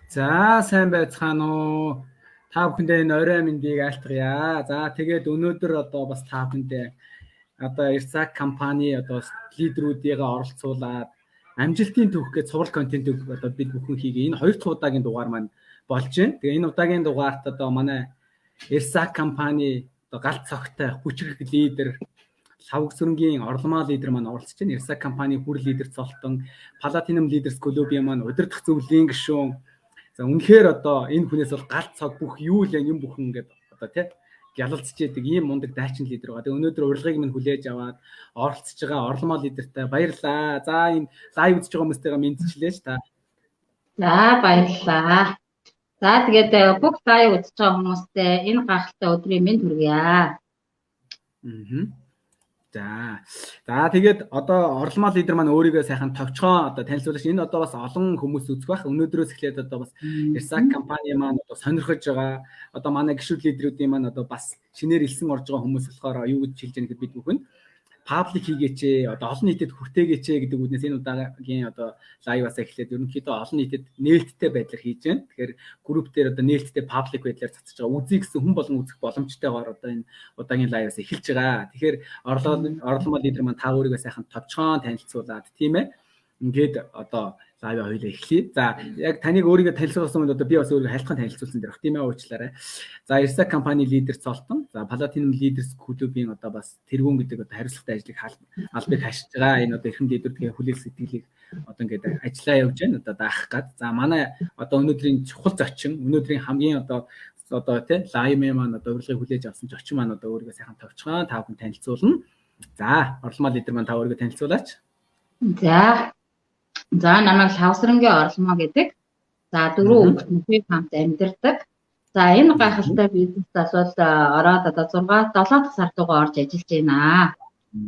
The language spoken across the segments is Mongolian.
За сайн байцгаана уу. Та бүхэндээ энэ орой мэндийг айлтгая. За тэгээд өнөөдөр одоо бас та бүхэндээ одоо Ирсак компани одоо лидерүүдийг оролцуулаад амжилтын түүх гэж цуврал контентыг одоо бид бүхэн хийгээ. Энэ 2 дахь удаагийн дугаар маань болж байна. Тэгээ энэ удаагийн дугаарт одоо манай Ирсак компани одоо галт цогтой хүчрэх лидер Лавгсүрэнгийн орломоо лидер маань оролцож байна. Ирсак компани хүр лидер Цолтон, Platinum Leaders Club-ийн маань удирдах зөвлөлийн гишүүн. За үнэхээр одоо энэ хүнээс бол галт цог бүх юу л юм бүхэн ингээд одоо тий ялалцж яадаг ийм мундаг дайчин лидер байгаа. Тэгээ өнөөдөр урилгыг минь хүлээж аваад оролцож байгаа орломоо лидертэй баярлалаа. За энэ лайв үзэж байгаа хүмүүстэйгээ мэдчихлээш та. За баярлалаа. За тэгээд бүх лайв үзэж байгаа хүмүүстээ энэ гахалтай өдрийн мэнд хүргье. За тэгээд одоо орломоо лидер маань өөрийгөө сайхан товчхон одоо танилцуулж энэ одоо бас олон хүмүүс үзэх байх. Өнөөдрөөс эхлээд одоо бас Ирсак компани маань одоо сонирхож байгаа одоо манай гишүүд лидерүүдийн маань одоо бас шинээр илсэн орж байгаа хүмүүс болохоор юу гэж хэлж яах гэхэд бид бүхэн паблик хийгээч одоо олон нийтэд хүртээгээч гэдэг үгнээс энэ удаагийн одоо лайваас эхлээд ерөнхийдөө олон нийтэд нээлттэй байдлаар хийж байна. Тэгэхээр групп дээр одоо нээлттэй паблик байдлаар цацж байгаа. Үзье гэсэн хүн болон үзэх боломжтойгоор одоо энэ удаагийн лайваас эхэлж байгаа. Тэгэхээр орломоо лидер маань та өөрийгөө сайхан товчхон танилцуулаад тийм ээ. Ингээд одоо лайв хоёлаа эхлэе. За яг таныг өөрийгөө танилцуулсан үед одоо би бас өөрийгөө хайлтхан танилцуулсан дэрх тийм ээ уучлаарай. За Ирсак компани лидер Цолтон, за Platinum Leaders Club-ийн одоо бас тэргүүн гэдэг одоо хариуцлагатай ажлыг албыг хашиж байгаа. Энэ одоо эрхэм лидерүүдийн хүлээл сэтгэлийг одоо ингээд ажиллаа явж байна. Одоо даах гад. За манай одоо өнөөдрийн чухал зочин, өнөөдрийн хамгийн одоо тийм лайв маань одоо урилгыг хүлээж авсан зочин маань одоо өөрийгөө сайхан товчхон та бүхэн танилцуулна. За орломоо лидер маань та өөрийгөө танилцуулаач. За намайг Лавгсүрэнгийн орломоо гэдэг. За 4 хүүхдтэй хамт амьдардаг. За энэ гайхалтай бизнесээс бол ороод одоо 6-7 дахь сар дугаар орж ажиллаж байна.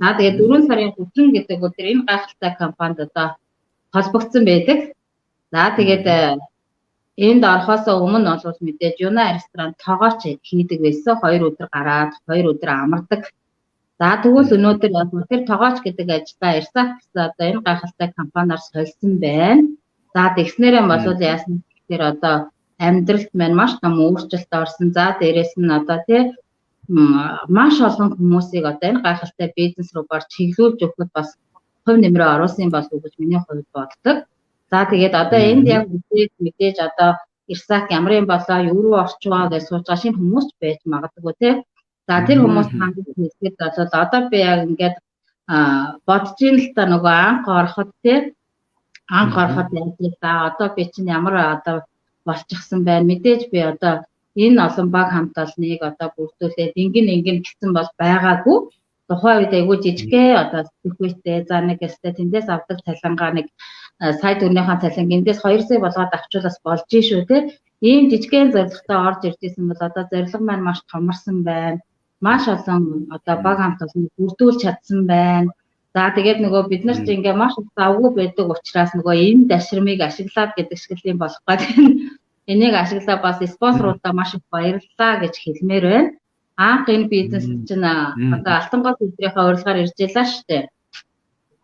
За тэгээд 4 сарын 30 гэдэг өдөр энэ гайхалтай компанид одоо холбогдсон байдаг. За тэгээд энд орохоос өмнө бол мэдээж Юна ресторан тоогооч хийдэг байсан. 2 өдөр гараад 2 өдөр амардаг. За тэгвэл өнөөдөр тэр тоогооч гэдэг ажлаа Ирсак одоо энэ гайхалтай компаниар сольсон байна. За тэгснээрээ бол яасан гэхээр одоо амьдралд маань маш том өөрчлөлт орсон. За дээрэс нь одоо тий маш олон хүмүүсийг одоо энэ гайхалтай бизнес руу барж чиглүүлж өгөхөд бас хувь нэмрээ оруулсан болов уу гэж миний хувьд боддог. За тэгээд одоо энд яг мэдээж одоо Ирсак ямар юм болоо, юу руу орчваа гэж сууж байгаа шинэ хүмүүс ч байж магадгүй тий. За тэр хүмүүс хангаж хэлэхэд бол одоо би яг ингээд бодож ин л та нөгөө анх ороход тий анх ороход яа одоо би чинь ямар одоо болчихсон байна. Мэдээж би одоо энэ олон баг хамт олныг одоо бүрдүүлээд ингэн гэсэн бол байгаагүй. Тухайн үед айгүй жижигхэн одоо сэхвэтэй за нэг өстэй тэндээс авдаг цалингаа нэг сая төгрөгийнхаа цалин эндээс 2 сая болгоод авчулаас болж шүү те. Ийм жижигхэн зорилготой орж иржсэн бол одоо зорилго маань маш томорсон байна. Маш олон одоо баг хамт олныг бүрдүүлж чадсан байна. За тэгээд нөгөө бид нар ч ингээ маш завгүй байдаг учраас нөгөө энэ дашрамыг ашиглаад гэдэг шиг юм болох гэдэг. Энийг ашиглаа бас спонсоруудаа маш их баярлалаа гэж хэлмээр байна. Анх энэ бизнес чинь одоо Алтан гол хэлбэрийнхээ урилгаар ирж ялаа штэ.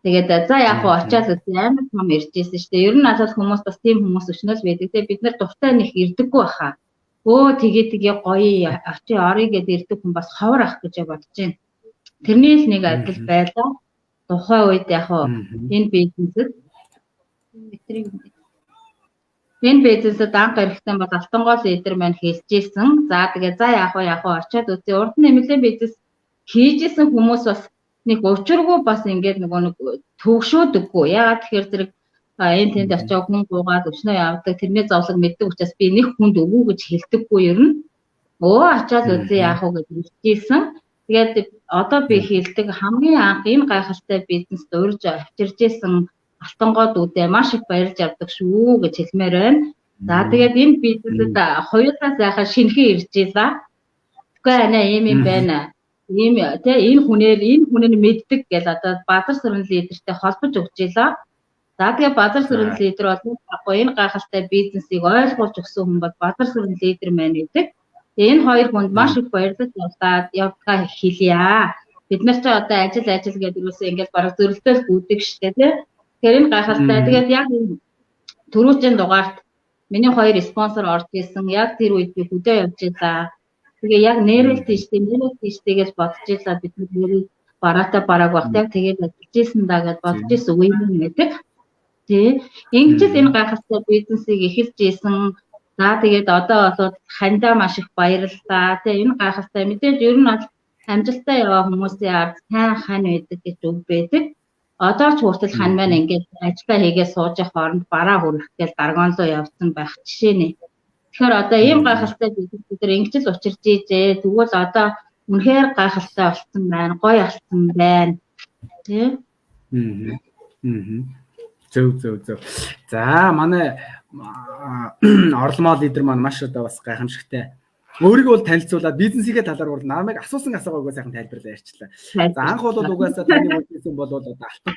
Тэгээд за яг очиад амар том ирж ирсэн штэ. Ер нь надад хүмүүс бас тийм хүмүүс өчнөөс байдаг. Тэгээд бид нар дуртай нэх ирдэггүй баха. Өө тэгээ гоё очи орё гэд ирдэг хүн бас ховор ах гэж бодож байна. Тэрний л нэг адил байлаа. Тухайн үед яг энэ бизнесэд анх эрэхтэн бол Алтан гол лидер маань хэлжсэн. За тэгээ за яг очиад үзье. Урд нь нэмэлт бизнес хийжсэн хүмүүс бас нэг учиргүй бас ингээд нэг төгшөөдөггүй. Яагаад тэгэхээр зэрэг энэ тэнд очиод хүн гуугаад өчнөө явдаг тэрний зовлог мэддэг учраас би нэг хүнд өгөө гэж хэлдэггүй ер нь. Очиад үзье яах вэ гэж хэлжсэн. Тэгээд одоо би хэлдэг хамгийн анх энэ гайхалтай бизнест урьж авчиржсэн Алтангоод үдээ маш их баярлж авдаг шүү гэж хэлмээр байна. За тэгээд энэ бизнесэд хоёулаа сайхан шинхэн ирж ийла. Тэгэхгүй ийм байна. Ийм энэ хүнээр мэддэг гэл одоо Бадар Сүрэн лидертэй холбож өгч ийла. За тэгээд Бадар Сүрэн лидер бол энэ гайхалтай бизнесийг ойлгуулж өгсөн хүн бол Бадар Сүрэн лидер маань гэдэг. Энэ хоёр хүнд маш их баярлаж явдгаа хэлье. Бид нар ч одоо ажил гэдэг юусэн ингээд бараг зөрөлдөөл гүдэг штэ тий. Тэр энэ гайхалтай. Тэгээд яг түрүүчийн дугаарт Миний 2 спонсор орж исэн. Яг тэр үед би хөдөө явж байлаа. Тэгээ яг нэрэлт тийштэй гэж бодож байлаа. Бид нэр бараата бараг багтаа тэгээд ажиллаж исэн даа гэж бодож исэн үе юм гэдэг. Тий. Ингэж энэ гайхалтай бизнесийг эхэлж исэн. За тэгээд одоо болоод хандаа маш их баярлалаа. Тэгээ энэ гайхалтай мэдээж ер нь амжилттай яваа хүмүүсийн ард сайн хань байдаг гэж үг байдаг. Одоо ч хүртэл хань маань ингээд ажиллаа хийгээд сууж явах хооронд бараа хүрэх гэж даргоонлоо явсан байх жишээ нэ. Тэгэхээр одоо ийм гайхалтай бизнес бид нар ингэж л учирч ийжээ. Тэгвэл одоо үнэхээр гайхалтай болсон байна. Гоё болсон байна. Тий. Зөв. За манай орломоо лидер маань маш одоо бас гайхамшигтай. Өөрийгөө бол танилцуулаад бизнесийнхээ талаар бол намайг асуусан асуугаагаа сайхан тайлбарлаа ярьчлаа. За анх бол угаасаа таны бизнес бол одоо алтан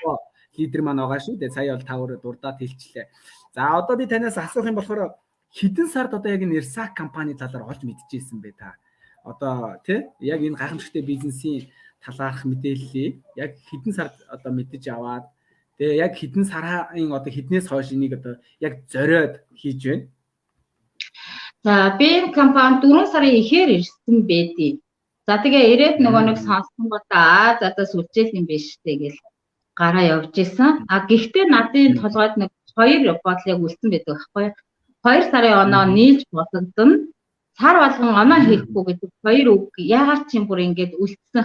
лидер маань байгаа шүү дээ. Сая бол тавар дурдаад хэлчихлээ. За одоо би танаас асуух юм болохоор хэдэн сард одоо яг энэ Ирсак компани талаар олж мэдчихсэн бэ та? Одоо тий яг энэ гайхамшигтай бизнесийн талаарх мэдээллийг яг хэдэн сард одоо мэдэж аваад тэгээ яг хэдэн сарын одоо хэднээс хойш энийг одоо яг зориод хийж байна? За би энэ компани 4 сарын ихээр ирсэн байдیں۔ За тэгээ ирээд нөгөө нэг сонссон гоо за сүлжээл юм биш үү гэж гараа явж исэн. А гэхдээ надын толгойд нэг 2 бодлыг үлдсэн байдаг байхгүй. 2 сарын оноо нийлж бодогдсон. Сар болгон оноо хийхгүй гэдэг 2 үг яагаад ч юм бүр ингэж үлдсэн.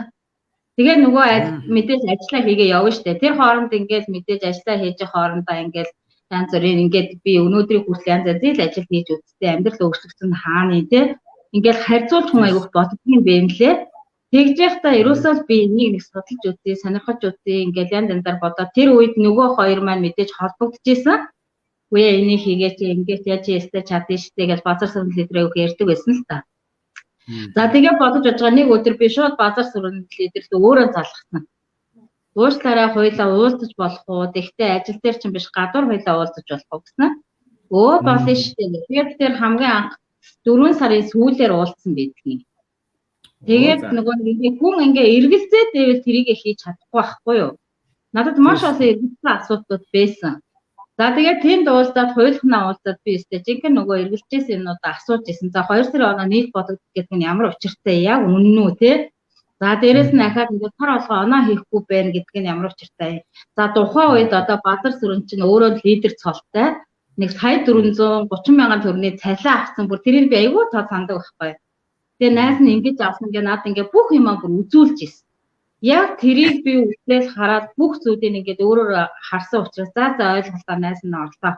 Тэгээ нөгөө мэдээж ажиллаа хийгээ явна штэ. Тэр хооронд ингээд мэдээж ажиллаа хийж хоорондоо ингээд янз бүрийн ингээд би өнөөдрийг хүртэл янз бүрийн ажил хийж үзтээ амьдрал өөрчлөгдсөн хааны тий. Ингээд харьцуулж хүн аягүйх боддгийн бэмлээ. Тэгж яхта ерөөсөө би нэг судалж үзье, сонирхож үзье ингээд янз янзаар бодоод тэр үед нөгөө 2 маань мэдээж холбогдчихсэн. Үе энийг хийгээч ингээд яаж ястай чадна штэ гэж базар сүрэн лидерээ ярьдаг байсан л та. За тэгээ бодож байгаа нэг өдөр би шууд базар сүрэн лидер рүү өөрөө залгасан. Уучлаарай хоёлаа уулзаж болох уу? Тэгтээ ажил дээр чинь биш гадуур хоёлаа уулзаж болох уу гэсэн. Болно штэ. Тэгээд тэр хамгийн анх 4 сарын сүүлээр уулзсан байдгийг. Тэгээд нөгөө нэг хүн ингээ эргэлзээд байвал тэрийг хийж чадахгүй байхгүй юу? Надад маш олон эргэлзсэн асуудлууд байсан. За тэгээд тэнд уулзаад хуйлахнаа уулзаад би өстэй жинхэнэ нөгөө эргэлжсэн юмнуудаа асууж исэн. За 2 сарын оноо нийт бодогдох гэдэг нь ямар учиртай яг үнэн үү те? За дээрэс нь ахаад ингээд тар олгоо оноо хийхгүй байна гэдэг нь ямар учиртай. За тухайн үед одоо базар сүрэн чинь өөрөө лидер цолтой нэг сая 430 мянган төгрөгийн цалин авсан. Бүр тэрийг би айгүй тоо сандаг байхгүй. Тэгээ найз нь ингэж авсан гэж наад ингээд бүх юмаа бүр үзүүлж ирсэн. Яг тэрийг би үзлээс хараад бүх зүйлийг ингээд өөрөөр харсан учраас за ойлголтоо найз нь орлоо.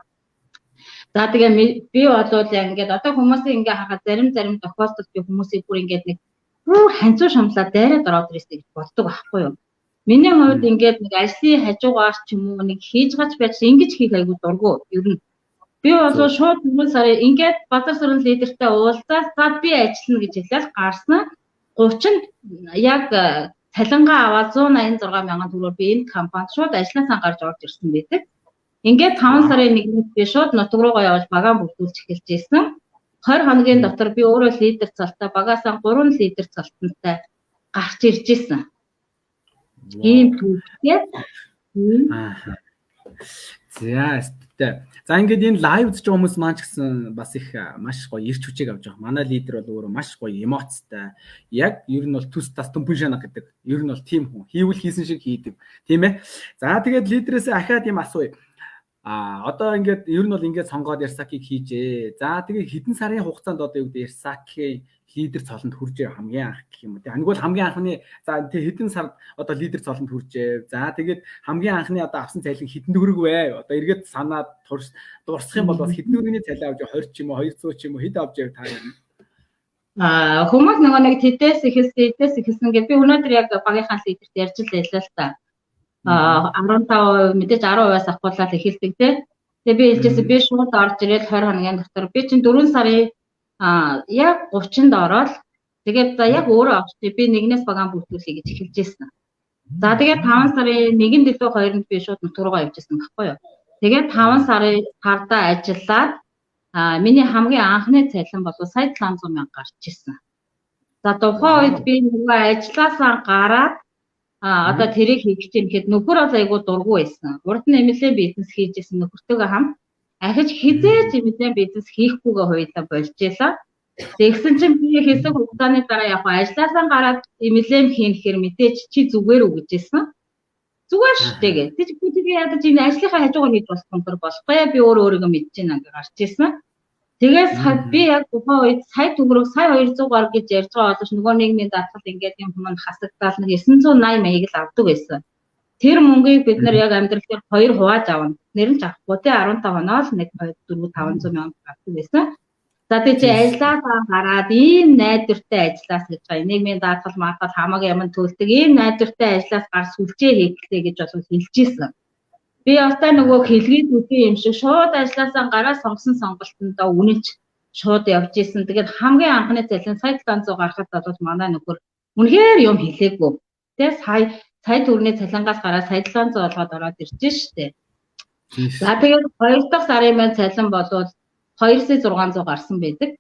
За тэгээ би болоод ингээд одоо хүмүүсийн ингээд харахад зарим тохиолдолд би хүмүүсийг бүр ингээд нэг ханцуу шамлаад дайраад ороод ирсэн гэж боддог байхгүй юу. Миний хувьд ингээд нэг ажлын хажуугаар ч юм уу нэг хийж гач байж ингэж хийх айгүй дургу. Ер нь би болоо шууд 4 сарын ингээд базар сүрэн лидертэй уулзаад за би ажиллана гэж хэлээд гарсан. 30 яг цалингаа аваад 186 мянган төгрөгөөр би энэ компанид шууд ажилласаа гарч орж ирсэн байдаг. Ингээд 5 сарын 1-нд би шууд нутг руугаа явж багаа бүрдүүлж эхэлж ирсэн. 20 хоногийн дотор би өөрөө лидер цалтай багаасаа 3 лидер цалтантай гарч ирж ирсэн. Ийм түүхтэй. За ингээд энэ лайв үзэж байгаа хүмүүс маань ч гэсэн бас их маш гоё ирч хүчийг авч байгаа. Манай лидер бол өөрөө маш гоё эмоцтой. Яг ер нь бол төс тас төмпөн шанаа гэдэг. Ер нь бол тим хүн. Хийвэл хийсэн шиг хийдэг. Тийм ээ. За тэгээд лидерээс ахаад юм асууя. Одоо ингээд ер нь бол ингээд сонгоод Ирсакийг хийжээ. За тэгээд хэдэн сарын хугацаанд одоо юу гэдэг Ирсакийн лидер цолонд хүржээ хамгийн анх гэх юм уу. Тэнийг бол хамгийн анхны за хэдэн сард одоо лидер цолонд хүржээ. За тэгээд хамгийн анхны одоо авсан цалин хэдэн төгрөг вэ? Одоо эргээд санаад дурсах юм бол бас хэдэн төгрөгийн цалин авч 20 ч юм уу 200 ч юм уу хэд авч яв та юм. Хүмүүс нөгөө нэг тэдээс ихэлсэн гэж би өнөөдөр яг багийнхаа лидерт ярьж байлаа л та. 15% мэдээж 10%-аас ахгуулаад эхэлдэг тий. Тэгээ би хэлжсэн би шууд орж ирээд 20 хоногийн дотор би чинь 4 сарын яг 30-нд ороод тэгээд за яг өөрөө авчи би нэгнээс багаан бүртгүүлэе гэж эхэлж ирсэн. За тэгээд 5 сарын 1-нд илүү 2-нд би шууд нутг руугаа явжсэн байхгүй юу. Тэгээд 5 сарын хардаа ажиллаад миний хамгийн анхны цалин бол сая 700 мянга гарч ирсэн. За тухайн үед би нөгөө ажилласаа гараад одоо тэрийг хийх чинь гэхэд нөхөр бол айгуу дургу байсан. Урд нь эмэлээ бизнес хийж исэн нөхөртөөгөө хамт. ахиж хизээч мэдээ бизнес хийхгүйгээ хоёулаа болж ялаа. Тэгсэн чинь би хэсэг хугацааны дараа яг ажилласаа гараад имлэм хийхээр мэдээч чи зүгээр үү гэжсэн. Зүгээр штэ гэ. Би ядаж энэ ажлынхаа хажуугаар хийж болохгүй би өөрийгөө мэдэж байна ингээ гарч ирсэн. Тэгээс би яг тухайн үед сая төгрөг сая 200 гаруй гэж ярьж байгаа боловч нөгөө нийгмийн даатгал ингээд юм хүмүүс хасагдал нэг 980 маяг л авдаг байсан. Тэр мөнгийг бид нар яг амьдрал дээр 2 хувааж авна. Нэр нь авахгүй те 15 оноо л нэг 4 500 мянга авдаг байсан. За тий чи ажилласаа гараад ийм найдвартай ажиллаас гэж байгаа. Нийгмийн даатгал маатгал хамаагүй юм төлдөг ийм найдвартай ажиллаас гар сүлжээ хийхдээ гэж бол хэлжсэн. Би одоо нөгөө хэлгээд үгүй юм шиг шууд ажилласаа гараа сонгосон сонголтондоо үнэнч шууд явж исэн. Тэгээд хамгийн анхны цалин сая 700 гарахад бол манай нөхөр үнэхээр юм хэлээгүй. Тэгээд сая төгрөний цалингаас гараа сая 700 болгоод ороод ирж штэ. За тэгээд 2 дахь сарын маань цалин болвол 2600 гарсан байдаг.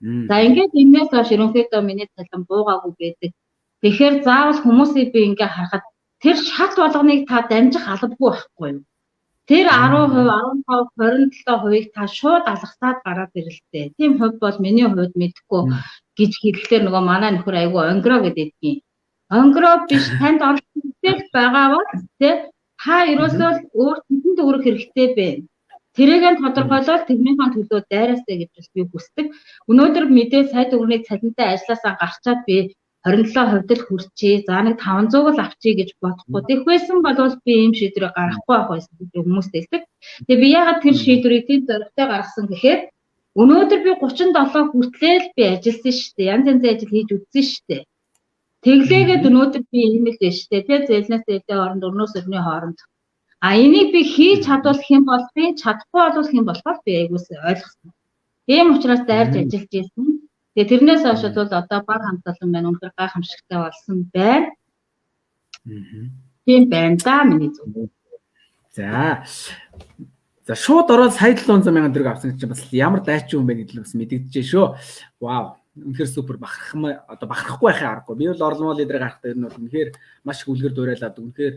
За ингээд энэс хойш ерөнхийдөө миний цалин буугаагүй байдаг. Тэгэхээр заавал хүмүүсийг би ингээ харахад тэр шат болгоныг та дамжих албагүй байхгүй юу? Тэр 10%, 15%, 27%-ийг та шууд алгасаад гараад ирэлтэй. Тийм хувь бол миний хувьд мэдхгүй гэж хэлэхээр нөгөө манай нөхөр айгүй онгро гэдэг юм. Онгро биш танд орлоготой байгаа бол та ерөөсөө өөр хэдэн төгрөг хэрэгтэй бэ? Тэрийг нь тодорхойлоод тэрнийхэн төлөө дайраасаа гэж би хүсдэг. Өнөөдөр мэдээ сая төгрөгийн цалинтай ажилласаа гарчаад би 27% л хүрчээ. За нэг 500 л авчий гэж бодохгүй. Тэгэх байсан бол би ийм шийдвэрийг гаргахгүй байх байсан гэж хүмүүс хэлдэг. Тэгээ би ягаад тэр шийдвэрийг тийм зоригтой гаргасан гэхээр өнөөдөр би 37 хүртлээл би ажилласан шүү дээ. Янз янзын ажил хийж үзсэн шүү дээ. Тэглээгээд өнөөдөр би ийм л дээ шүү дээ. Тэгээ зээлнээс зээлээ хооронд өрнөөс өрний хооронд. А энийг би хийж чадвал хэн болохыг чадахгүй бол хэн болохоо би айгуус ойлгосон. Ийм учраас дайрж ажиллаж ирсэн. Тэгээ тэрнээс хойш бол одоо баг хамтлан байна. Үнэхээр гайхамшигтай болсон байна. Тийм байна да миний зүг. За шууд ороод сая 700 мянган төгрөг авсан чинь бас ямар дайчин хүн бэ гэдэг л бас мэдэгдэжээ шүү. Вау. Үнэхээр супер бахархгүй байхын аргагүй. Би бол орлон лидер гарахтаа ер нь бол үнэхээр маш их үлгэр дуурайлаад үнэхээр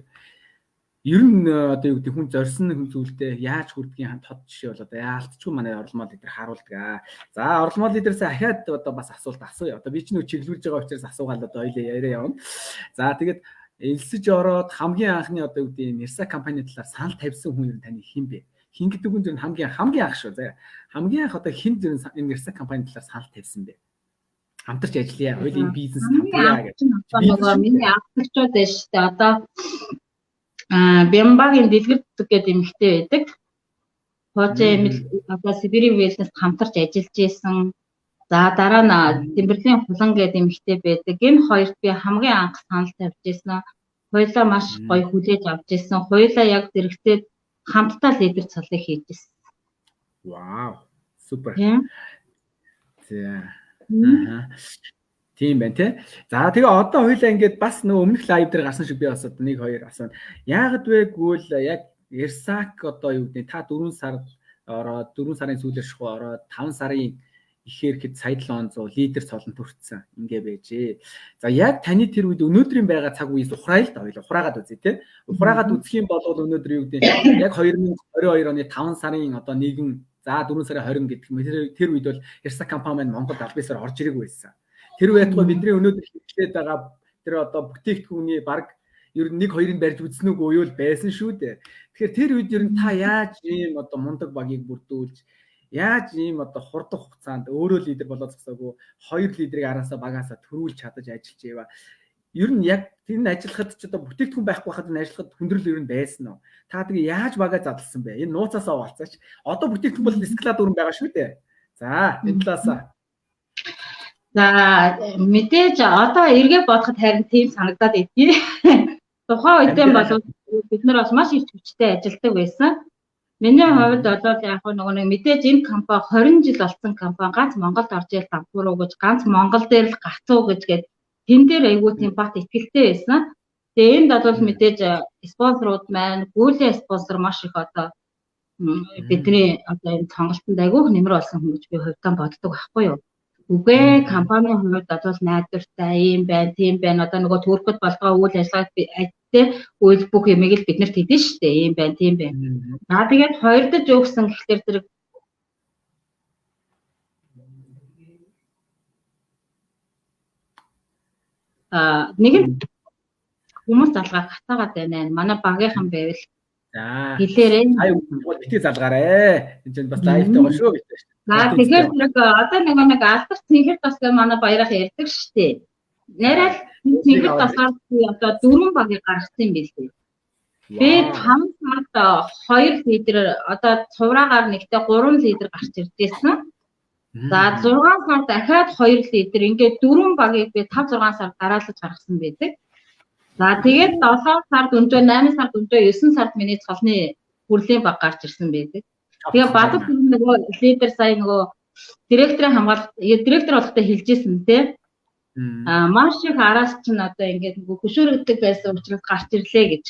ер нь одоо юу гэдэг хүн зорьсон хүн зүйлдээ яаж хүрдгийн тод жишээ бол одоо яалтчгүй манай орлон лидер харуулдаг. За орлон лидерээс ахаад одоо бас асуулт асууя. Одоо би ч нөө чиглүүлж байгаа учраас асуугаад одоо ойлоо яриа явна. За тэгээд элсэж ороод хамгийн анхны одоо юу гэдэг Нэрса компани талаар санал тавьсан хүн ер нь таны хэн бэ? Хин гэдэг хүн зөв хамгийн анх шүү. За хамгийн анх одоо хэн зөв энэ Нэрса компани талаар санал тавьсан бэ? Хамтарч ажиллая. Хоёулын бизнес хамтраа гэж. Нөгөө миний ахлагчуд байж тээ одоо Бямбагийн дэлгэр гэдэг эмэгтэй байдаг. Хожээ одоо Сибирийн вэлнэс хамтарч ажиллаж исэн. За дараа нь Тэмбэрлийн хулан гэдэг эмэгтэй байдаг. Энэ хоёрт би хамгийн анх санал тавьж исэн. Хоёулаа маш гоё хүлээж авч исэн. Хоёулаа яг зэрэгцээ хамтдаа лидер цалыг хийж исэн. Вау. Супер. Тийм байна тий. За тэгээ одоо хоёлаа ингээд бас нөгөө өмнөх лайв дээр гарсан шиг би бас одоо 1-2 асууна. Яагад вэ гэвэл яг Ерсак одоо юу гэдэг та 4 сар ороод 4 сарын сүүлээр шахуу ороод 5 сарын ихээр хэд сая 700 лидер цолон төрчихсөн ингээ байжээ. За яг таны тэр үед өнөөдрийн байгаа цаг үеэс ухраа л да хоёлаа ухраагаад үзье тий. Ухраагаад үзэх юм бол өнөөдөр юу гэдэг яг 2022 оны 5 сарын одоо 1 за 4 сарын 20 гэдэг юм. Тэр үед бол Ерсак компани маань Монголд аль бисаар орж ирээгүй байсан. Тэр байтугай бидний өнөөдөр хэрэглээд байгаа тэр одоо бүтээгдэхүүний баг ер нь 1-2-ыг барьж үзнэ үгүй юу л байсан шүү дээ. Тэгэхээр тэр үед ер нь та яаж ийм одоо мундаг багийг бүрдүүлж яаж ийм одоо хурдан хугацаанд өөрөө лидер болоод зогсоогүй 2 лидерийг араасаа багаасаа төрүүлж чадаж ажиллаж байваа. Ер нь яг тэр ажиллахад ч одоо бүтээгдэхүүн байхгүй хахад энэ ажиллахад хүндрэл ер нь байсан уу? Та тэгээ яаж багаа задлсан бэ? Энэ нууцаасаа уалцаач. Одоо бүтээгдэхүүн бол эскалатор дүрэн байгаа шүү дээ. За энэ талаасаа за мэдээж одоо эргээ бодоход харин тийм санагдаад идэв. Тухайн үедээ бол бид нар бас маш их хүчтэй ажилладаг байсан. Миний хувьд одоо яг нэг мэдээж энэ компани 20 жил болсон компани ганц Монголд орж ил дампууруу гэж ганц Монгол дээр л гацуу гэж тэн дээр айгүй тийм бат ихтэй байсан. Тэгээ энд бол мэдээж спонсорууд маань гүйлээ спонсор маш их одоо бидний одоо энэ сонголтод айгүй нэмэр болсон хүн гэж би хувьдаа боддог байхгүй юу? Үгүй компанийн хувьд одоо найдвартай юм байна, тийм байна. Одоо нөгөө төрөхөд болгоо үйл ажиллагааг тэ үйл бүх юмыг л бид нарт хэлнэ шүү дээ. Ийм байна, тийм байна. Тэгээд хоёрдож өгсөн гэхлээр зэрэг нэг нь хүмүүс залгаа хатаагаад байна. Манай багийнхан байвал За. хэлээрээ. Битгий залгаарэ. Энд чинь бас лайвтай байгаа шүү гэж байна. Тэгэхээр нэг одоо нэг алдарт цэнхэр тас гэж манай баярах ярьдаг шүү дээ. Нэрэл цэнхэр тасаар одоо 4 багийг гаргасан юм билээ. Би 5 сард 2 литр одоо цувраагаар нэгтээ 3 литр гарч ирдээсэн. За 6 сар дахиад 2 литр ингээд 4 багийг би 5-6 сар дараалж гаргасан байдаг. За тэгээд 7 сард өнжөө 8 сард өнжөө 9 сард миний цолны хүрлийн баг гарч ирсэн байдаг. Тэгээ бадал нөгөө лидер сая нөгөө директорын хамгаалалт директор болохтой хэлжсэн тий. Маш их араас чинь одоо ингээд нөгөө хөшөөрөгдөг байсан учраас гарч ирлээ гэж.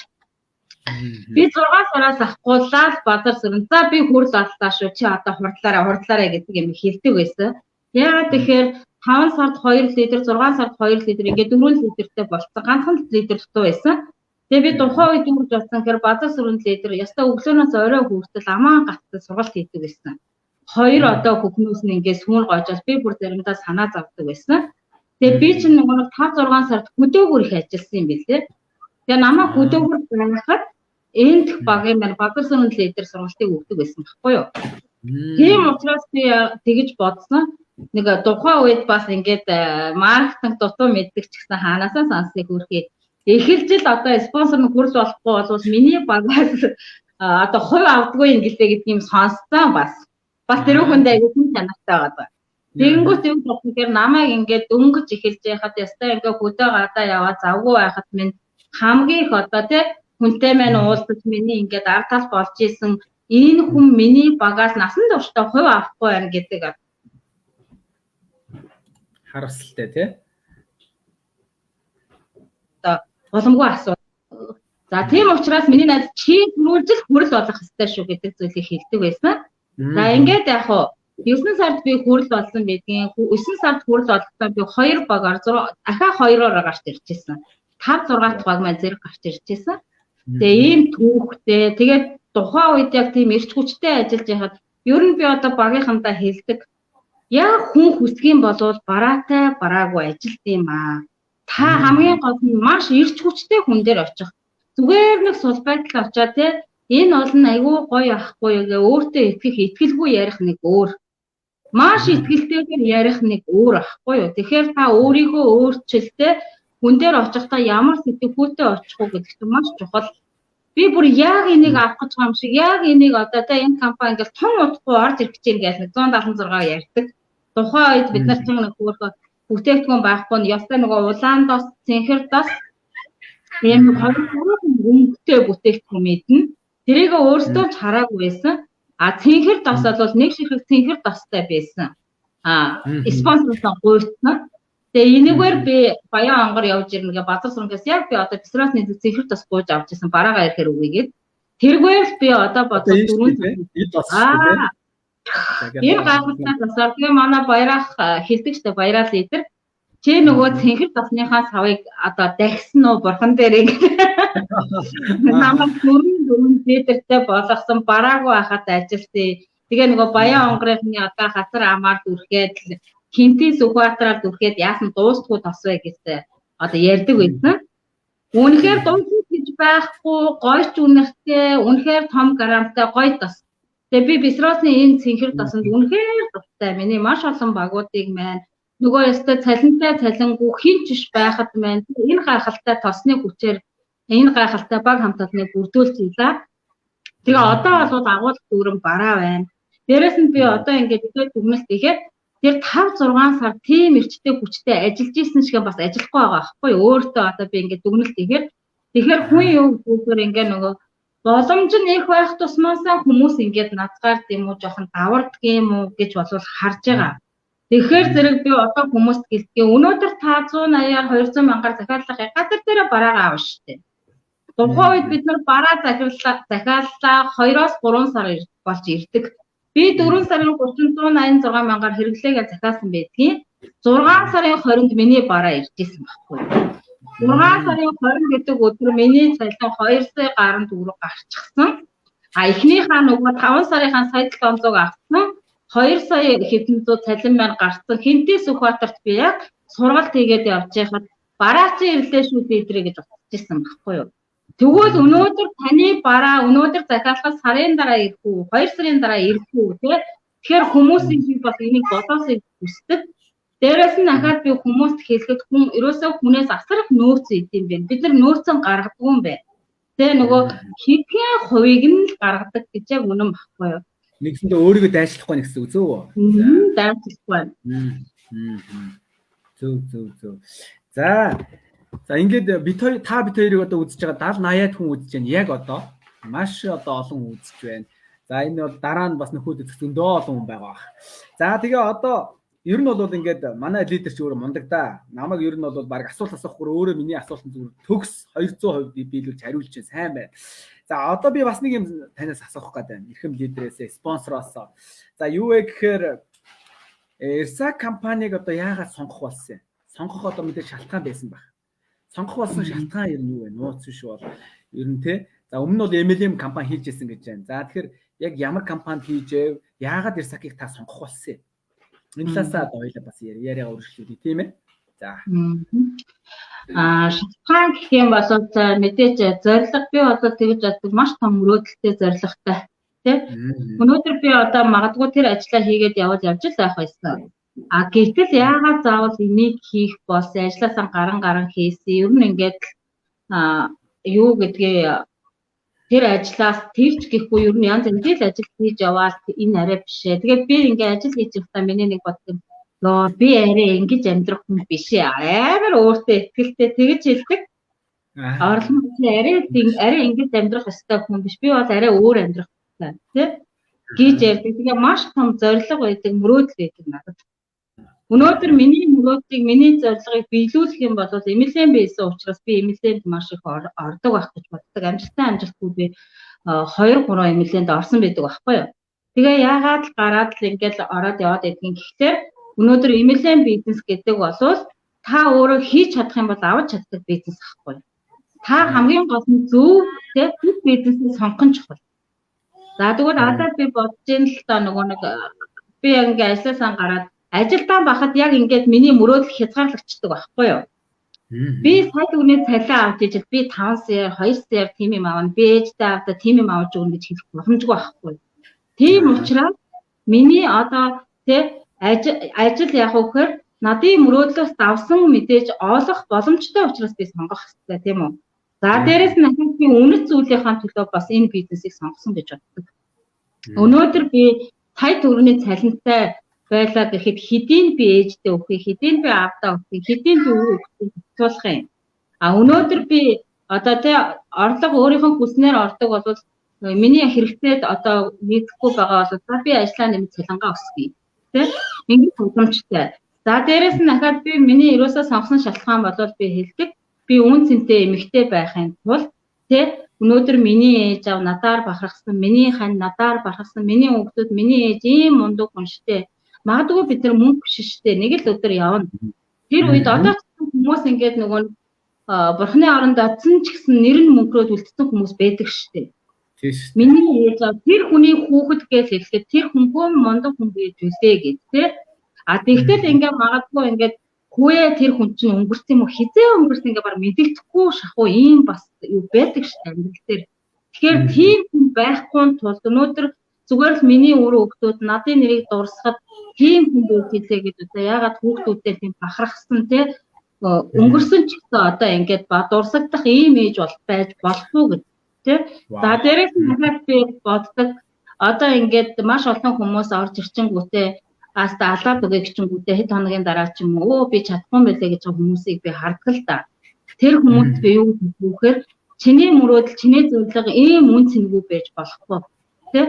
Би 6 сараас ахгуулаад бадар сүрэн. За би хүрл аллаа шүү. Чи одоо хурдлаараа гэдэг юм хэлдэг байсан. Яагаад тэгэхээр 5 сард 2 литр, 6 сард 2 литр ингээд 4 литртэй болсон. Ганцхан литр дутуу байсан. Тэгээ би тухайн үед юу гэж бодсон гэхээр бадар сүрэн литр яста өглөөнөөс орой хүртэл амаа гатсан сургалт хийдэг байсан. 2 одоо хөхнөөс нь ингээд сүүн гоожоос би бүр заримдаа санаа зовдөг байсан. Тэгээ би чинь нөгөө 5-6 сард хөдөөгөр их ажилласан юм билээ. Тэгээ намаа хөдөөгөр байхад энд багийн маань бадар сүрэн литр сургалтыг өгдөг байсан байхгүй юу? Тийм учраас би тэгэж бодсон. Нэг тухайн үед бас ингээд маркетинг дутуу мэддэг ч гэсэн хаанаасаа сансныг хүрхий. Эхэлж л одоо спонсор нь хүрл болохгүй болвол миний багаас одоо хувь авдаггүй юм гэлээ гэдэг юм сонсцсон бас тэр хүндээ айгүй хүн чанартай байгаа. Тэгэнгүүт юм болохоор намайг ингээд дөнгөж эхэлж яхад ястай ингээд хөдөө гадаа яваад завгүй байхад минь хамгийн их одоо тий хүнтэй маань уулзаж миний ингээд ардтал болж исэн энэ хүн миний багаас насан туршдаа хувь авахгүй байна гэдэг харамсалтай тий. Боломгүй асуудал. За тийм учраас миний найз чи түрүүлжил хүрэл болох ёстой шүү гэдэг зүйлийг хэлдэг байсан. За ингээд яг хуу 9 сард би хүрэл болсон байдгийн 9 сард хүрэл боллоо би 2 багаар дахиад 2-оор гарч ирчихсэн. 5-6 баг маань зэрэг гарч ирчихсэн. Тэгээ ийм түүхтэй тэгээд тухайн үед яг тийм эрч хүчтэй ажиллаж байхад ер нь би одоо багийнхандаа хэлдэг. Яг хүн хүсгийн болвол бараатай бараагүй ажилт юм аа. Та хамгийн гол нь маш эрч хүчтэй хүн дээр очих. Зүгээр нэг сул байдал очоод те энэ бол айгүй гоё ахгүй гээ өөртөө итгэлгүй ярих нэг өөр. Маш итгэлтэйгээр ярих нэг өөр ахгүй юу. Тэгэхээр та өөрийгөө өөрчилтэй хүн дээр очихдаа ямар сэтгэхүйтэй очих уу гэдэг чинь маш чухал. Би бүр яг энийг авах гэж байгаа юм шиг яг энийг одоо те энэ компани ингээл том удахгүй орж ирэх гэж ингээл 176 ярьдаг. Тухайн үед бид нар чинь нэг бүтээгдэхүүн байхгүй нь ястай нөгөө улаан дос, цэнхэр дос ийм 2-3 өнгөтэй бүтээгдэхүүн мэднэ. Тэрийг өөрсдөө ч хараагүй байсан. Цэнхэр дос бол нэг ширхэг цэнхэр достой байсан. Спонсорсон гуйсан. Тэгээ энэгээр би баян онгор явж ирнэ гэ бадар сүрнгээс яг би одоо бисрасны цэнхэр дос гуйж авч ирсэн бараагаа ирэхээр үгүйгээд тэргээр би одоо бодсон 4 энэ гайхалтай тасаар тэгээ манай баярах хэлдэг штэ баяраа лидер чи нөгөө цэнхэр тасныхаа савыг одоо дахисан уу бурхан дээрээ намайг 4 литртэй болгосон бараагүй байхад ажилтээ тэгээ нөгөө баян онгорын одоо хасар амаар дүрхээд хинтийн сүхбаатараар дүрхээд яасан дуустгүй тосвэ гэсэн одоо ярьдаг байсан. Үнэхээр дуусах гэж байхгүй гойч үнэртэй үнэхээр том грамтай гоё тос. Тэгээ би бисросны энэ цэнхэр тосонд үнэхээр дуртай. Миний маш олон багуудыг маань нөгөө ястай цалинтай цалингүй хинч биш байхад маань энэ гайхалтай тосны хүчээр энэ гайхалтай баг хамталныг бүрдүүлж ийлээ. Тэгээ одоо бол агуулга дүүрэн бараа байна. Дээрээс нь би одоо ингээд өдөө дүгнэлт хийхэд тэр 5-6 сар тийм эрчтэй хүчтэй ажиллаж исэн шиг бас ажиллахгүй байгаа байхгүй өөртөө одоо би ингээд дүгнэлт хийхээр тэгэхээр хүн юу гэхээр ингээд нөгөө боломж нь их байх тусмаасаа хүмүүс ингээд нацгаар тийм үү жоохон давардаг юм уу гэж болов харж байгаа. Тэгэхээр зэрэг би одоо хүмүүст гэлтгээ өнөөдөр та 180-аар 200 мянгаар захиаллах газар дээр бараагаа авна штэ. Тухайн үед бид нар бараа захиаллаа 2-оос 3 сар болж ирдэг. Би 4 сарын 386 мянгаар хэрэглээгээ захиалсан байдгийн 6 сарын 20-нд миний бараа иржсэн байхгүй. 6 сарын 20 гэдэг өдөр миний цалин 2 сая гаруй төгрөг гарчихсан. Эхнийхээ нөгөө 5 сарынхаа сая 700 авсан. 2 сая хэдэн зуун цалин маань гарсан. Хинтээ Сүхбаатарт би яг сургалт хийгээд явж байхад бараацсан ирлээ шүү дээдрээ гэж бодчихсон байхгүй юу. Тэгвэл өнөөдөр таны бараа өнөөдөр захиалгаас сарын дараа ирэх үү, 2 сарын дараа ирэх үү тий. Тэгэхээр хүмүүсийн хий бол энийг бодоосыг хүсдэг. Дээрээс нь дахиад би хүмүүст хэлэхэд хүн ерөөсөө хүнээс асарх нөөц идэм бэ. Бид нар нөөцөн гаргадаг юм бэ. Тэ нөгөө хэдхэн хувийг нь л гаргадаг гэж яг үнэн баггүй юу. Нэгсэндээ өөрийгөө дайшлахгүй нэгсэн үзөө. Дайшлахгүй. Зөв. За ингээд бид хоёрыг одоо үзэж байгаа 70 80-аад хүн үзэж байна. Яг одоо маш одоо олон үзэж байна. За энэ бол дараа нь бас нөхөд үзэх зөндөө олон хүн байгаа. За тэгээ одоо ер нь бол ингээд манай лидер ч өөрөө мундаг да. Намайг ер нь бол баг асуулт асуухгүй өөрөө миний асуултанд зүгээр төгс 200% биелүүлж хариулж чинь сайн байна. За одоо би бас нэг юм танаас асуух гэдэг байна. Эрхэм лидерээс спонсороос. За юу вэ гэхээр Ирсак компаниг одоо яагаад сонгох болсон юм? Сонгох одоо мэдээ шалтгаан байсан баг. Сонгох болсон шалтгаан ер нь юу вэ? Нууц биш бол ер нь те. За өмнө нь бол MLM компани хийж ирсэн гэж байна. За тэгэхээр яг ямар компанид хийжээв? Яагаад Ирсакийг та сонгох болсон юм? Энэ талаасаа ойлоо бас яриа өргөжлүүлээ тийм ээ. За. Шалтгаан гэх юм бол мэдээж зорилго би одоо тэгж боддог маш том мөрөөдөлтэй зорилготой тийм. Өнөөдөр би одоо магадгүй тэр ажлаа хийгээд явж л байх байсан. Гэтэл яагаад заавал энийг хийх болсон? Ажлаасаа гаран хийсэн. Ер нь ингээд юу гэдгээ тэр ажлаас тэрч гэхгүй ер нь янз бүрийн ажил хийж яваад энэ арай бишээ. Тэгээд би ингээд ажил хийж байхдаа миний нэг бодсон. Йоо би арай ингэж амьдрах хүн биш ээ. Амар өөртөө ихтэй тэгж хэлдэг. Орлон арай ингэж амьдрах ёстой хүн биш. Би бол арай өөр амьдрах хэрэгтэй тий. Гэж ярьдаг. Тэгээ маш том зорилго байдаг, мөрөөдөл байдаг надад. Өнөөдөр миний мөрөөдлийг, миний зорилгыг биелүүлэх юм бол MLM байсан учраас би MLM-д маш их ордог байх гэж боддог. Амжилтгүй би 2-3 MLM-д орсон байдаг байхгүй юу. Тэгээ яагаад л гараад л ингээд ороод яваад байдгийг гэхлээр өнөөдөр MLM бизнес гэдэг бол та өөрөө хийж чадах юм бол авч чаддаг бизнес байхгүй юу. Та хамгийн гол нь зөв тэ бизнесийг сонгох нь чухал. За тэгвэл одоо би бодож ин л та нөгөө нэг би ингээд ажлаасаа гараад ажилдаа бахад яг ингээд миний мөрөөдөл хязгаарлагчдаг байхгүй юу. Би сая түүний цалин авч ижил би 5 сая 2 сая тийм юм аавна. Би ээжтэй авда тийм юм авч өгнө гэж хэлэх боломжгүй байхгүй. Тийм учраас миний одоо тэ ажил яг үхээр надын мөрөөдлөөс давсан мэдээж олох боломжтой учраас би сонгох хэрэгтэй тийм үү. За дээрэс нь би үнэт зүйлийнхаа төлөө бас энэ бизнесийг сонгосон гэж боддог. Өнөөдөр би сая төгрөгийн цалинтай байлаа гэхэд хэдийн би ээжтэй өгөх, хэдийн би аавдаа өгөх, хэдийн би өгөх тулах юм. Өнөөдөр би одоо тэ орлого өөрийнхөө хүснээр ордог бол миний хэрэгцээд одоо нийтэхгүй байгаа бол за би ажлаа нэмж цалингаа өсгөе. Тэ ингэж боломжтой. За дээрэс нь дахиад би миний ерөөсөө сонгосон шалтгаан бол би хэлдэг. Би үн цэнтэй эмэгтэй байхын тулд тэ өнөөдөр миний ээж аав надаар бахархсан, миний хань надаар бахархсан, миний хүүхдүүд миний ээж ийм мундаг хүн штэ. Магадгүй бид нар мөнгө биш штэ. Нэг л өдөр явна. Тэр үед одоо хүмүүс ингээд нөгөө бурхны оронд очсон ч гэсэн нэр нь мөнгөрөөд үлдсэн хүмүүс байдаг штэ. Тийш. Миний ээж аав тэр хүний хүүхэд гэж хэлэхэд тэр хүн мундаг хүн гэж үлдээ гэж тэ. Тэгтэл ингээд магадгүй ингээд хүүе тэр хүн чинь өнгөрсөн юм уу хизээ өнгөрсөн ингээд баг мэдэгдэхгүй шахуу ийм бас юу байдаг штэ амьдрал дээр. Тэгэхээр тийм хүн байхгүй тулд өнөөдөр зүгээр л миний өөрөө хүүхдүүд надын нэрийг дурсахад тийм хүн байх хэлээ гэж одоо ягаад хүүхдүүдтэй тийм бахархсан те өнгөрсөн ч гэсэн одоо ингээд дурсагдах ийм ээж бол байж болохгүй гэж те. За дээрээс нь дахиад би боддог одоо ингээд маш олон хүмүүс орж ирчингүүтээ аста алаад өгөө гिचингүүтээ хэд хоногийн дараа ч юм уу би чадахгүй байлээ гэж хүмүүсийг би хардаг л да. Тэр хүмүүст би юу гэхээр чиний мөрөөдөл, чиний зөвлөгөө ийм үн цэнгүй байж болохгүй те.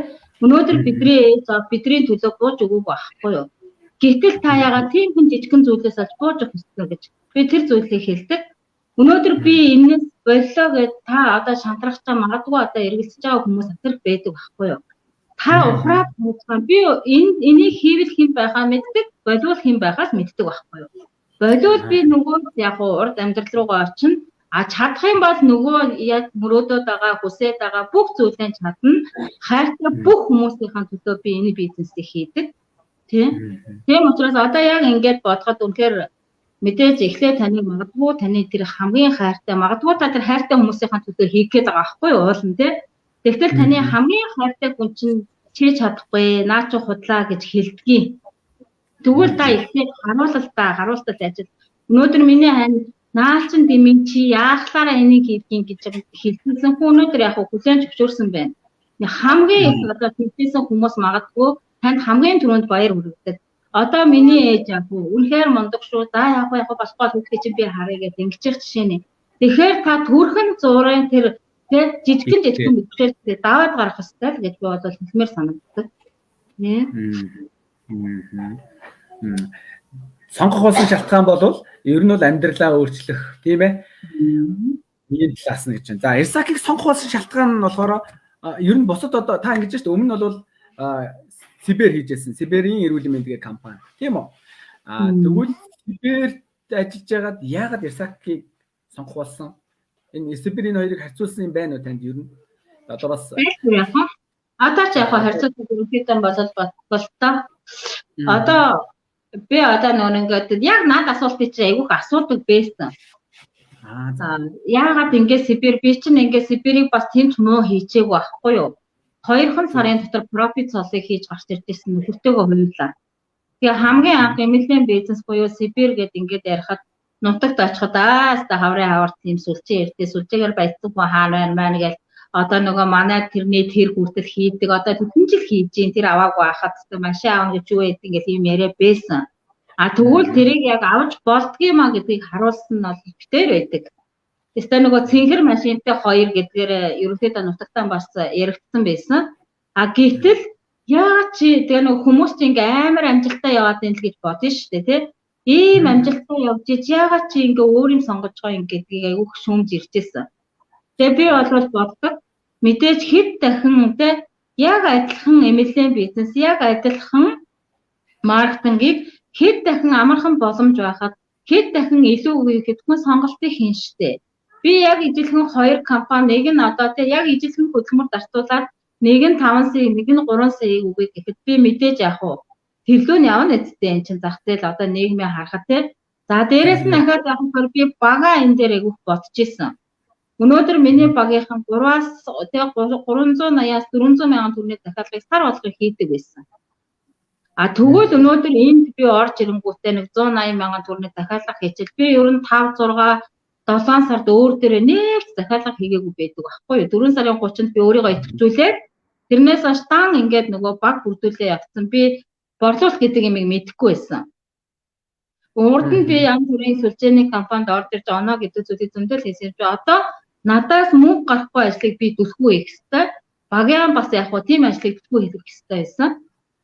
Өнөөдөр бидний ээж аав бидний төлөө бууж өгөөг байхгүй юу. Гэтэл та яагаад тийм хүн жижигхэн зүйлээс олж бууж өгөх ёстой гэж би тэр зүйлийг хэлдэг. Өнөөдөр би энэс боллоо гэд та одоо шантрах чам магадгүй одоо эргэлзэж байгаа хүмүүс атар байдаг байхгүй юу. Та ухраад буцаа би энийг хийвэл хэн байхаа мэддэг, болвол хэн байхаас мэддэг байхгүй юу. Болоод би нөгөө яг урд амьдрал руугаа очино. Чадах юм бол нөгөө яг мөрөөдөд байгаа, хүсээд байгаа бүх зүйлээ чадна. Хайртай бүх хүмүүсийн төлөө би энэ бизнесийг хийдэг. Тийм учраас одоо яг ингээд бодоход үнэхээр мэдээж эхлээд таны магадгүй таны тэр хамгийн хайртай магадгүй та тэр хайртай хүмүүсийн төлөө хийх гээд байгаа байхгүй юу уулна тий. Тэгтэл таны хамгийн хайртай хүн чинь чи чадахгүй, наа чи худлаа гэж хэлдгийг. Тэгвэл та эхлээд харуултал ажил. Өнөөдөр миний хань наалчин дэмий чи яахлаараа энийг хийдгийг гэж хэлсэн хүн өнөөдөр яг хүлээн зөвшөөрсөн байна. Хамгийн их одоо хэлсэн хүмүүс магадгүй танд хамгийн түрүүнд баяр хүргэдэг. Одоо миний ээж яг үнэхээр мундаг шүү. За яг болохгүй хүүхдээ чи би харъя гэдэг ингэж жишээ нэ. Тэгэхээр та төрхөн зургийн тэр жижигхэн мэдээлэл даваад гарах хэрэгтэй л гэж би бодвол хэлмээр санагддаг. Сонгох болсон шалтгаан бол ер нь бол амьдралаа өөрчлөх тийм ээ. Миний талаас нь гэж байна. За Ирсакийг сонгох болсон шалтгаан нь болохоор ер нь босод одоо та ингэж шүү дээ. Өмнө нь бол Сибер хийжсэн. Сиберийн эрүүл мэндийн компани. Тийм үү? Тэгвэл Сиберт ажиллаж байгаад яагаад Ирсакийг сонгох болсон? Энэ Сиберийн хоёрыг харьцуулсан юм байна уу танд ер нь? Одоо бас одоо ч яг харьцуулсан ерөнхийдөө болол та. Одоо би одоо нөгөө яг над асуултыг чи айгүйх асуудаг байсан. Яагаад ингэ Сибер би чинь ингэ Сиберийг бас тэмч муу хийчихээг байхгүй юу? 2 сарын дотор профит цолыг хийж гарч ирдээсэн нөхөртөөгөө хөндлөө. Тэгээ хамгийн анх эмнэлгийн бизнес буюу Сибер гэдэг ингээд ярихад нутагт очиход хаста хаврын хавар тийм сүлжээ ирдээ сүлжээгээр баяцсан хүн хаана байна гэж одоо нөгөө манай тэрний тэр хүртэл хийдэг одоо тэдэн жил хийж гин тэр аваагүй хахад машин аавна гэж юу гэдэг ингээд юм яриа байсан. Тэгвэл тэрийг яг авч болдгиймаа гэдгийг харуулсан нь бол битээр байдаг. Тэстэ нөгөө цэнхэр машинтай 2 гэдгээр ерөнхийдөө нутагтаа бас яригдсан байсан. Гэтэл яа чи тэгээ нөгөө хүмүүс чи ингээ амар амжилттай яваад байна л гэж бодсон шүү дээ тий. Ийм амжилттай явж яагаад чи ингээ өөр юм сонгож байгаа юм гэдгийг айгүйх шүүмж ирчихсэн. Тэгээ би бол боддог мэдээж хэд дахин тий яг адилхан эмнэлгийн бизнес яг адилхан маркетингийг хэд дахин амархан боломж байхад хэд дахин илүү хэдхэн сонголтыг хийн штэ. Би яг ижилхэн 2 компани нэг нь одоо тий яг ижилхэн хөдөлмөр зарцуулаад нэг нь 5 сая нэг нь 3 сая үгүй гэхэд би мэдээж яах вэ? Тэрлүүн явна гэдэгтэй эн чин зах зээл одоо нийгмээ харахад тий. За дээрэс нь дахиад яг би бага энэ дээр айгүйх бодож исэн. Өнөөдөр миний багийнхан 3-аас тий 380-аас 400 мянган төгрөгийн захиалгыг сар болгон хийдэг байсан. Тэгвэл өнөөдөр энд би орж ирэнгүүтээ нэг 180 мянган төгрөгийн захиалга хийчихэл би ер нь 5 6 7 сард өөр дээрээ нэг захиалга хийгээгүй байдаг байхгүй юу? 4 сарын 30-нд би өөрийгөө итгэжүүлээд тэрнээс хойш дан ингээд нөгөө баг бүрдүүлээ явцсан. Би борлуулалт гэдэг юмыг мэдэхгүй байсан. Урд нь би янз бүрийн сүлжээний компанид орж ирж оноо гэдэг зүйлийг зөндөл хийсэн чи одоо надаас мөнгө гарахгүй ажлыг би дүлгүй хийх ёстой. Багийн бас яг хөө тийм ажлыг дүлгүй хийх ёстой байсан.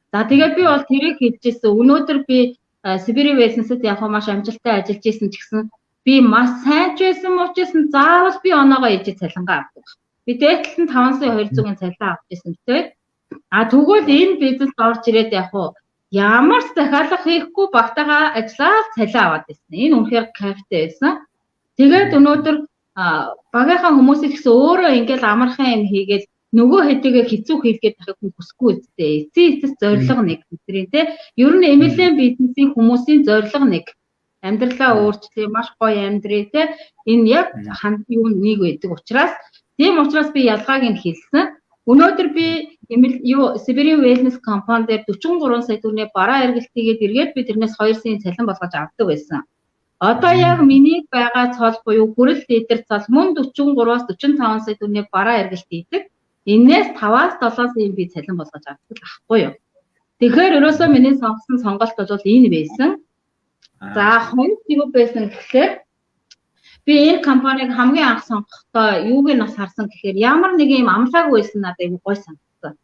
За тэгээд би бол тэрийг хийжсэн. Өнөөдөр би Сибери бизнесэд яг маш амжилттай ажиллаж исэн ч гэсэн би маш сайн ч байсан учраас заавал би оноогоо ээж цалингаа авдаг. Би дээдлэн 5,200-ийн цалин авч ирсэн тийм. Тэгвэл энэ бизнест орж ирээд яг хуу ямар ч захиалга хийхгүй багтаага ажиллаад цалин аваад байсан. Энэ үнэхээр кайфтай байсан. Тэгээд өнөөдөр багийнхаа хүмүүсийг гэсэн өөрөө ингээл амархан юм хийгээл нөгөө хэдийгээ хэцүү хийлгээд тахыг хүсэхгүй үстэй. Эцэс зорилго нэг бидний тийм. Ер нь эмнэлгийн бизнесийн хүмүүсийн зорилго нэг. Амьдралаа өөрчлөе, маш гоё амьдрий те. Энэ яг юу нэг байдаг учраас тийм учраас би ялгааг нь хэлсэн. Өнөөдөр би Сиберийн wellness компани дээр 43 сая төгрөгийн бараа эргэлт хийгээд эргээд би тэрнээс 2 сая цалин болгож авдаг байсан. Одоо яг миний байгаа цол буюу хүрэл литр цол мөн 43-аас 45 сая төгрөгийн бараа эргэлт хийдэг. Энээс 5-аас 7 сая би цалин болгож авдаг байхгүй юу? Тэгэхээр ерөөсөө миний сонгосон сонголт бол энэ байсан. За хоёр юу байсан гэхээр би энэ компаниг хамгийн анх сонгохдоо юуг нь бас харсан гэхээр ямар нэг юм амлаагүй байсан надад айгүй гой санагдсан.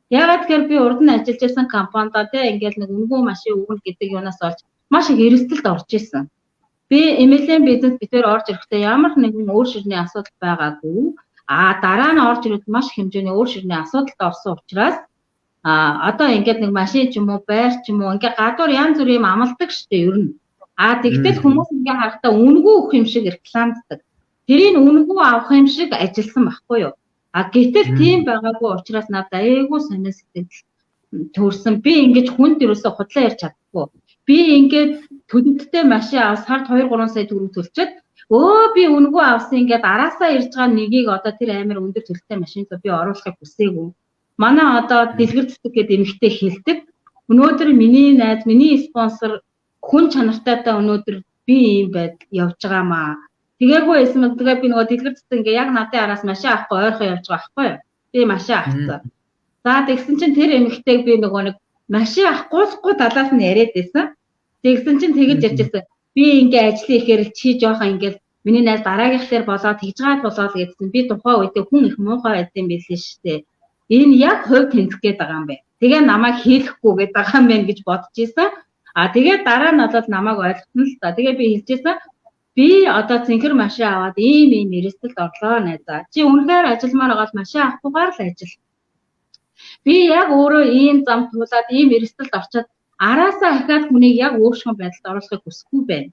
Ягаад гэхээр би урд нь ажиллаж байсан компанидаа тийм ингээл нэг үнгүй машин өгнө гэдэг юунаас олж маш их эрсдэлд орж исэн. Би эмнэлгийн бизнес битээр орж ирэхдээ ямар нэгэн өөр ширний асуудал байгаагүй. Дараа нь орж ирээд маш хэмжээний өөр ширний асуудалд орсон учраас одоо ингээд нэг машин ч юм уу байр ч юм уу ингээд гадуур янз бүрийн юм амалдаг шүү дээ ер нь. Тэгтэл хүмүүс ингээ харахтаа үнэгүй өгөх юм шиг рекламддаг. Тэрийг үнэгүй авах юм шиг ажилласан байхгүй юу? Гэтэл тийм байгаагүй учраас надад айгүй сонир сэтгэл төрсөн. Би ингэж хүнд ерөөсө худлаа ярьж чадахгүй. Би ингээд төдөлттэй машин аваад сард 2-3 сая төгрөг төлчихэд би үнэгүй авсан ингээд араасаа ирж байгаа нэгийг одоо тэр амар өндөр төлөлттэй машинд би оруулахыг хүсээгүй. Манай одоо дэлгэр цэцэг гэдэг эмэгтэй хэлдэг. Өнөөдөр миний найз, миний спонсор хүн чанартай өнөөдөр би ийм байд явж байгаамаа. Тэгээгүй эсвэл тэгээ би нөгөө дэлгэр цэцэг ингээ яг надын араас машин авахгүй ойрхон явж байгаа байхгүй юу? Би машин авсан. За тэгсэн чинь тэр эмэгтэйг би нөгөө нэг машин авахгүй талаас нь яриад байсан. Тэгсэн чинь тэгэж ярьжсэн. Би ингээ ажлын ихээр чи жоохон ингээл миний найз дараагийнхлаар болоод тэгж гад болоод гэдсэн. Би тухайн үедээ хүн их муухай байдсан байлээ шүү дээ. Энэ яг хувь тэнцэх гээд байгаа юм бэ. Тэгээ намайг хийхгүй гээд байгаа юм байна гэж бодож исэн. Тэгээд дараа нь болоод намайг ойлгосон л та. Тэгээ би хэлжсэн. Би одоо цэнхэр машин аваад ийм эрсдэлд орлоо найзаа. Чи үнэхээр ажилмаар байгаа машин авахгүйгээр л ажил. Би яг өөрөө ийм зам туулаад ийм эрсдэлд орчоод араасаа ахаад хүнийг яг өөршгөн байдалд оруулахыг хүсэхгүй байна.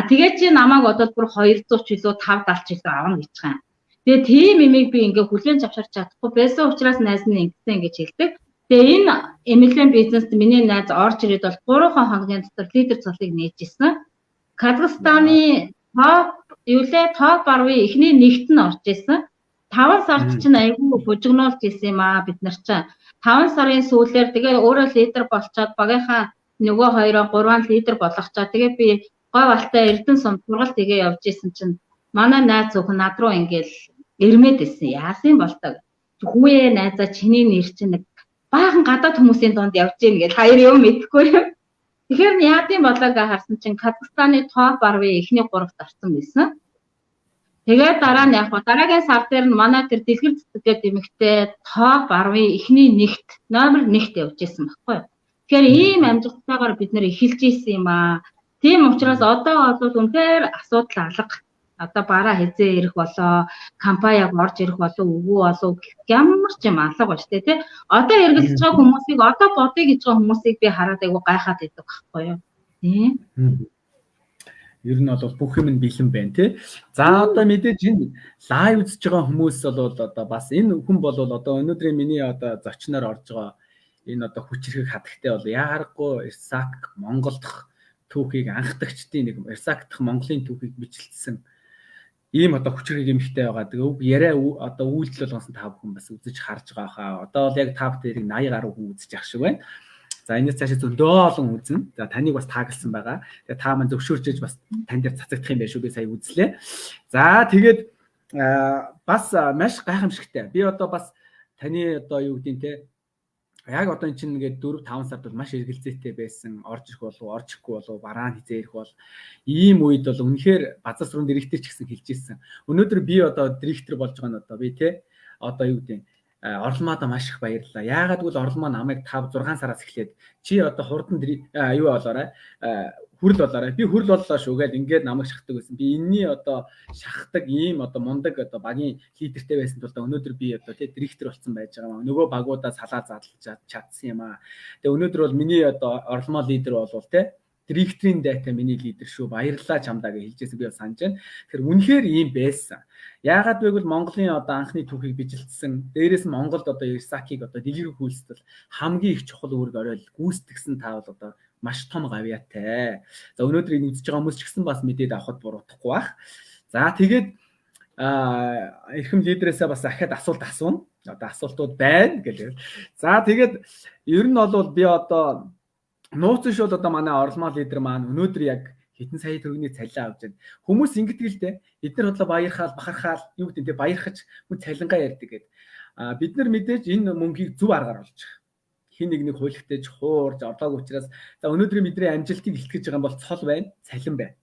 Тэгээд чи намайг одоо бүр 200 ч илүү 570 ч илүү авах гэж байгаа юм. Тэгээ тийм имийг би ингээ хүлээн авчирч чадахгүй байсан учраас найз нь ингэсэн ингэж хэлдэг. Тэгээ энэ MLM бизнест миний найз орж ирээд бол 3 хоногийн дотор лидер цолыг нээж ирсэн. Казахстаны топ 10-ийн эхний нэгт нь орж ирсэн. 5 сард чинь айгүй бужигнуулж ирсэн юм бид нар чинь. 5 сарын сүүлээр тэгээ өөрөө лидер болчоод багийнхаа нөгөө 2-3 лидер болгочоод тэгээ би гой балтай Эрдэнэ сум сургалт тэгээ явж исэн чинь манай найз зөвхөн над руу ингээл ирмээд исэн. Яасан болтоо. Хүүе найзаа чиний нэр чинь нэг баахан гадаад хүмүүсийн донд явж ийн гэж хоёр юм мэдэхгүй юм. Тэгэхээр яадын болоог харсан чинь Казахстаны топ 10-ийн эхний 3-т орсон байсан. Тэгээд дараа нь яг дараагийн сар дээр нь манай тэр дэлгэр цэцэг гэдэг эмэгтэй топ 10-ийн эхний нэгт номер 1-т явж исэн байхгүй. Тэгэхээр ийм амжилттайгаар бид нэр эхэлж исэн юм аа. Тийм учраас одоо бол үнэхээр асуудал алга. Одоо бараа хязээ ирэх болоо, компаниг орж ирэх болоо, үгүй болоо ямар ч юм алга ба штэ тий. Одоо эргэлзэж байгаа хүмүүсийг одоо бодъё гэж байгаа хүмүүсийг би хараад айгу гайхаад байдаг байхгүй юу. Тий. Ер нь бол бүх юм нь бэлэн байна тий. За одоо мэдээж энэ лайв үзэж байгаа хүмүүс бол одоо бас энэ хүн бол одоо өнөөдрийн миний одоо зочноор орж байгаа энэ одоо хүч хэрэг хатагтай бол яаргагүй Ирсак Монгол дахь түүхийг анхдагчдын нэг Ирсак дахь Монголын түүхийг бичлэлсэн ийм одоо хүч хэрэг эмхтэй байгаа. Тэгээ яриа одоо үйлдэл болгосон та бүхэн бас үзэж харж байгаа хаа. Одоо бол яг та бүхэн 80 гаруй хүн үзэж ах шиг байна. За энэс цаашаа зөндөө олон үзнэ. За таныг бас таагалсан байгаа. Тэгээ та маань зөвшөөрчж бас тань дээр цацагдах юм байна шүү. Би сая үзлээ. За тэгээд бас маш гайхамшигтай. Би одоо бас таны одоо юу гэдэг нь те яг одоо эн чинь ингээд 4-5 сард бол маш эргэлзээтэй байсан. Орж ирэх болов, орж ирэхгүй болов, бараа нь хизээ ирэх бол ийм үед бол үнэхээр базар сургууль директор ч гэсэн хэлж ирсэн. Өнөөдөр би одоо директор болж байгаа нь одоо би те одоо юу гэдэг орломоодоо маш их баярлалаа. Яагаад гэвэл орломоо намайг 5-6 сараас эхлээд чи одоо хурдан юу болоорой хүрл болоорой. Би хүрл боллоо шүү гэж ингээд намайг шахдаг байсан. Би энэний одоо шахдаг ийм одоо мундаг одоо багийн лидертэй байсан тул өнөөдөр би одоо тий директор болсон байж байгаа юм. Нөгөө багуудаа салаа задлж чадсан юм аа. Тэгээ өнөөдөр бол миний одоо орломоо лидер болвол тий директорийн дайтай миний лидер шүү. Баярлалаа чамдаа гэж хэлжсэн би санаж байна. Тэгэхээр үнэхээр ийм байсан. Яагаад вэ гэвэл Монголын одоо анхны түүхийг бижилдсэн. Дээрээс нь Монголд одоо Ирсакийг одоо дэлгэрэх үйлсэл хамгийн их чухал үүрэг орой гүйцэтгсэн та бол одоо маш том гавьяатай. За өнөөдөр энэ үзэж байгаа хүмүүс ч гэсэн бас мэдээд авахд буруудахгүй бах. За тэгээд эрхэм лидерээсээ бас ахаад асуулт асууна. Одоо асуултууд байна гэлээ. За тэгээд ер нь бол би одоо нууцш бол одоо манай орломоо лидер маань өнөөдөр яг хэдэн сая төгрөгийн цалин авч байна. Хүмүүс ингэдэг л дээ. Бид нар бодлоо баярхаал, бахархаал, юу гэдэг нь те баярхаж хүн цалингаа ярьдаг гэдэг. Бид нар мэдээж энэ мөнгийг зөв аргаар олж байгаа. Хин нэг хуйлгтэж хуурж орлоог учраас за өнөөдрийн бидний амжилтыг илтгэж байгаа юм бол цол байна, цалин байна.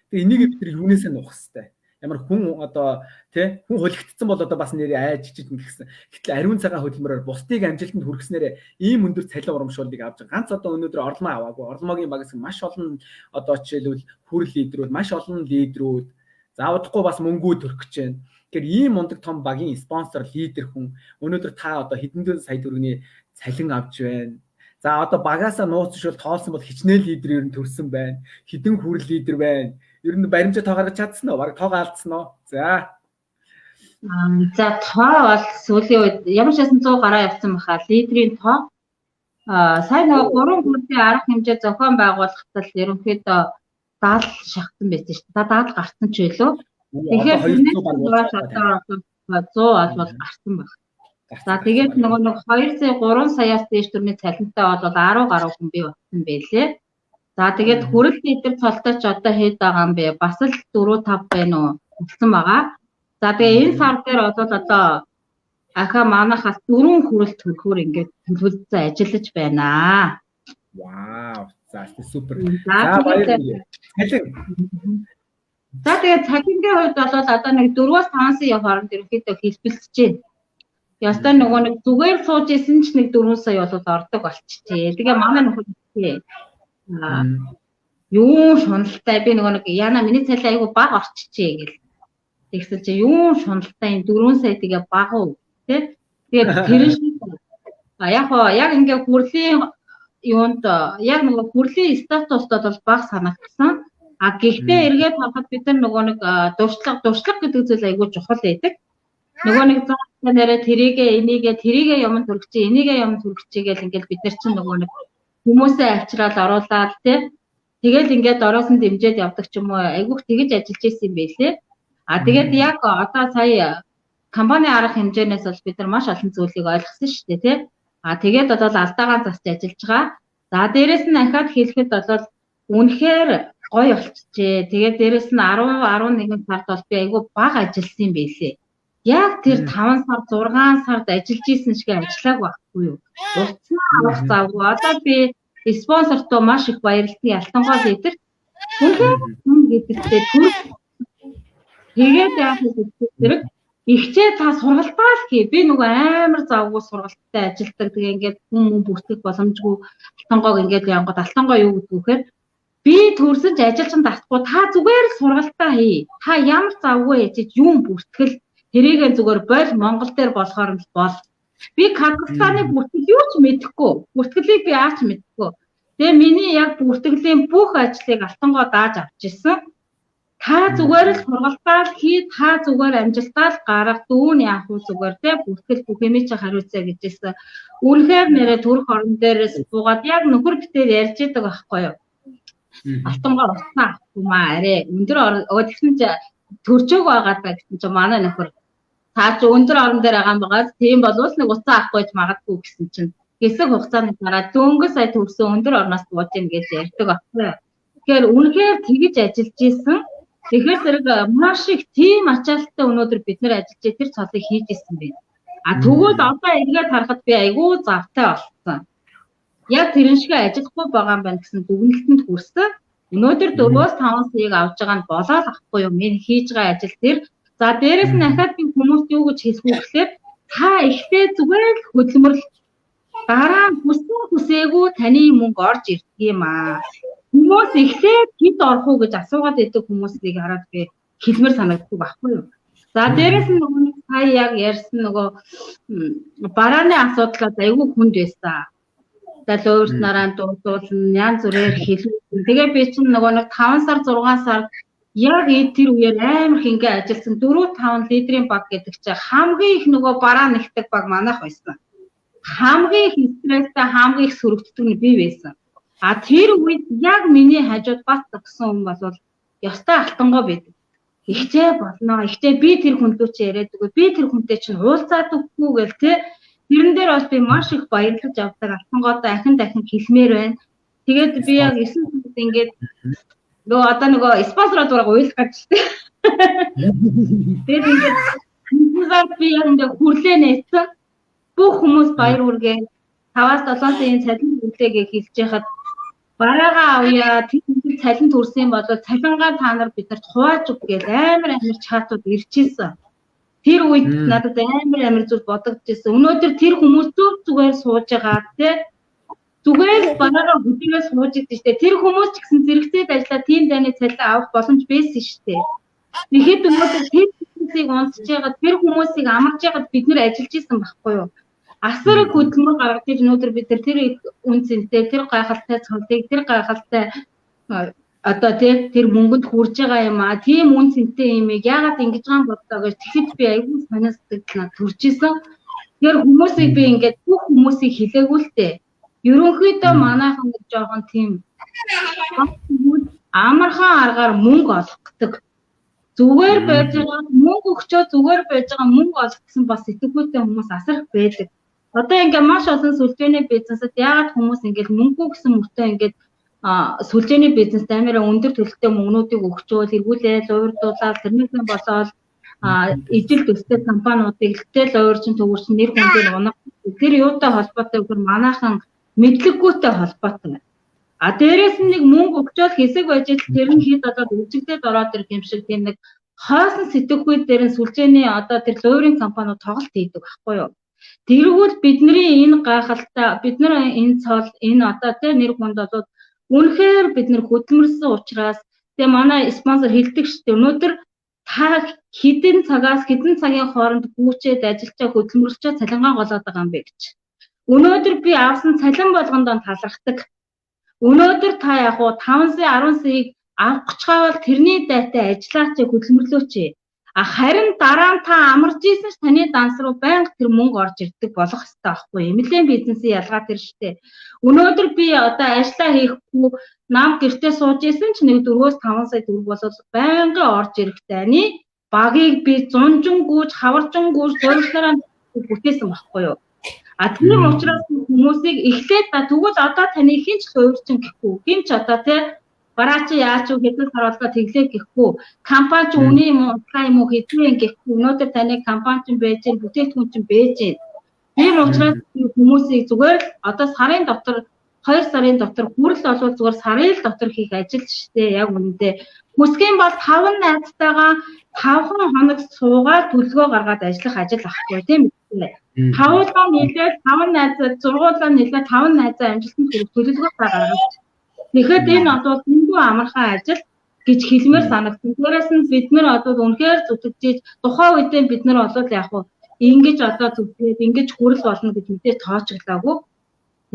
Тэгээ энийг бид нар юунээсээ нуух хэвээр. Ямар хүн одоо тий хүн хуйлгтсан бол одоо бас нэрээ айж чиж гэсэн. Гэтэл ариун цагаан хөдөлмөрөөр бусдыг амжилтанд хүрэхснээр ийм өндөр цалин урамшууллыг авч байгаа. Ганц одоо өнөөдөр орломоо аваагүй. Орломоогийн багаас маш олон одоо жишээлбэл хүрэл лидерүүд, маш олон лидерүүд заавдахгүй бас мөнгөө төрөх гэж байна. Тэгэхээр ийм мундаг том багийн спонсор лидер хүн өнөөдөр та одоо хэдэн сая төгрөгийн цалин авч байна. За одоо багаасаа нууцшвал тоолсон бол хичнээн лидер ер нь төрсөн байна. Хідэн хүрэл лидер байна. Ер нь баримжаа тоо гаргаж чадсан уу? Бараг тоо алдсан уу? За. За тоо бол сүүлийн үед ямар ч байсан 100 гараа явсан баха. Лидерийн тоо сайн нөгөө 3 хүрээний арга хэмжээ зохион байгуулалтад ерөнхийдөө 70 шахсан байсан шүү дээ. 70 гарсан ч байлоо. Тэгэхээр 100 бол гарсан баг. За тэгээд нөгөө 2 сая 3 саяас дээш төрний цалинтай бол 10 гаруй хүн бий болсон байлээ. За тэгээд хүрэл лидер цолтой ч одоо хэд байгаа юм бэ? Бас л 4 5 байна уу? Болсон байгаа. За тэгээ энэ сар дээр бол одоо аха манахаас 4 хүрэл төрөхөөр ингээд төлөвлөсөн ажиллаж байна. Вау. За супер. За тэгээд цагийнхээ хувьд бол одоо нэг 4-5 сая хооронд ерөнхийдөө хэлбэлцэж байна. Ястаа нөгөө нэг зүгээр сууж исэн ч нэг 4 сая бол ордог болчихжээ. Тэгээ манай нөхөр юу шуналтай би нөгөө нэг яна миний цалин айгу баг орчихжээ гэл. Тэгсэн чи юу шуналтай 4 сая тэгээ баг уу тий. Тэгээд тэр шиг яг ингээ хүрлийн юунд яг нөгөө хүрлийн статустод бол баг санагдсан. А гэхдээ эргээд харахад бид нар нөгөө нэг дуршлаг гэдэг зүйл айгу чухал байдаг. Нөгөө нэг зам нэрэ тэрийгээ юм төрөгчээ энийгээ юм төрөгчээ гэл ингээл бид нар чинь нөгөө нэг хүмүүсээ авчраад оруулаад тий. Тэгэл ингээд ороос нь дэмжиж явдаг ч юм уу айгүйх тэгэж ажиллаж ирсэн юм байлээ. А тэгээд яг одоо сая компани арга хэмжээнээс бол бид нар маш олон зүйлийг ойлгосон шүү дээ тий. А тэгээд одоо алдаагаа засч ажиллаж байгаа. За дээрэс нь ахаад хэлэхэд бол үнэхээр гоё болчихжээ. Тэгээд дээрэс нь 10 11 сард бол би айгүй бага ажилласан юм байлээ. Яг тэр 5 сар 6 сард ажиллаж исэн шиг ажиллааг байхгүй юу? Уцсан авах завгүй. Одоо би спонсортой маш их баярлалтай Алтангой лидер. Үнэхээр хүн гэдэгтэй төр тэгээд яах вэ? Ихчээ та сургалтаа л хий. Би нөгөө амар завгүй сургалттай ажилтдаг. Тэгээ ингээд хүн бүртгэх боломжгүй Алтангойг ингээд янгууд Алтангой юу гэдэг вэхээр би төрсөн ч ажилчин татахгүй та зүгээр л сургалтаа хий. Та ямар завгүй ячиж юм бүртгэл тэрийгээ зүгээр бойл Монгол дээр болохоор л бол. Би Казахстаны бүртгэл юу ч мэдэхгүй. Бүртгэлийг би аач мэдэхгүй. Тэгээ миний яг бүртгэлийн бүх ажлыг Алтангой дааж авч ирсэн. Та зүгээр л сургалтаа л хий, та зүгээр амжилтаа л гарга дүүн яах вэ зүгээр те бүртгэл бүх юм чи хариуцаа гэжсэн. Үнэхээр нэрээ төрх орон дээрээс буугаад яг нөхөр битээр ярьж идэг байхгүй юу? Алтангой уцаа авахгүй маа арай өндөр тэгсэн чи төрчөөг байгаа даа гэсэн чи манай нөхөр та чи өндөр орон дээр байгаа юм байгаа. Тийм болвол нэг уцаа авахгүй ч магадгүй гэсэн чинь хэсэг хугацааны дараа дөнгөж сая төрсөн өндөр орноос бууж ийн гэж ярьдаг байхгүй юу? Тэгэхээр үнэхээр тэгж ажиллаж исэн. Тэгэхээр зэрэг маш их тийм ачаалттай өнөөдөр бид нэр ажиллаж тэр цолыг хийж исэн байна. А тэгвэл одоо эргээд харахад би айгүй завтай болсон. Яг тэрэн шиг ажиллахгүй байгаа юм байна гэсэн дүгнэлтэнд хүрсэн. Өнөөдөр 4-5 саяг авж байгаа нь болоо л ахгүй юу? Миний хийж байгаа ажил тэр. За дээрэс нь ахаад би хүмүүст юу гэж хэлэх вэ гэхээр та ихтэй зүгээр л хөдөлмөрлө. Дараа нь хүсээгүй таны мөнгө орж ирдэг юм аа. Хүмүүс ихлээр хэд орох уу гэж асуугаад байдаг хүмүүсийг хараад би хэлмэр санагддаг байхгүй юу. За дээрэс нь нөгөө сая яг ярьсан нөгөө барааны асуудлаа айгүй хүнд байсан. Тэгэл өөрт нараа дуудуулна, янз бүрээр хэлсэн. Тэгээ би чинь нөгөө нэг 5 сар 6 сар яг тэр үеэр амар их ингээ ажилласан 4-5 лидерийн баг гэдэг чинь хамгийн их нөгөө бараа нэгдэг баг манайх байсан. Хамгийн их стресстэй, хамгийн их сөрөгддөг нь би байсан. А тэр үед яг миний хажууд бас гэсэн хүн бол ёстой Алтангой байдаг. Ихтэй болно. Ихтэй би тэр хүнтэй ч яриад үгүй. Би тэр хүнтэй чинь уулзаад үгүй гэл тэ. Тэрэн дээр бас би маш их баярлаж авдаг. Алтангойдоо дахин хэлмээр байна. Тэгээд би яг 9 сард ингээд нөгөө одоо нөгөө спонсород ураг уйлах гэж тэ. Тэгээд ингээд бүгд би яг ингээд хүрлээ нээсэн. Бүх хүмүүс баяр үргээ 5-7 сая цалин хүлээгээ хэлж яхад бараагаа авъя тэр цалин төрсөн бол цалингаа та нар бидэрт хувааж өг гэж амар чатууд ирчихсэн. Тэр үед надад амар зүйл бодогдчихсэн. Өнөөдөр тэр хүмүүс зүгээр сууж байгаа тий. Зүгээр бараагаа хөдөлгөөс сууж идэж тий. Тэр хүмүүс ч гэсэн зэрэгцээд ажиллаа тийм дайны цалин авах боломж байсан шүү дээ. Тэгэхэд өнөөдөр тэр хүмүүсийг унтж байгаа тэр хүмүүсийг амарч ягаад бид нэр ажиллаж исэн байхгүй юу? асар хөдөлмөр гаргаж өнөөдөр бид тэр үн цэнтэй тэр гайхалтай цолыг тэр гайхалтай одоо тэр мөнгөнд хүрж байгаа юм а тийм үн цэнтэй юм яагаад ингэж байгаа юм бодлоо гэж тэгэхэд би аюул санаа сэтгэл над төрж исэн. Тэр хүмүүсийг би ингээд бүх хүмүүсийг хэлээгүй л дээ. Ерөнхийдөө манайхан нэг жоохон тийм амархан аргаар мөнгө олгодог. Зүгээр байж байгаа мөнгө өгчөө зүгээр байж байгаа мөнгө олох гэсэн бас сэтгэхүйтэй хүмүүс асар их байдаг. Одоо ингээд маш олон сүлжээний бизнесд яагаад хүмүүс ингээд мөнгө гэсэн мөртөө ингээд сүлжээний бизнест амираа өндөр төлөлттэй мөнгнүүдийг өгчөөл эргүүлээл уурдуулаад тэрнээсээ болоод ижил төстэй компаниудыг тэл уурчин төвөрчин нэр хүндээр унах тэр юутай холбоотой гэхээр манайхан мэдлэггүйтэй холбоотой. Дээрээс нь нэг мөнгө өгчөөл хэсэг байж тэр нь хэд одоо үжигдээд ороод ирэх юм шиг тийм нэг хоосон сэтгэхүй дээр нь сүлжээний одоо тэр луурын компаниуд тоглолт хийдэг байхгүй юу? Тэргүүл бидний энэ гайхалтай бид нар энэ цол энэ одоо тэр нэр хүнд болоод үнэхээр бид нар хөдөлмөрсөн учраас тэгээ манай спонсор хэлдэг шүү дээ. Өнөөдөр та хэдэн цагийн хооронд гүйчээд ажиллаж хөдөлмөрлөж цалингаа голоод байгаа юм бэ гэж. Өнөөдөр би авсан цалин болгондоо талархдаг. Өнөөдөр та яг уу 5 сая 10 саяыг авах гэж байгаа тэрний дайтай ажиллаач хөдөлмөрлөөч. Харин дараа нь та амарч ийсэн ч таны данс руу байнга тэр мөнгө орж ирдэг болох хэрэгтэй байхгүй юу? Эмнэлгийн бизнесийн ялгаа тэр штэ. Өнөөдөр би одоо ажиллаа хийхгүй нам гэртээ сууж ийсэн ч нэг 4-5 сая төгрөг болоод байнга орж ирэх таны багийг би зунжин гүйж хаваржин гүйж зорилгоороо бүтээсэн байхгүй юу? Тийм учраас хүмүүсийг эхлээд тэгвэл одоо таны хинч хуурчин гэхгүй. Хинч одоо те бараач яач уу хэдэн харуулгаа тэглээ гэхгүй. Компани ч үний юм утгаа юм уу хэдэн гэхгүй. Өнөөдөр таны компани ч байж гэн бүтээгдэхүүн ч байж гэн. Тийм учраас хүмүүсийг зүгээр одоо сарын дотор 2 сарын дотор хүрэл олвол зүгээр сарын л дотор хийх ажил шүү дээ. Яг үнэндээ хүсгийн бол 5 найзтайгаа 5 хоног суугаад төлгөө гаргаад ажиллах ажил ахгүй тийм үү? 5-аа нийлээд 5 найз, 6-аа нийлээд 5 найзаа амжилтанд хүрэх төлөвлөгөө гаргаж. Тэгэхээр энэ одоо эндүү амархан ажил гэж хэлмээр санагдсан. Тэрээс нь бид нар одоо үнэхээр зүтгэж тухайн үедээ бид нар олвол яг уу ингэж одоо зүтгээд ингэж хүрэл болно гэж мэдээ тоочглаагүй.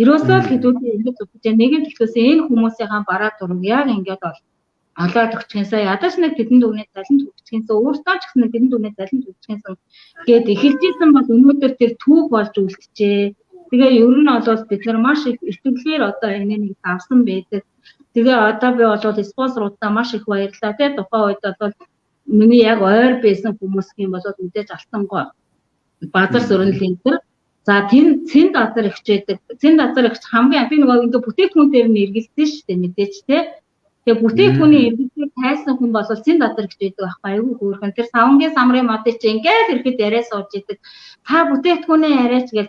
Ерөөсөө л хэдүүлээ ингэж зүтгэж нэг нь төлөөс энэ хүмүүсийн бараа дураг яг ингэж олоод өгчихсэнсээ ядаж нэг тэдэнд дүгнээ залин өгчихсэнсээ өөртөө ч гэсэн тэдэнд дүгнээ залин өгчихсэнсэн гээд эхэлжсэн бол өнөөдөр тэр түүх болж үлджээ. Тэгээ ер нь бол бид нар маш их итгэлээр одоо энийг авсан байдаг. Тэгээ одоо би бол спонсоруудаа маш их баярлалаа. Тэгээ тухайн үед бол миний яг ойр байсан хүмүүсийн болоод мэдээж алтангой базар сөрөнлийн тэр за цэнд азар ихчээдэг. Цэнд азар ихч хамгийн би нөгөө ингээ бүтээгдэхүүн дээр нь эргэлдсэн шүү дээ мэдээж те. Тэгээ бүтээгдэхүүний эргэлтийг тайлсан хүн бол цэнд азар ихч байдаг байхгүй айгүй хөөрхөн. Тэр савнгийн самрын модыг чи ингээл ирэхэд яриа сууж идэг. Та бүтээгдэхүүнээ яриач гэж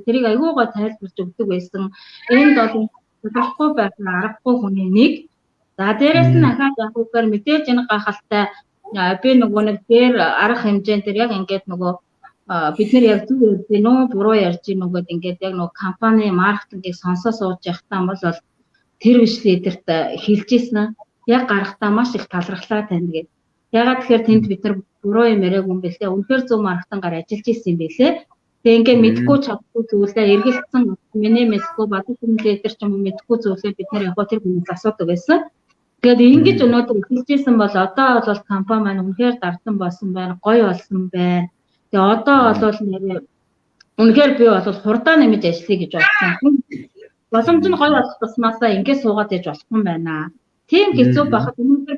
тэрийг айгүй гоо тайлбарж өгдөг байсан. Энд бол тодорхой байсан аргагүй хүний нэг. За дээрэс нь ахаад явахгаар мэдээж энэ гахалтай би нөгөө нэг дээр арга хэмжээнд тэр яг ингээд нөгөө бид нар яг зүг ярьж гинөө буруу ярьж гинөө гэдэг ингээд яг нөгөө компани маркетингийг сонсоо сууж явахтаа бол тэр биш лидерт хэлж ийсэн. Яг гарахтаа маш их талархлаа танд гэдэг. Ягаад тэгэхээр тэнд бид нар буруу юм яриаг юм бэлээ. Үнэхээр зөв маркетингаар ажиллаж ийсэн юм бэлээ. Тэгээ ингээд мэдгүй чадахгүй зүйлээ эргэлцсэн миний мэдгүй бадуу хүмүүс лидер ч юм уу мэдгүй зүйлээ бид нар яг тэр хүнээс асуудаг байсан. Тэгээд ингэж өнөөдөр хэлжсэн бол одоо бол компани маань үнэхээр дардан болсон байна, гоё болсон байна. Тэгээ одоо бол үнэхээр би бол хурдаа нэмж ажиллая гэж бодсон. Боломж нь гоё болох тусмаасаа ингэж суугаад иж болох юм байна. Тийм хэцүү байхад өнөөдөр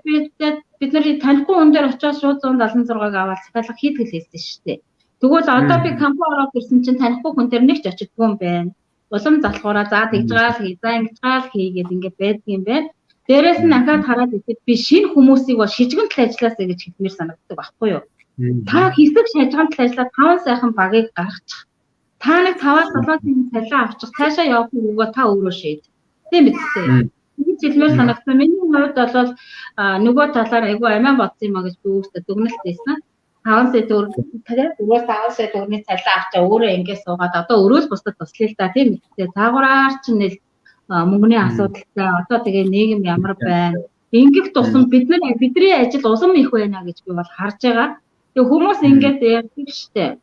бид нар танихгүй хүн дээр очиод шууд 176-г аваад цахилга хийдгэл хэлсэн шүү дээ. Тэгвэл одоо би компани ороод ирсэн чинь танихгүй хүн дээр нэг ч очидгүй юм байна. Улам залхуураа за тэгж гаал хий, за ингэж гаал хийгээд ингэ байдаг юм байна. Дээрээс нь ахаад хараад ихэд би шинэ хүмүүсийг бол шижгэн тал ажилласаа гэж хэлмээр санагддаг байхгүй юу? Та хэсэг шижгэн тал ажиллаад 5 сайхан багийг гаргачих. Та нэг 5-7 тийм цалин авчих. Цаашаа явах үгөө та өөрөө шийд. Тийм биз? Ингэж хэлмээр санагдсан. Миний хувьд бол нөгөө талаар айгүй амиа бодсон юм а гэж би өөртөө дүгнэлт хийсэн. 5 сая төгрөг тэгээд 5 сая төгрөгийн цалин авчаа өөрөө ингэж суугаад одоо өөрөө л бусдад туслая л да тийм биз? Цаагаараар чинь нэг мөнгөний асуудалтай одоо тэгээ нийгэм ямар байна ингэх тусам бидний ажил улам их байна гэж би бол харж байгаа. Тэгээ хүмүүс ингэж ярьдаг штэ.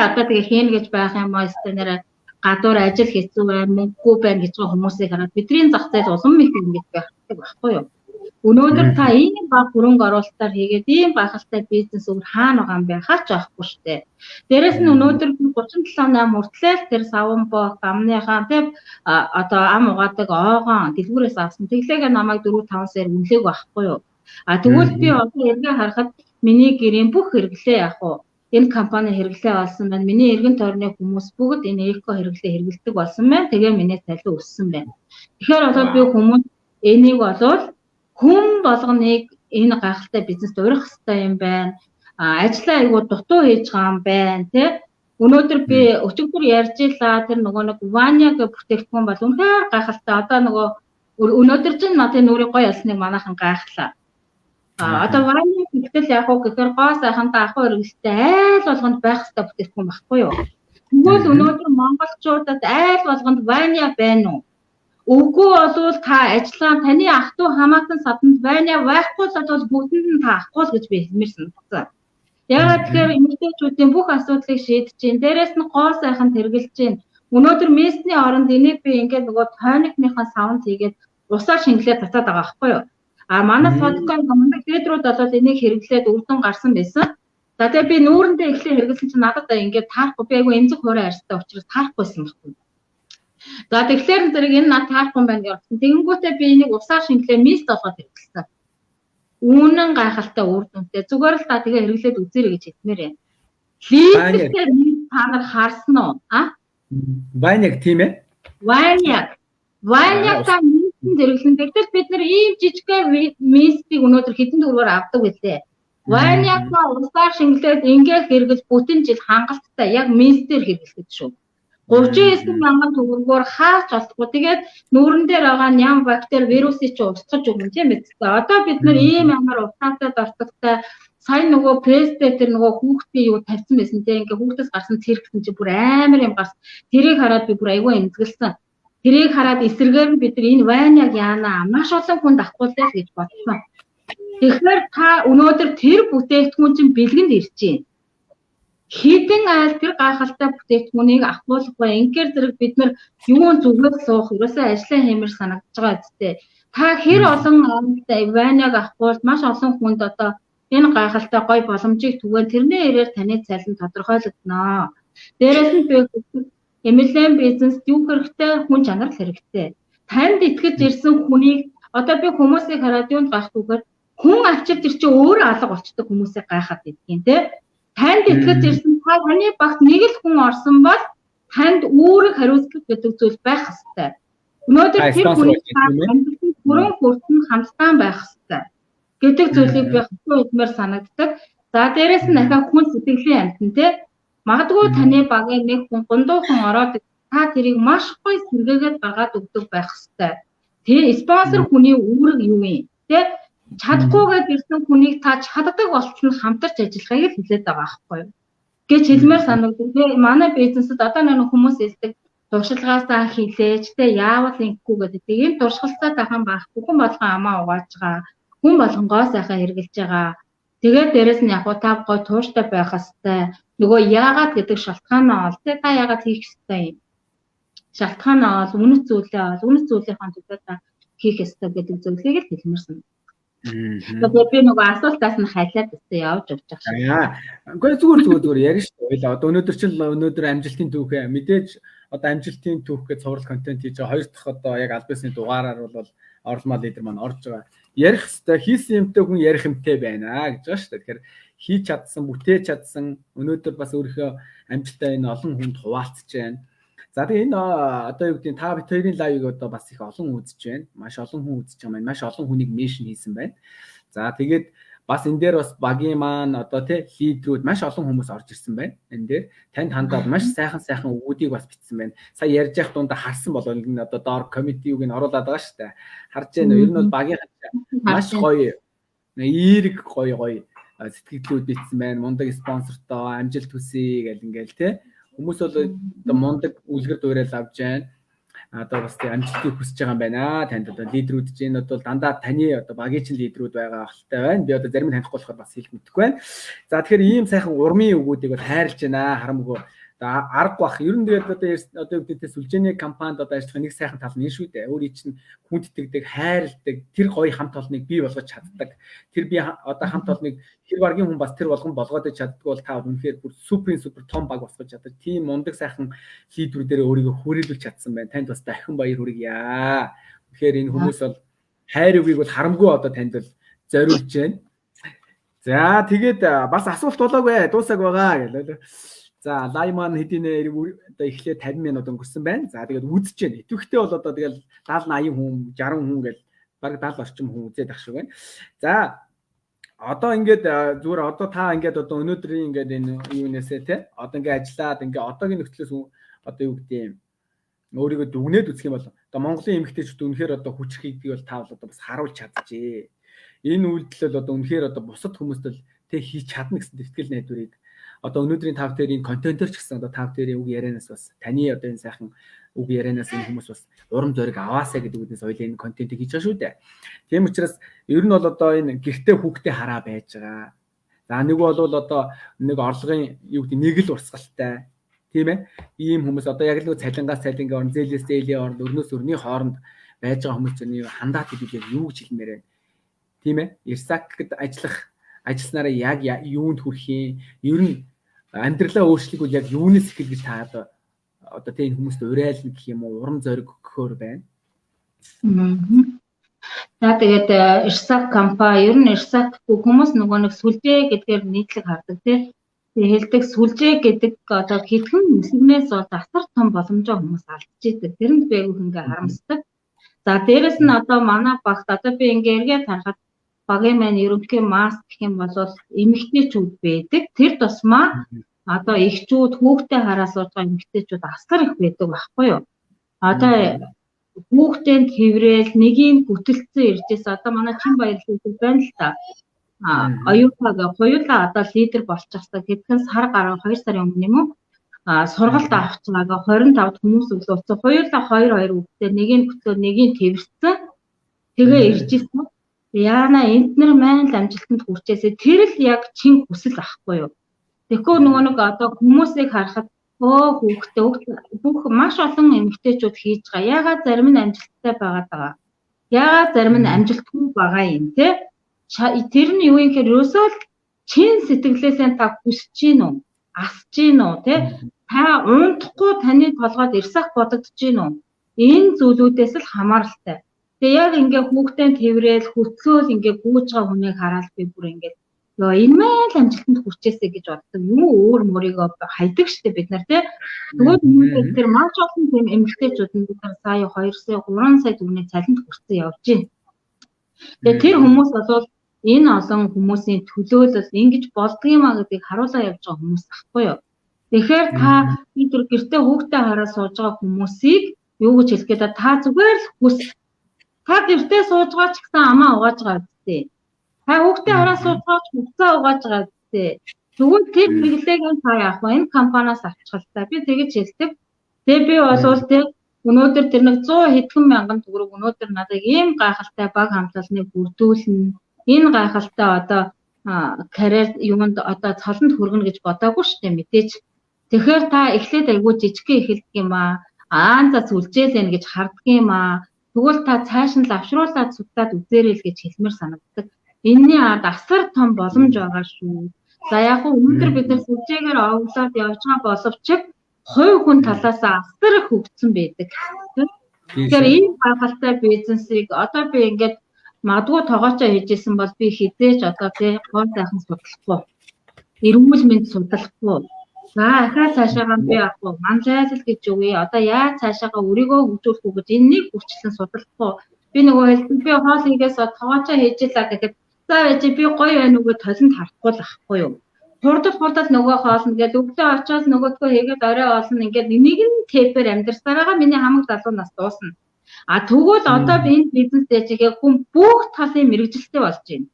Одоо тэгээ хийн гэж байх юм аа өстой нэрэ гадуур ажил хэцүү байна, мөнгөгүй байна гэж байгаа хүмүүсийг хараад бидний зах зээл улам их ингэж байх байхгүй юу? Өнөөдөр та ийм баг хөрөнгө оруулалтаар хийгээд ийм гайхалтай бизнес өөр хаана байгаа юм бэ? Хаач авахгүй шүү дээ. Дээрээс нь өнөөдөр 37 8 мөртлөө тэр саван боо амныхаа тэг одоо ам угаадаг оогоон дэлгүүрээс авсан. Тэглээгээ намайг 4 5 сар үнэлээг байхгүй юу? Тэгвэл би одоо эргээ харахад миний гэрийн бүх хэрэглээ яг уу энэ компани хэрэглээ болсон байна. Миний эргэн тойрны хүмүүс бүгд энэ эко хэрэглээ хэрэглэдэг болсон байна. Тэгээ миний цалин өссөн байна. Тэгэхээр одоо би хүмүүс энийг болвол хүн болгоныг энэ гайхалтай бизнест урих хэрэгтэй юм байна. Ажлаа айгуу дутуу хийж байгаа юм байна, тий? Өнөөдөр би өчигдөр ярьж илаа тэр нөгөө нэг Vanya гэх бүтээгдэхүүн бол үнэхээр гайхалтай. Одоо нөгөө өнөөдөр чинь надад нүрийн гоё ялсныг манайхан гайхлаа. Одоо Vanya гэтэл яг уу гэхээр гоо сайхантай ахуй хэрэгэлтэй айл болгонд байх хэрэгтэй бүтээгдэхүүн багхгүй юу? Тэгвэл өнөөдөр монголчуудад айл болгонд Vanya байна уу? Үгүй болвол та ажиллаа таны ах トゥ хамаатан саданд Vanya байхгүй л бол бүгдэнд нь та ахгүй л гэж би хэлмээр санагдсан. Яагаад тэгэхээр эмэгтэйчүүдийн бүх асуудлыг шийдэж чинь дээрээс нь гоо сайхан тэргэлж чинь өнөөдөр местний оронд энийг би ингээд нөгөө тойникныхаа савнд хийгээд усаар шингэлээ татаад байгаа байхгүй юу? Манай подкаст манай лидерүүд бол энийг хэрэглээд өвдөн гарсан байсан. За тэгээ би нүүрэндээ эхлээ хэрэглэсэн чинь надад ингээд таарахгүй би айгүй эмзэг хуурай арьстай учраас таарахгүйсэн байхгүй. За тэгэхээр зэрэг энэ над таарахгүй байна гэсэн. Тэгэнгүүтээ би энийг усаар шингэлээ мист болгоод хэрэглэсэн. Үнэн гайхалтай үр дүнтэй. Зүгээр л та тэгээ хэрэглээд үзээрэй гэж хэлмээр юм. Лидертэй та нар харсан уу? Vanya тийм ээ? Vanya та зэрэглэн. Тэгтэл бид нар ийм жижигхэн мистийг өнөөдөр хэдэн төгрөгөөр авдаг байлээ. Vanya-га усаар шингэлээд ингээд хэрэгэл бүтэн жил хангалттай яг мистээр хэрэглэхэд шүү. 39,000 төгрөгөөр хаач олдохгүй. Тэгээд нүүрэн дээр байгаа ням бактери вирусыг чи устгаж өгнө тийм ээ. Одоо бид нар ийм амар утаатай дортогтой сайн нөгөө престэй тэр нөгөө хүүхдийн юу тавьсан байсан тийм ингээ хүүхдээс гарсан цэрэгсэн чи бүр амар юм гарсан. Тэрийг хараад би бүр айгүй эмзэглсэн. Тэрийг хараад эсрэгээр нь бид нар энэ Vanya-г яана маш олон хүнд авахгүйлээ гэж бодсон. Тэгэхээр та өнөөдөр тэр бүтээгдэхүүн чинь бэлгэнд ирж байна. Хідэн айл тэр гайхалтай бүтээгдэхүүнийг авахгүйхгүй ингээр зэрэг бид нар юун зүгээр суух ерөөсөө ажлаа хиймээр санагдаж байгаа үстэй. Та хэр олон амтай Vanya-г авахгүй маш олон хүнд одоо энэ гайхалтай гой боломжийг түгэн тэрний ирээр таны цалин тодорхойлогдно. Дээрээс нь би MLM бизнес юу хэрэгтэй хүн чанар хэрэгтэй. Танд итгэж ирсэн хүнийг одоо би хүмүүсийг хараад юунд гайхгүйгээр хүн авчирд ир чи өөрөө алга болчдөг хүмүүсийг гайхаад идэгин тий. Танд итгэж ирсэн таны багт нэг л хүн орсон бол танд үүрэг хариуцлага гэдэг зүйл байх ёстой. Өнөөдөр тэр хүний бүрэн бүртэн хамтдаа байх ёстой гэдэг зүйлийг би хэлмээр санагддаг. За дээрэс нь дахиад хүн сэтгэлийн амтан тий. Магадгүй таны багийн нэг хүн гундуухан ороод та тэрийг маш гоё сэргээгээд гаргаад өгдөг байх ёстой. Тэ спонсор хүний үүрэг юу юм? Тэ чадахгүйгээд ирсэн хүнийг та чаддаг болтол нь хамтарч ажиллахыг л хэлээд байгаа байхгүй юу? Гэж хэлмээр санагдав. Тэ манай бизнесд одоо нэг хүмүүс хэлдэг туршлагаасаа хилээж тэ яавал ингэхгүй гэдэг. Ийм туршлагатай тахан байхгүй хүн болгон амаа угааж байгаа. Хүн болгон гоо сайхан хэрглэж байгаа. Тэгээд дээрэс нь яг та гой тууштай байх хэвээр нөгөө яагаад гэдэг шалтгаанаа ол тэ та яагаад хийх ёстой юм? Шалтгаанаа ол үнэт зүйлийнхаа төлөө та хийх ёстой гэдэг зүйлийг л хэлмэрсэн. Тэгээд би нөгөө асуултаас нь хайлаад өстэй явж өгч байгаа шээ. Үгүй зүгээр ярина шүү дээ. Одоо өнөөдөр амжилтын түүхээ мэдээж одоо амжилтын түүх гэж цуврал контент хийж байгаа. Хоёр дахь одоо яг аль бисны дугаараар бол орлмаа лидер маань орж байгаа. Ярих хэвээр хийсэн юмтай хүн ярих юмтай байна гэж байгаа шүү дээ. Тэгэхээр хийж чадсан, бүтээж чадсан өнөөдөр бас өөрийнхөө амжилтаа энэ олон хүнд хуваалцж байна. За тэгээ энэ одоо юу гэдэг та бид хоёрын лайвыг одоо бас их олон үзэж байна. Маш олон хүн үзэж байгаа маань маш олон хүнийг меншн хийсэн байна. За тэгээд бас энэ дээр бас багийн маань одоо тий лидерүүд маш олон хүмүүс орж ирсэн байна. Энэ дээр танд хандаад маш сайхан өгүүдийг бас бичсэн байна. Сая ярьж явах дундаа харсан болов энэ одоо доор комментиг нь оруулаад байгаа шүү дээ. Харж байна. Ер нь бол багийн маш гоё эерэг гоё сэтгэлдлүүд бичсэн байна. Мундаг спонсортой амжилт хүсье гэл ингээл тий. Хүмүүс бол мундаг үлгэр дуурайл авч байна. одоо бас тийм амжилтыг хүсэж байгаа юм байна. Танд одоо лидерүүд чинь одоо дандаа таны одоо багийн чинь лидерүүд байгаа ахaltaй байна. Би одоо зарим нь танихгүй болохоор бас хэлэх мэдэхгүй байна. За тэгэхээр ийм сайхан урмын өгүүдийг бол хайрлж байна. Харамгүй арга бах. Ер нь тэгээд одоо үүдээ сүлжээний компанид одоо ажиллах нэг сайхан тал нь шүү дээ. Өөрийн чинь хүндэтгдэг, хайрладаг, тэр гоё хамт олныг бий болгож чаддаг. Тэр би одоо хамт олныг тэр баргийн хүн бас тэр болгон болгоод чаддаг бол та үнэхээр бүр супер том баг босгож чаддаг. Тийм мундаг сайхан лидерүүдээр өөрийгөө хүрээлүүлж чадсан байна. Танд бас дахин баяр хүргье. Тэгэхээр энэ хүмүүс бол хайр үгийг бол харамгүй одоо танд бол зориулж байна. За тэгээд бас асуулт болоогүй дуусаг байгаа гэлээ. За лайв маань хэдийнэ одоо эхлээд 50 минут өнгөрсөн байна. За тэгээд үзэж байна. Итгэвчтэй бол одоо тэгэл 70 80 хүн 60 хүн гэл баг 70 орчим хүн үзээд ах шиг байна. За одоо ингээд зүгээр одоо та ингээд одоо өнөөдрийн ингээд энэ юунээсээ те одоо ингээд ажиллаад ингээд одоогийн нөхцлөөс одоо юу гэдэг юм өөрийгөө дүгнээд үзэх юм бол одоо Монголын эмэгтэйчүүд үнэхээр одоо хүч хийдэг бол та бол одоо бас харуулж чадчихжээ. Энэ үйлдэл бол одоо үнэхээр одоо бусад хүмүүст л тэг хийж чадна гэсэн итгэл найдварыг одоо өнөөдрийн тав дээр энэ контентер ч гэсэн одоо тав дээр үг ярианаас бас таны одоо энэ сайхан үг ярианаас энэ хүмүүс бас урам зориг аваасаа гэдэг үгнээс ойлын энэ контентийг хийж байгаа шүү дээ. Тийм учраас ер нь бол одоо энэ гэртээ хүүхдээ хараа байж байгаа. За нэг бол одоо нэг орлогын юу гэдэг нэг л урсгалтай тийм ээ. Ийм хүмүүс одоо яг л цалингаас цалингийн орн зээлээс зээлийн орн өрнөөс өрний хооронд байж байгаа хүмүүс чинь хандаад хэлээд юу гэж хэлмээр байна. Тийм ээ. Ирсакд ажиллах ажилласнараа яг юунд хүрэх юм? Ер нь амьдралаа өөрчлөх үл яг юунаас эхэл гэж та одоо тийм хүмүүст урайлна гэх юм уу урам зориг өгөхөөр байна. За тэгээд Ирсак компани ер нь Ирсак хүмүүс нөгөө нэг сүлжээ гэдгээр нийтлэг хардаг тийм. Тэгээд хэлдэг сүлжээ гэдэг одоо хэдхэн хэсгнээс бол асар том боломжоо хүмүүс алдчихийдэг. Тэрэнд би айгүй ингээ харамсдаг. За дээрэс нь одоо манай багт одоо би ингээ эргээд харахад багийн маань ерөнхий маск гэх юм бол эмэгтэйчүүд байдаг. Тэр тусмаа одоо эхчүүд хүүхдээ хараа сууж байгаа эмэгтэйчүүд асар их байдаг байхгүй юу? Одоо хүүхдэнд хэврээл нэгийг гүтэлцэн иржээс одоо манай чин баярлал байна л та. Оюутан хоёулаа одоо лидер болчихсон. Тэдхэн сар гаруй 2 сарын өмнө юм уу? Сургалт авах цагаа 25 хүмүүс өглөөцөө хоёулаа 2 хүүхдээ нэгийг гүтлөө нэгийг тэрсэн. Тэгээ иржсэн. Яана энднэр маань л амжилтанд хүрчээсээ тэр л яг чин хүсэл ахгүй юу. Тэгэхгүй нөгөө нэг одоо хүмүүсийг харахад хүүхдээ бүх маш олон эмэгтэйчүүд хийж байгаа. Ягаад зарим нь амжилттай байгаад байгаа. Ягаад зарим нь амжилтгүй байгаа юм те. Тэр нь юу юм гэхээр ерөөсөө л чин сэтгэлээсээ та хүсэж гин үү? Асж гин үү те. Та унтахгүй таны толгойд ирсах бодогдож гин үү? Энэ зүйлүүдээс л хамааралтай. Тэгээ яг ингээ хүүхдийн тэрэл хөтлөөл ингээ гүйж байгаа хүнийг хараад би бүр ингээ ёо энэ маань л амжилтанд хүрчээсэй гэж боддог. Юу өөр мөрийгөө хайдаг штеп бид нар тий. Тэгвэл хүмүүс тэр маш олон тийм эмэгтэйчүүд нь бид нар сая 2 сая 3 сая төгрөгийн цалинд хүрсэн явж байна. Тэгээ тэр хүмүүс бол энэ олон хүмүүсийн төлөөлөл ингэж болдгиймаа гэдгийг харуулаа явж байгаа хүмүүс ахгүй юу. Тэгэхээр та тэр гэртээ хүүхдээ хараа сууж байгаа хүмүүсийг юу гэж хэлэх гээд та зүгээр л хүс та гэртээ сууж байгаа ч гэсэн амаа угааж байгаа үстэй. Та хүүхдээ хараа сууж байгаа ч хуцаа угааж байгаа үстэй. Тэгвэл тэр хэрэглээг нь та яах вэ? Энэ компаниас авчихлаа. Би тэгэж хэлдэг. Тэгээ би болвол тэг өнөөдөр тэр нэг 100 хэдхэн мянган төгрөг өнөөдөр надад ийм гайхалтай баг хамтлалныг бүрдүүлнэ. Энэ гайхалтай одоо карьер юунд одоо цолонд хүргэнэ гэж бодоагүй шүү дээ мэдээж. Тэгэхээр та эхлээд айгүй жижигхэн эхэлдэг юм аа. За сүлжээлэн гэж харддаг юм аа. Тэгвэл та цааш нь лавшруулаад судлаад үзээрэй л гэж хэлмээр санагддаг. Энэний ард асар том боломж байгаа шүү. За яг өнөөдөр бид нар сүлжээгээр оглоод явж байгаа боловч хувь хүн талаас асар их хөгжсөн байдаг. Тэгэхээр энэ гайхалтай бизнесийг одоо би ингээд магадгүй тоогоочоо хийжсэн бол би хизээч одоо тий гол сайхан судлахгүй. Эрүүл мэнд судлахгүй. За ахаа цаашаагаа би авахгүй. Манлайлал гэж үгүй. Одоо яаж цаашаагаа өрийгөө хөгжүүлэх үү гэж энэнийг хүрчлэн судлахгүй. Би нөгөө хэлсэн би хоол хийгээс тоогоочоо хийжлаа гэхэд за яжи би гоё байна уу гэж толинд харахгүй л ахгүй юу. Хурдал нөгөө хоолно гэдэг өглөө очоод нөгөөдгөө хийгээд орой олно ингээд нэг нь тэпээр амьдарсараагаа миний хамаг залуу нас дуусна. Тэгвэл одоо би энэ бизнес дэжигээ хүн бүх талын мэрэгжилтэй болж байна.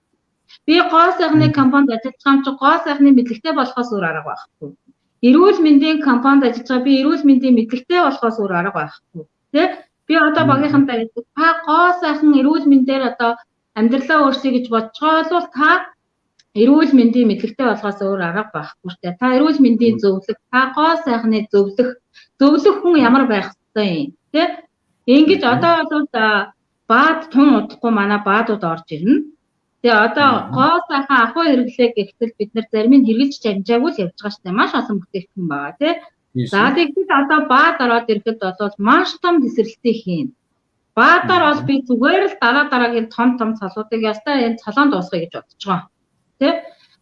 Би гоо сайхны компанид ажиллаж байгаа юм чи гоо сайхны мэдлэгтэй болохоос өөр арга байхгүй. Эрүүл мэндийн компанид ажиллаж байгаа би эрүүл мэндийн мэдлэгтэй болохоос өөр арга байхгүй. Тэ Би одоо багийнхантаа гэдэг та гоо сайхан эрүүл мэндээр одоо амьдралаа өөрчлөе гэж бодож байгаа бол та эрүүл мэндийн мэдлэгтэй болгоос өөр арга байхгүй штэ. Та эрүүл мэндийн зөвлөх, та гоо сайхны зөвлөх хүн ямар байх ёстой юм тий? Ингэж одоо бол баад тун удахгүй манай баадууд орж ирнэ. Тэгээ одоо гоо сайхан ахуй хэрэглээ гэхтэл бид нар зарим нь хэрэгжилж амжаагүй л явж байгаа штэ. Маш олон бүтээгдэхүүн байгаа тий. За тэгэхэд одоо баад ороод ирэхэд бол маш том тесрэлтийг хийн. Баадаар бол би зүгээр л дараагийн том цолуудыг ястаа энэ цолоон дуусгая гэж бодож байгаа. Тэ?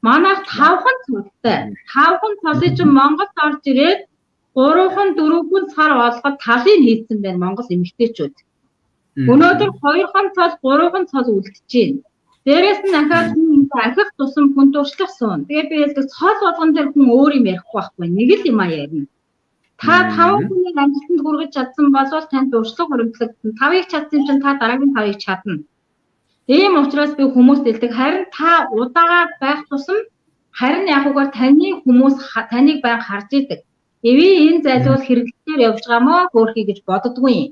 Манайх 5хан цолтой. 5хан цолыг чинь Монголд орж ирээд 3хан 4хан сар болгоод талыг хийсэн байна Монгол эмэгтэйчүүд. Өнөөдөр 2хан цол 3хан цол үлдэж байна. Дээрээс нь ахих тусам хүн туршлах суун. Тэгээ би хэлдэг цол болгон дээр хүн өөр юм ярихгүй байхгүй. Нэг л юм ярина. Та 5 хүний амжилтанд хүргэж чадсан бол танд урьдчилан хөрөнгөлөгдөн. 5-ыг чадсан чинь та дараагийн 5-ыг чадна. Ийм учраас би хүмүүст хэлдэг харин та удаагаар байх тусам харин ягуугаар таны хүмүүс таныг байн харж идэг. Эвээ энэ зайлуул хэрэглэлээр явж байгаа мó хөөрхий гэж боддоггүй.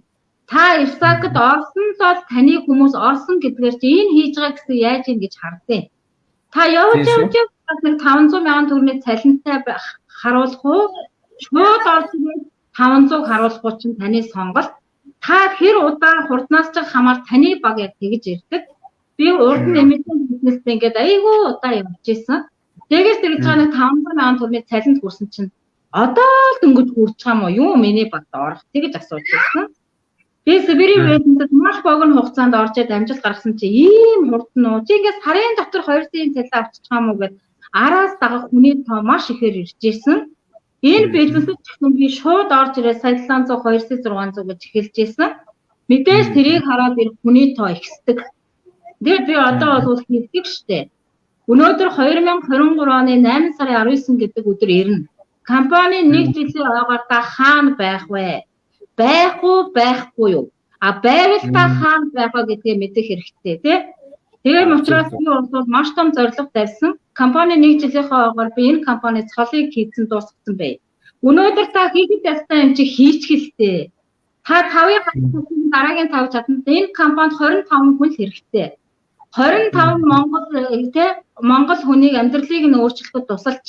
Та Ирсакд орсон л таны хүмүүс орсон гэдгээр чи энэ хийж байгаа гэсэн яаж ийн гэж хардیں۔ Та явж нэг 500 мянган төгрөгийн цалинтай харуулах уу? Шууд орсон 500 харуулах уу чинь таны сонголт. Та хэр удаан хурднаас ч хамаар таны баг яг тэгж ирдэг. Би урд нь эмэгтэй бизнестэй ингээд айгүй удаа явж исэн. Тэгээс тэгж байгаа нэг 500 мянган төгрөгийн цалинд хүрсэн чинь одоо л дөнгөж хүрч байгаа мó юу миний багт орох тэгж асууж байсан. Би Сибирийн бизнесд маш богино хугацаанд орж ид амжилт гаргасан чи ийм хурдан уу? Чи ингээд сарын дотор 2 сая цалин авчиж байгаа мó гэд араас дагах хүний тоо маш ихээр ирж исэн. Энэ бизнесд ч би шууд орж ирээ сая 700 2600 гэж эхэлж исэн. Мэдээж тэрийг хараад ирэх хүний тоо ихсдэг. Тэгээд би одоо бол хэлдэг штэ. Өнөөдөр 2023 оны 8 сарын 19 гэдэг өдөр ирнэ. Компани нэг жилийн ойгоор та хаана байх вэ? Байх уу, байхгүй юу? А байвал та хаана байх вэ гэдгийг мэдэх хэрэгтэй тий. Тэгээд учраас би бол маш том зорилго тавьсан. Компани нэг жилийнхээ ойгоор би энэ компани цолыг хийсэн дуусгасан бай. Өнөөдөр та хийхэд ястай юм чи хийчихэлтэй. Та 5-ыг гацсан дараагийн 5 чадна. Энэ компанид 25 хүн хэрэгтэй. 25 Монгол хүнийг амьдралыг нь өөрчлөхөд тусалж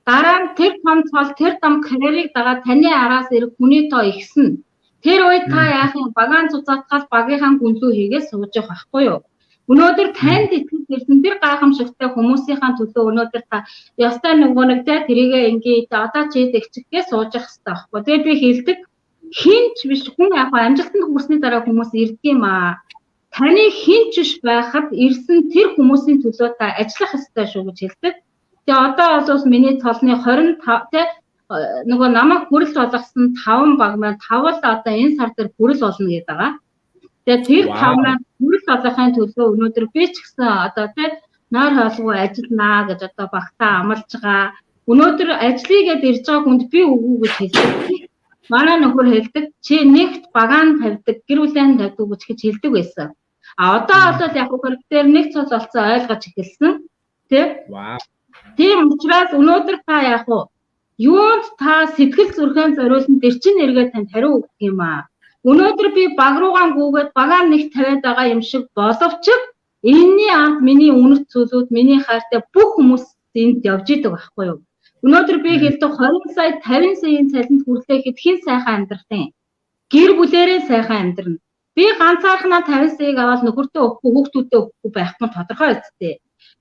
дараа нь тэр том цол тэр том карьерийг дагаад таны араас ирэх хүний тоо ихсэн. Тэр үед та яах юм багаан цуцаатгал багийнхаа гүнлүү хийгээд сууж явах байхгүй юу? Өнөөдөр танд итгэж ирсэн тэр гайхамшигтай хүмүүсийнхаа төлөө өнөөдөр та ёстой нөгөө нэг тэрийгээ ингээд одоо чи дэгчгээ сууж явах хэрэгтэй байхгүй. Тэгээд би хэлдэг хинч биш хүн яг амжилтанд хүрсний дараа хүмүүс ирдэг юм аа. Таны хинч биш байхад ирсэн тэр хүмүүсийн төлөө та ажиллах ёстой шүү гэж хэлдэг. Тэгээ одоо бол миний цолны 25 нөгөө намайг хүрэл болгосон 5 баг маань 5 л одоо энэ сар дээр хүрэл болно гэдэг байгаа. Тэгээ тэр 5 маань хүрэл болгохын төлөө өнөөдөр би ч гэсэн одоо нойр хоолгүй ажилланаа гэж одоо багтаа амлаж байгаа. Өнөөдөр ажиллая гэдээ ирж байгаа хүнд би үгүй гэж хэлдэг. Манай нөхөр хэлдэг чи нэгт багаан тавьдаг, гэр бүлийн тавьдаг гэж хэлдэг байсан. А одоо бол яг хөрөгтөр нэг цол олцоо ойлгож эхэлсэн. Тэ? Вау. Тийм учраас өнөөдөр та яг юунд та сэтгэл зүрхэн зориулсан тэр чин эргээ танд хариу өгөх юм аа. Өнөөдөр би баг руугаан гүгээд багаан нэг тавиад байгаа юм шиг боловч энэний анх миний үнэт зүйлүүд миний хайртай бүх хүмүүс энд явж идэг байхгүй юу? Өнөөдөр би хэлдэг 20 сая 50 саяын цалинд хүрлээ хэдхэн сайхан амьдрахын гэр бүлээрээ сайхан амьдрна. Би ганцаархнаа 50 саяыг аваад нөхөртөө өгөхгүй хүүхдүүдтэй өгөхгүй байхгүй тодорхой үстэй.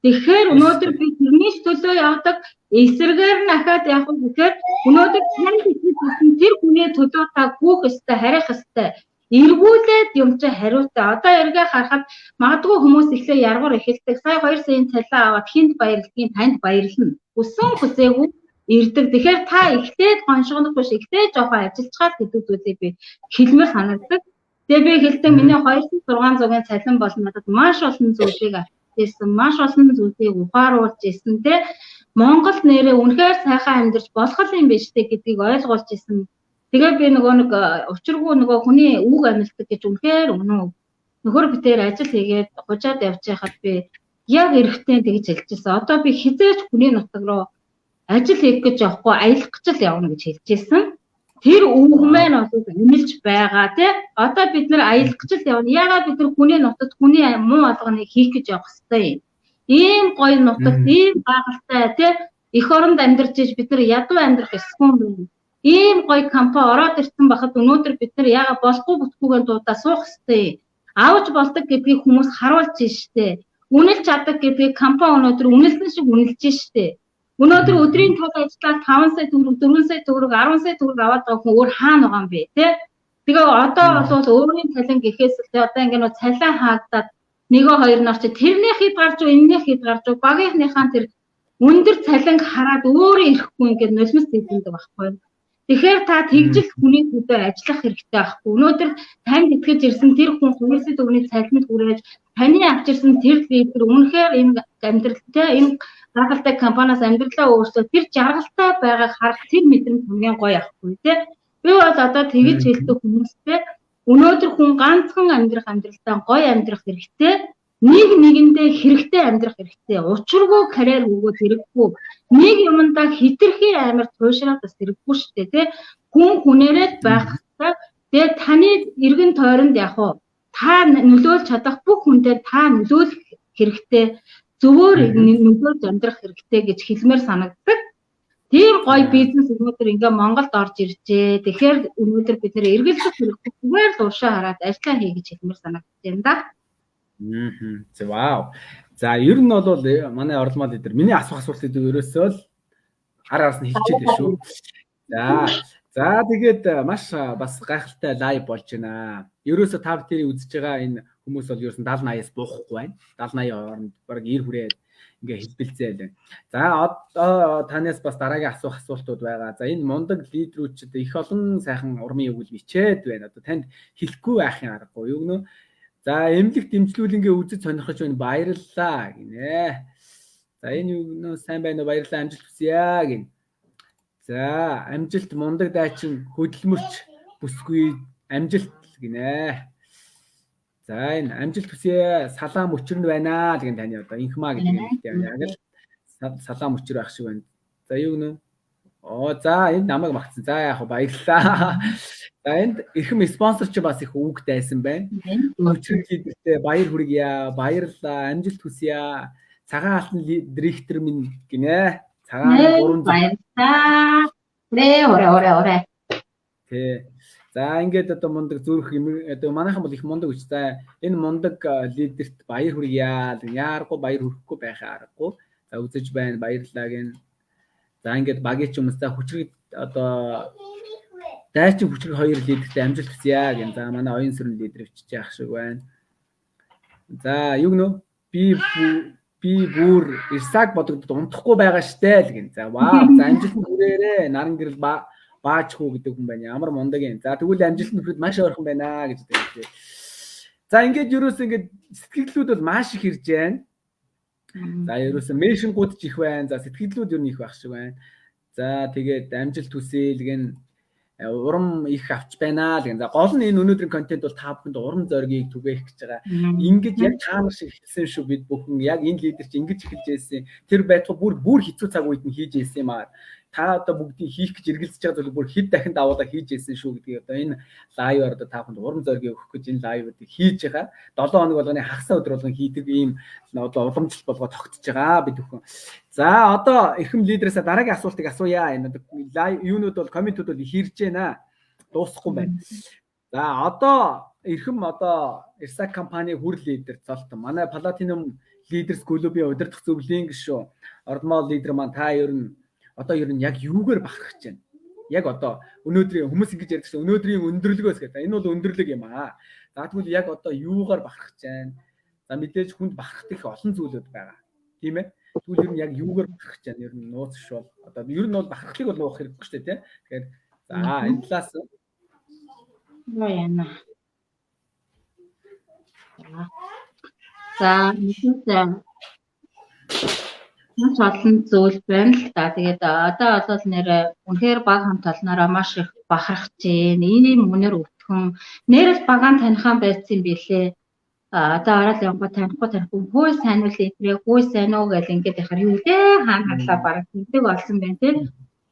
Тэгэхээр өнөөдөр би тэрний төлөө явдаг эсрэгээр нь ахаад явах гэхээр өнөөдөр тань бичсэн тэр хүний төлөө та гүөх ёстой харих ёстой. Эргүүлээд юм чи хариутай. Одоо эргээ харахад магадгүй хүмүүс ихлэ яргуур эхэлдэг. Сая 2 саяын цалин аваад хинд баярлахын танд баярлна. Хүсэн хүсээгүй ирдэг. Тэгэхээр та ихтэй гоншгонох биш ихтэй жоохон ажиллаж гэдэг зүйлийг би хэлмээр санагддаг. Тэгээ би хэлдэг миний 2600-ын цалин бол надад маш олон зүйлийг авчихсан, маш олон зүйлийг ухааруулж ирсэн те. Монгол нэрээ үнэхээр сайхан амьдарч болох юм биш те гэдгийг ойлгуулж ирсэн. Тэгээ би нөгөө нэг учиргүй нөгөө хүний үг амьддаг гэж үнэхээр үнэн. Нөхөр битээр ажил хийгээд хужаад явж байхад би яг эрэхтэн тэгж хэлчихсэн. Одоо би хизээч хүний нутаг руу ажил хийх гэж явахгүй аялах гэж л явна гэж хэлчихсэн. тэр үг маань бол эмэлж байгаа тий. Одоо бид нар аялах гэж явна. Яагаад бид нар хүний нутад хүний муу алганыг хийх гэж явах ёстой юм. Ийм гоё нутагт ийм байгальтай тий эх оронд амьдарч иж бид нар ядуу амьдрах ёсгүй юм. Ийм гоё компани ороод ирсэн байхад өнөөдөр бид нар яагаад болохгүй бүтгүүгээ дуудаа суух ёстой. Авч болдог гэдгийг хүмүүс харуулж штэ. Үнэлж чаддаг гэдгийг компани өнөөдөр үнэлсэн шиг үнэлж штэ. Өнөөдөр өдрийн тул ажиллаад 5 сая төгрөг, 4 сая төгрөг, 10 сая төгрөг аваад байгаа хүн өөр хаана байгаа юм бэ, тий? Тэгээ одоо бол өөрийн цалин гэхээс л одоо ингэ нөө цалин хаагдаад нэгөө хоёр нар чи тэрнийх хэд гарч уу, энэнийх хэд гарч уу, багийнхныхаа тэр өндөр цалин хараад өөрөө ирэхгүй ингэ нулимс зэдэндэг байхгүй. Тэгэхээр та тэгжил хүний төлөө ажиллах хэрэгтэй байхгүй. Өнөөдөр танд итгэж ирсэн тэр хүн хүмүүсийн төгрөгийн цалинд хүрээж таны авчирсан тэр лидер үнэхээр энэ амьдралтай энэ гаргалтай компаниас амьдралаа өөрчлөө тэр жаргалтай байгааг харах тэр мэдрэмж хамгийн гоё ахгүй тий. Би бол одоо тэгж хэлдэг хүмүүстэй өнөөдөр хүн ганцхан амьдрах амьдралтай гоё амьдрах хэрэгтэй. Нэг нэгэндээ хэрэгтэй амьдрах хэрэгтэй. Учиргүй карьер өгөөд хэрэггүй. Нэг юмдаа хитрхи амар туушраад бас хэрэггүй шүү дээ тий. Хүн хүнээрээ байх хэрэгтэй. Тэгээ таны эргэн тойронд яг уу та нөлөөлж чадах бүх хүндээ та нөлөөлөх хэрэгтэй. Зөвөр нөлөөлж амьдрах хэрэгтэй гэж хэлмээр санагддаг. Тийм гоё бизнес өнөөдөр ингээ Монголд орж иржээ. Тэгэхээр өнөөдөр бид нэр эргэлзэх хэрэггүйгээр л уушаа хараад ажиллаа хий гэж хэлмээр санагдаж байна да. Вау. За ер нь бол манай орломол лидер миний асуултыг ерөөсөө л араас нь хэлчихээд байна шүү. За тэгээд маш бас гайхалтай лайв болж байна. Ерөөсөө та бүхэн үзэж байгаа энэ хүмүүс бол ерөөсөн 70-80-аас буухгүй байна. 70-80 хооронд баг 90 хүрээд ингээ хэлбэлцээ байна. За одоо танаас бас дараагийн асуултууд байгаа. За энэ мундаг лидерүүд их олон сайхан урмын өгөл бичээд байна. Одоо танд хэлэхгүй байхын аргагүй юу гэнэ. За эмнэлэг дэмжлүүлэнгээ үзэж сонирхож байна. Баярлалаа гинэ. За энэ юу сайн байна уу? Баярлалаа, амжилт хүсье гин. За амжилт мундаг дайчин хөдөлмөрч бүсгүй амжилт гинэ. За энэ амжилт хүсье салаам өчрөнд байна л гэн таны одоо инхмаа гэдэг юм яг л салаам өчр байх шиг байна. За юу гэнэ? За энэ намайг магтсан. За яг баярлалаа. За энд эрхэм спонсор ч бас их үг дайсан байна. Өчрөнд лидертэй баяр хүргье. Баярлалаа. Амжилт хүсье. Цагаан алтан директор минь гинэ. Цагаан 300 баярлалаа. Орэ. Тэ. За ингээд одоо мундаг зүрх одоо манайхан бол их мундаг үуч. За энэ мундаг лидерт баяр хүргье. Яарахгүй баяр хүрхгүй байхаа аргагүй. За үзэж байна. Баярлалаа гэн. За ингээд багийн ч юмстай хүчрэг одоо дайчин хүчрэг хоёр лидертэй амжилт хүсье гэн. За манай оюун сүрэн лидер өчж яах шиг байна. За юу гэнэ? Би бүр Ирсаг бодогдод унтахгүй байгаа штэ л гэн. За вау. За амжилт хүрээрээ. Наран гэрэл баачгүй гэдэг хүн байна. Ямар мундаг юм. За тэгвэл амжилт нөхрөд маш ойрхон байна гэж хэлдэг. За ингээд ерөөсөө ингээд сэтгэлдлүүд бол маш их ирж байна. За ерөөсөө мэшингууд ч их байна. За сэтгэлдлүүд ер нь их байх шиг байна. За тэгээд амжилт хүсье л гэн. Урам их авч байна л гэн. За гол нь энэ өнөөдрийн контент бол та бүхэнд урам зоригийг түгээх гэж байгаа. Ингэж яг таамаг шиг хэлсэн шүү бид бүхэн. Яг энэ лидер чи ингэж эхэлж байсан. Тэр байтугай бүр хэцүү цаг үед нь хийж ирсэн юм аа. Та одоо бүгдийг хийх гэж эргэлзэж байгаа зүйл бүр хэд дахин давуулаа хийж ирсэн шүү гэдгийг одоо энэ лайваар одоо та бүхэнд урам зориг өгөх гэж энэ лайвуудыг хийж байгаа. 7 хоног болгоны хагас өдөр болгон хийдэг ийм одоо уламжлалт болгоод тогтож байгаа бид бүхэн. За одоо эрхэм лидерээс дараагийн асуултыг асууя. Энэ лайв юунууд бол комментууд бол их ирж байна. Дуусахгүй байна. За одоо эрхэм одоо Ирсаг компани хүр лидер золтон манай Platinum Leaders клубын удирдах зөвлөлийн гишүүн Ордмол лидер маань та ер нь одоо ер нь яг юугаар бахархаж байна? Яг одоо өнөөдрийн хүмүүс ингэж ярьдаг чинь өнөөдрийн өндөрлөгөөс гэдэг. Энэ бол өндөрлөг юм аа. За тэгвэл яг одоо юугаар бахархаж байна? За мэдээж хүнд бахархах их олон зүйлүүд байгаа. Тийм ээ. Тэгвэл ер нь яг юугаар бахархаж байна? Ер нь нууц шүү. Одоо ер нь бол бахархлыг бол нуух хэрэггүй шүү дээ, тийм. Тэгэхээр за энэ талаас яана. За мэдээ маш олон зүйл байна л да. Тэгээд одоо бол нэр үнэхээр баг хамт олнороо маш их бахархаж байна. Ийм үнээр өвтгөн нэрээс багаан танихаан байсан билээ. Одоо орол явгоо танихгүй хөөе сайн уу литрээ хөөе сайн уу гэл ингээд яхаар юу дээ хаана хаглаа бараг тэгдэг болсон байна тийм.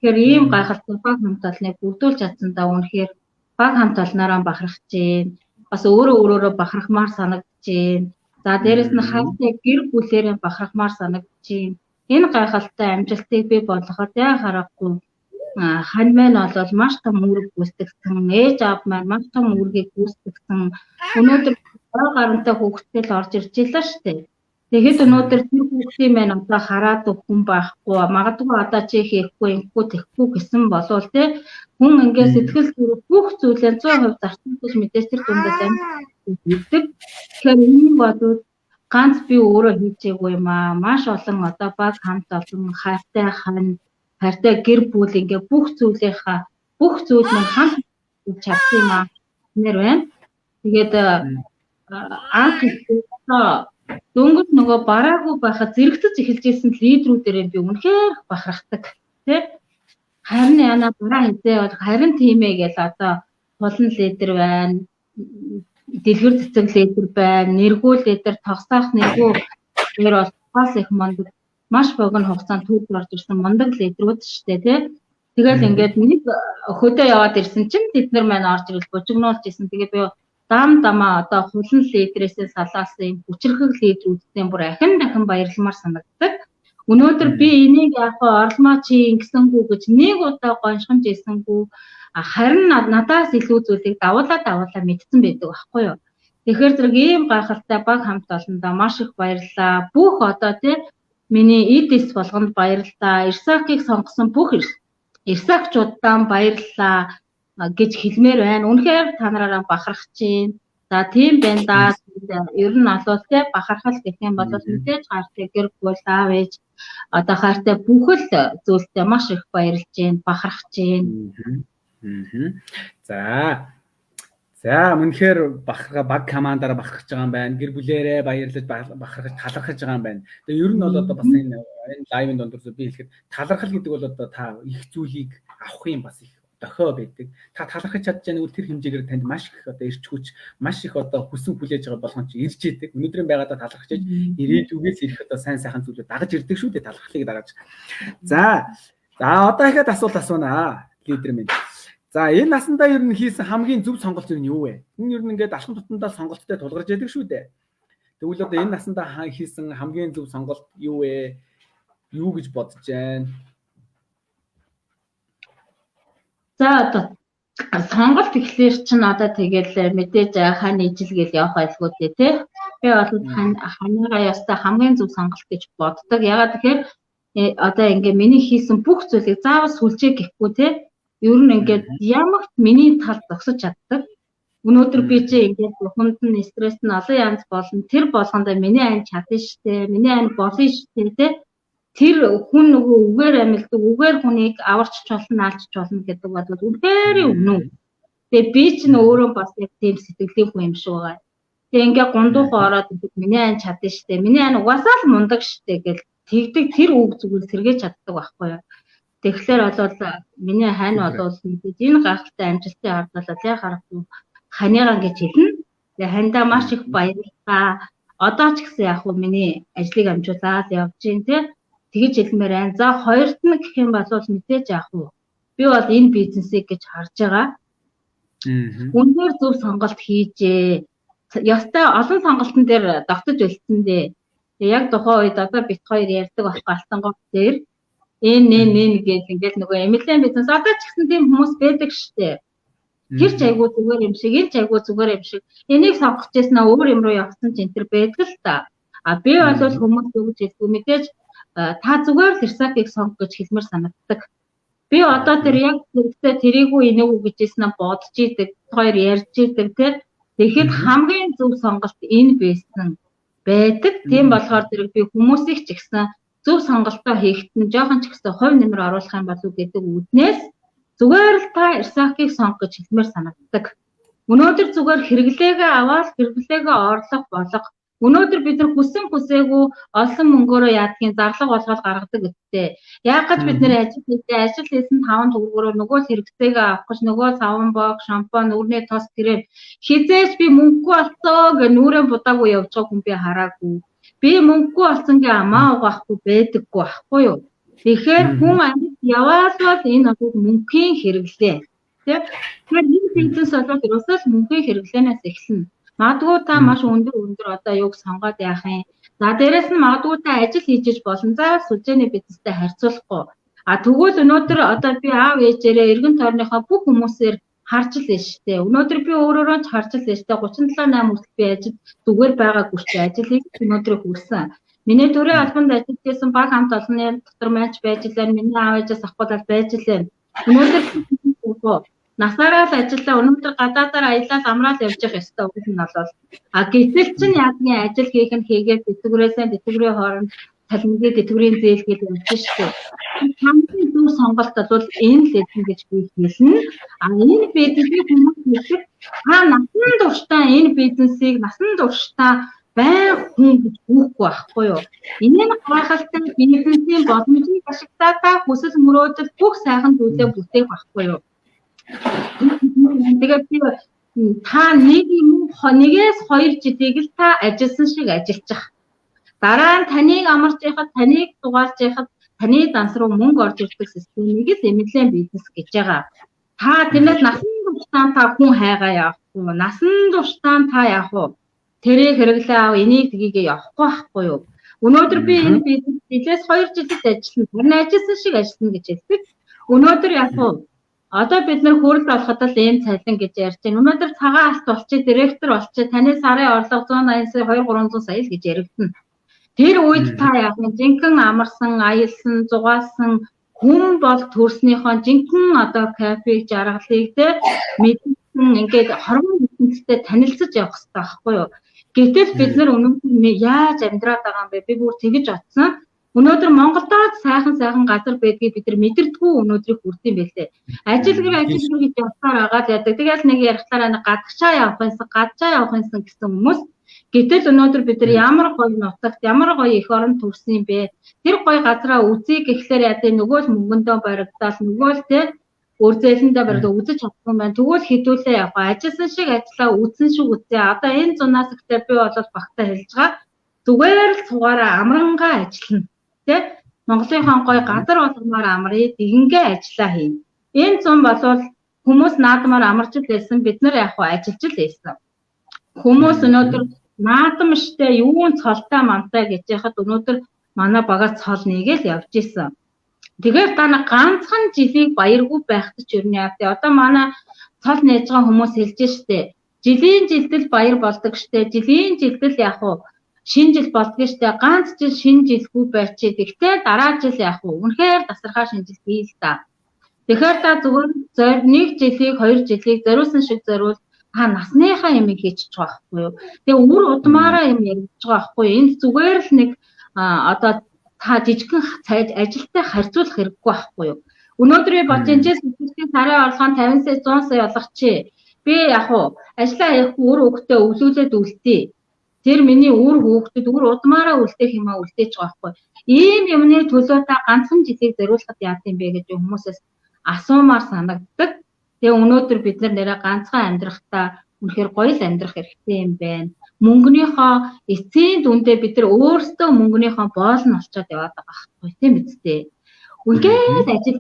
Тэгэхээр ийм гайхалтай баг хамт олныг бүрдүүлж чадсандаа үнэхээр баг хамт олнороо бахархаж байна. Бас өөрөөрөө бахархмаар санагдаж байна. За дээрэс нь хавтаа гэр бүлээрээ бахархмаар санагдаж байна. Энэ гайхалтай амжилтыг бий болгоход яа харахгүй хань маань бол маш том үүрэг гүйцэтгэсэн, ээж аав маань маш том үүргийг гүйцэтгэсэн. Өнөөдөр гарантай хүүхдтэй л орж ирж байлаа шүү дээ. Тэгэхэд өнөөдөр тэр хүүхдийн маань одоо хараад хүн байхгүй, магадгүй одоо чи хийхгүй, ингэхгүй, тэхгүй гэсэн болвол те хүн ингээд сэтгэл зүрх бүх зүйлээ 100% зарцуулж мэдээж тэр дундаас амьддаг. Тэгэхээр энэ бодвол ганц би өөрөө хийжээгүй юм аа. Маш олон одоо баг хамт олон хайртай хань, хайртай гэр бүл ингээд бүх зүйл нь хамт чадсан юм аа. Нэр байна. Тэгээд анх одоо дөнгөж нөгөө бараагүй байхад зэрэгцэж эхэлж исэн лидерүүдээрээ би үнэхээр бахархдаг тий. Харин яна бараа хийzээ харин тийм ээ гэж одоо тулан лидер байна, дэлгэр цэцэг лидер байна, нэргүүл лидер, тогсаах нэргүү тэр бол бас их мундаг маш богино хугацаанд төвд орж ирсэн мундаг лидерүүд шүү дээ тий. Тэгэл ингээд нэг хөдөө яваад ирсэн чинь тэд нар маань орж ирэл бужигнуулж исэн. Тэгээд би дамаа одоо хулан лидерээсээ салаасан юм хүчрхэг лидерүүдтэй бүр дахин баярламар санагддаг. Өнөөдөр би энийг яг орломоо чи ингэсэнгүү гэж нэг удаа гоншгомж ийсэнгүү харин надаас илүү зүйлийг давуулаа мэдсэн байдаг байхгүй юу. Тэгэхээр зэрэг ийм гайхалтай баг хамт олондоо маш их баярлалаа. Бүх одоо тий миний эдис болгонд баярлалаа. Ирсакийг сонгосон бүх ирсакчуудаа баярлалаа гэж хэлмээр байна. Үнэхээр та нараараа бахархаж байна. За тийм байна да. Ер нь алуул те бахархал гэх юм бол мэдээж хайртай гэр бүл аав ээж одоо хайртай бүхэл зүйлтэй маш их баярлж байна, бахархаж байна. За үнэхээр баг командаараа бахархаж байгаа юм байна. Гэр бүлээрээ баярлаж бахархаж талархаж байгаа юм байна. Тэгээ ер нь бол одоо бас энэ лайвын дондор би хэлэхэд талархал гэдэг бол одоо та их зүйлийг авах юм бас их дохио байдаг. Та талархаж чадж байгаа нэг тэр хэмжээгээр танд маш их одоо ирч хүч, маш их одоо хүсэн хүлээж байгаа болгон чи ирж идэг. Өнөөдрийн байгаадаа талархаж ирээдүгээс ирэх одоо сайн сайхан зүйлүүд дагаж ирдэг шүү дээ, талархлыг дагаж. За одоо ихэд асуулт асуунаа лидер минь. За энэ насандаа ер нь хийсэн хамгийн зөв сонголт юу вэ? Энэ ер нь ингээд алхам тутамдаа сонголттой тулгарч яадаг шүү дээ. Тэгвэл одоо энэ насандаа хийсэн хамгийн зөв сонголт юу вэ? Юу гэж бодож байна? За одоо сонголт ихлээр чинь одоо тэгэл мэдээж хааны ижилгээл явах байлгүй тий. Би бол ханийгаа ястаа хамгийн зөв сонголт гэж боддог. Ягаад тэгэхээр одоо ингээ миний хийсэн бүх зүйлийг заавал сүлжээ гэхгүй тий. Ер нь ингээд ямагт миний тал зогсож чаддаг. Өнөөдөр би чи ингээд бухимд нь стресс нь олон янз болно. Тэр болгондоо миний ань чадна штэ. Миний ань болно штэ тий. Тэр хүн нөгөө үгээр амилдаг, үгээр хүнийг аварч болно, алж болно гэдэг бодвол үнэхээр үнэн. Тэгээ би ч өөрөө бас яг тийм сэтгэлийн хүн юм шиг байгаа. Тэгээ ингээ гундуухан ороод ихэд миний ань чадна штэ. Миний ань угаасаа л мундаг штэ гэж тэгдэг тэр үг зүгээр сэргээж чаддаг байхгүй юу. Тэгэхээр бол миний хань бол мэдээж энэ гайхалтай амжилтын ардлал яг харахгүй ханигаа гэж хэлнэ. Тэгээ хандаа маш их баярлалаа. Одоо ч гэсэн яг хөө миний ажлыг амжуулаад явж гин тий. Тэгэж хэлмээр байна. За хоёрт нь гэх юм бол мэдээж яг хөө би бол энэ бизнесийг гэж харж байгаа. Үнээр зөв сонголт хийжээ. Ястай олон сонголтын дээр давтаж үлдсэн дээ. Яг тухайн үед одоо бит хоёр ярьдаг байхгүй алтангууд дээр энэ гэж ингээд нөгөө эмэлэн бизнес одоо ч гэсэн тийм хүмүүс байдаг штэ. Тэр ч айгуу зүгээр юм шиг, энэ ч айгуу зүгээр юм шиг. Энийг сонгож яснаа өөр юм руу явсан ч энэ төр байдаг л та. Би бол хүмүүс өгч хэлдэг мэдээж та зүгээр л Ирсакийг сонго гэж хэлмээр санагддаг. Би одоо тэр яг зэрэгтэй тэрийгүү энээгүү гэж яснаа бодож идэг, хоёр ярьж идэг тий. Тэгэхэд хамгийн зөв сонголт энэ байсан байдаг. Тийм болохоор зэрэг би хүмүүсийг ч гэсэн зөв сонголтоо хийхэд нь жоохон ч гэсэн хувь нэмэр оруулах юм болов уу гэдэг үүднээс зүгээр л та Ирсакийг сонго гэж хэлмээр санагддаг. Өнөөдөр зүгээр хэрэглээгээ аваад хэрэглээгээ орлох болох. Өнөөдөр бид нар хүсээгүй олон мөнгөөрөө яадгийн зарлага болгоод гаргадаг гэдэгтэй. Яагаад бид нэр ажил хийсэн 5 төгрөгөөр нөгөө хэрэгцээгээ авах гэж нөгөө саван бог, шампунь, нүрний тос гэрээ хизээч би мөнгөгүй болцоо гэж нүрээ будаагүй явж байгаа хүн би хараагүй. Би мөнгөгүй болсон гээ амаа угаахгүй байдаггүй байхгүй юу. Тэгэхээр хүн амьд яваад бол энэ бол мөнхийн хэрэглээ. Тэгэхээр энэ бизнес бол ерөөсөө л мөнхийн хэрэглээнээс эхэлнэ. Магадгүй та маш өндөр одоо юуг сонгоод яах юм. За дээрэс нь магадгүй та ажил хийж болно. За сүлжээний бизнестэй харьцуулахгүй. Тэгвэл өнөөдөр одоо би аав ээжээрээ эргэн тойрныхоо бүх хүмүүсээр харж л байна шүү дээ. Өнөөдөр би өөрөөрөө ч харж л байна шүү дээ. 37-8 хүртэл би ажил зүгээр байгаагүй ч ажил хийж өнөөдөр хүрсэн. Миний төрийн албанд ажиллаж байсан баг хамт олонны дотор маань байж лээ. Миний аав ээжээс авахудал байж лээ. Өнөөдөр насаараа л ажиллаа. Өнөөдөр гадаадаар аялал амраал явж явах ёстой үг нь бол гэтэл чинь яадны ажил хийх нь хийгээд тэтгэврийн хооронд талмгийн тэтгэврийн зээлгээд явж шүү дээ. Хамгийн зөв сонголт бол энэ л эзэн гэж би хэлнэ. Энэ бизнесийг хүмүүс хэлэхэд насан туршдаа энэ бизнесийг насан туршдаа байн хүн гэж хүүхгүй байхгүй юу? Энэ гайхалтай бизнесийн боломжийг ашиглаад та хүсэл мөрөөдөл бүх сайхан зүйлээ бүтээх байхгүй юу? Тэгээд та нэгээс 2 жилийг л та ажилласан шиг ажиллаж. Дараа нь таныг амарч яхад, таныг дугаалж яхад, таны данс руу мөнгө орж ирдэг системийг л эмнэлгийн бизнес гэж байгаа. Та тиймээс насан туршдаа та хүн хайгаа явах уу? Насан туршдаа та яах вэ? Тэрийг хэрэглээ аав, энийг тгийгээ явахгүй байхгүй юу? Өнөөдөр би энэ бизнесээс 2 жилд ажиллана. Харин ажилласан шиг ажиллана гэж хэлдэг. Өнөөдөр яах вэ? Одоо бид нар хөрөлд олоход л ийм цалин гэж ярьж байна. Өнөөдөр цагаан алт болчих, директор болчих, таны сарын орлого 180 сая 200-300 сая л гэж яригдана. Тэр үед та яах вэ? Жинхэнэ амарсан, аялсан, зугаасан хүн бол төрснийхөө жинхэнэ одоо кафег жаргалыг те мэдсэн ингээд хорвоо бүтэнцтэй танилцж явах хэрэгтэй байхгүй юу? Гэтэл бид нар өнөөдөр яаж амьдраад байгаа юм бэ? Би бүр тэгэж бодсон. Өнөөдөр Монголд сайхан газар байдгийг бид нар мэдэрдэггүй өнөөдрийг хүрдэм байлээ. Ажил гэж явсаар агаад яадаг. Тэгэл нэг ярихлаараа гадагшаа явах юмсан гэсэн хүмүүс. Гэтэл өнөөдөр бид нар ямар гоё нутагт, ямар гоё эх орон төрсөн юм бэ? Тэр гоё газараа үзье гэхлээр яа гэдэг нөгөө л мөнгөндөө баригдаад нөгөө л те үрзэлэндээ баригдаад үзэж чадсан юм байна. Тэгвэл хэдүүлээ яг ажилласан шиг ажиллаа үзсэн шиг үзье. Одоо энэ 100-аас ихтэй би бол багтаа хэлж байгаа. Зүгээр л цугаараа амрангаа ажиллана. Тэ Монголынхон гоё газар болгомоор амрыг дэгингээ ажиллаа хийнэ. Энэ 100 болвол хүмүүс наадмаар амарч л байсан. Бид нар яг ажиллаж л байсан. Хүмүүс өнөөдөр наадам штэ юун цолтой мантай гэж яхад өнөөдөр манай багаас цол нэгээл явж исэн. Тэгэхээр та ганцхан жилийг баяргүй байхад ч юу яа. Одоо манай цол нээж байгаа хүмүүс хэлж штэ. Жилийн жилдэл баяр болдог штэ. Жилийн жилдэл яг уу шинэ жил болдгоо штэ. Ганц жил шинэ жилгүй байчээ. Тэгтээ дараа жил яг уу үнэхээр тасархаа шинэ жил хий л та. Тэгэхээр та зүгээр 1 жилийг 2 жилийг зориулсан шиг зориул та насныхаа юм хийчих байхгүй юу. Тэгээ үр удмаараа юм ярьж байгаа байхгүй юу. Энд зүгээр л нэг одоо та жижигхэн ажилтай харьцуулах хэрэггүй байхгүй юу. Өнөөдөр бодчихжээ сэтгэлийн сарын орлого 50 сая 100 сая олгочих. Би яг уу ажиллаа явахгүй үр хөвгтөө өвлүүлээд үлдээ. Тэр миний үр хөвгтөд үр удмаараа үлдээх юм үлдээж байгаа байхгүй. Ийм юмны төлөө та ганцхан жилийг зориулахад яах юм бэ гэж хүмүүсээс асуумаар санагддаг. Тэгээ өнөөдөр бид нэрээ ганцхан амьдрахтаа үнэхээр гоё л амьдрах хэрэгтэй юм байна. Мөнгөнийхөө эцсийн дүндээ бид нар өөрсдөө мөнгөнийхөө боол нь олцоод яваад байгаа байхгүй тийм үстэй. Үнгээд ажил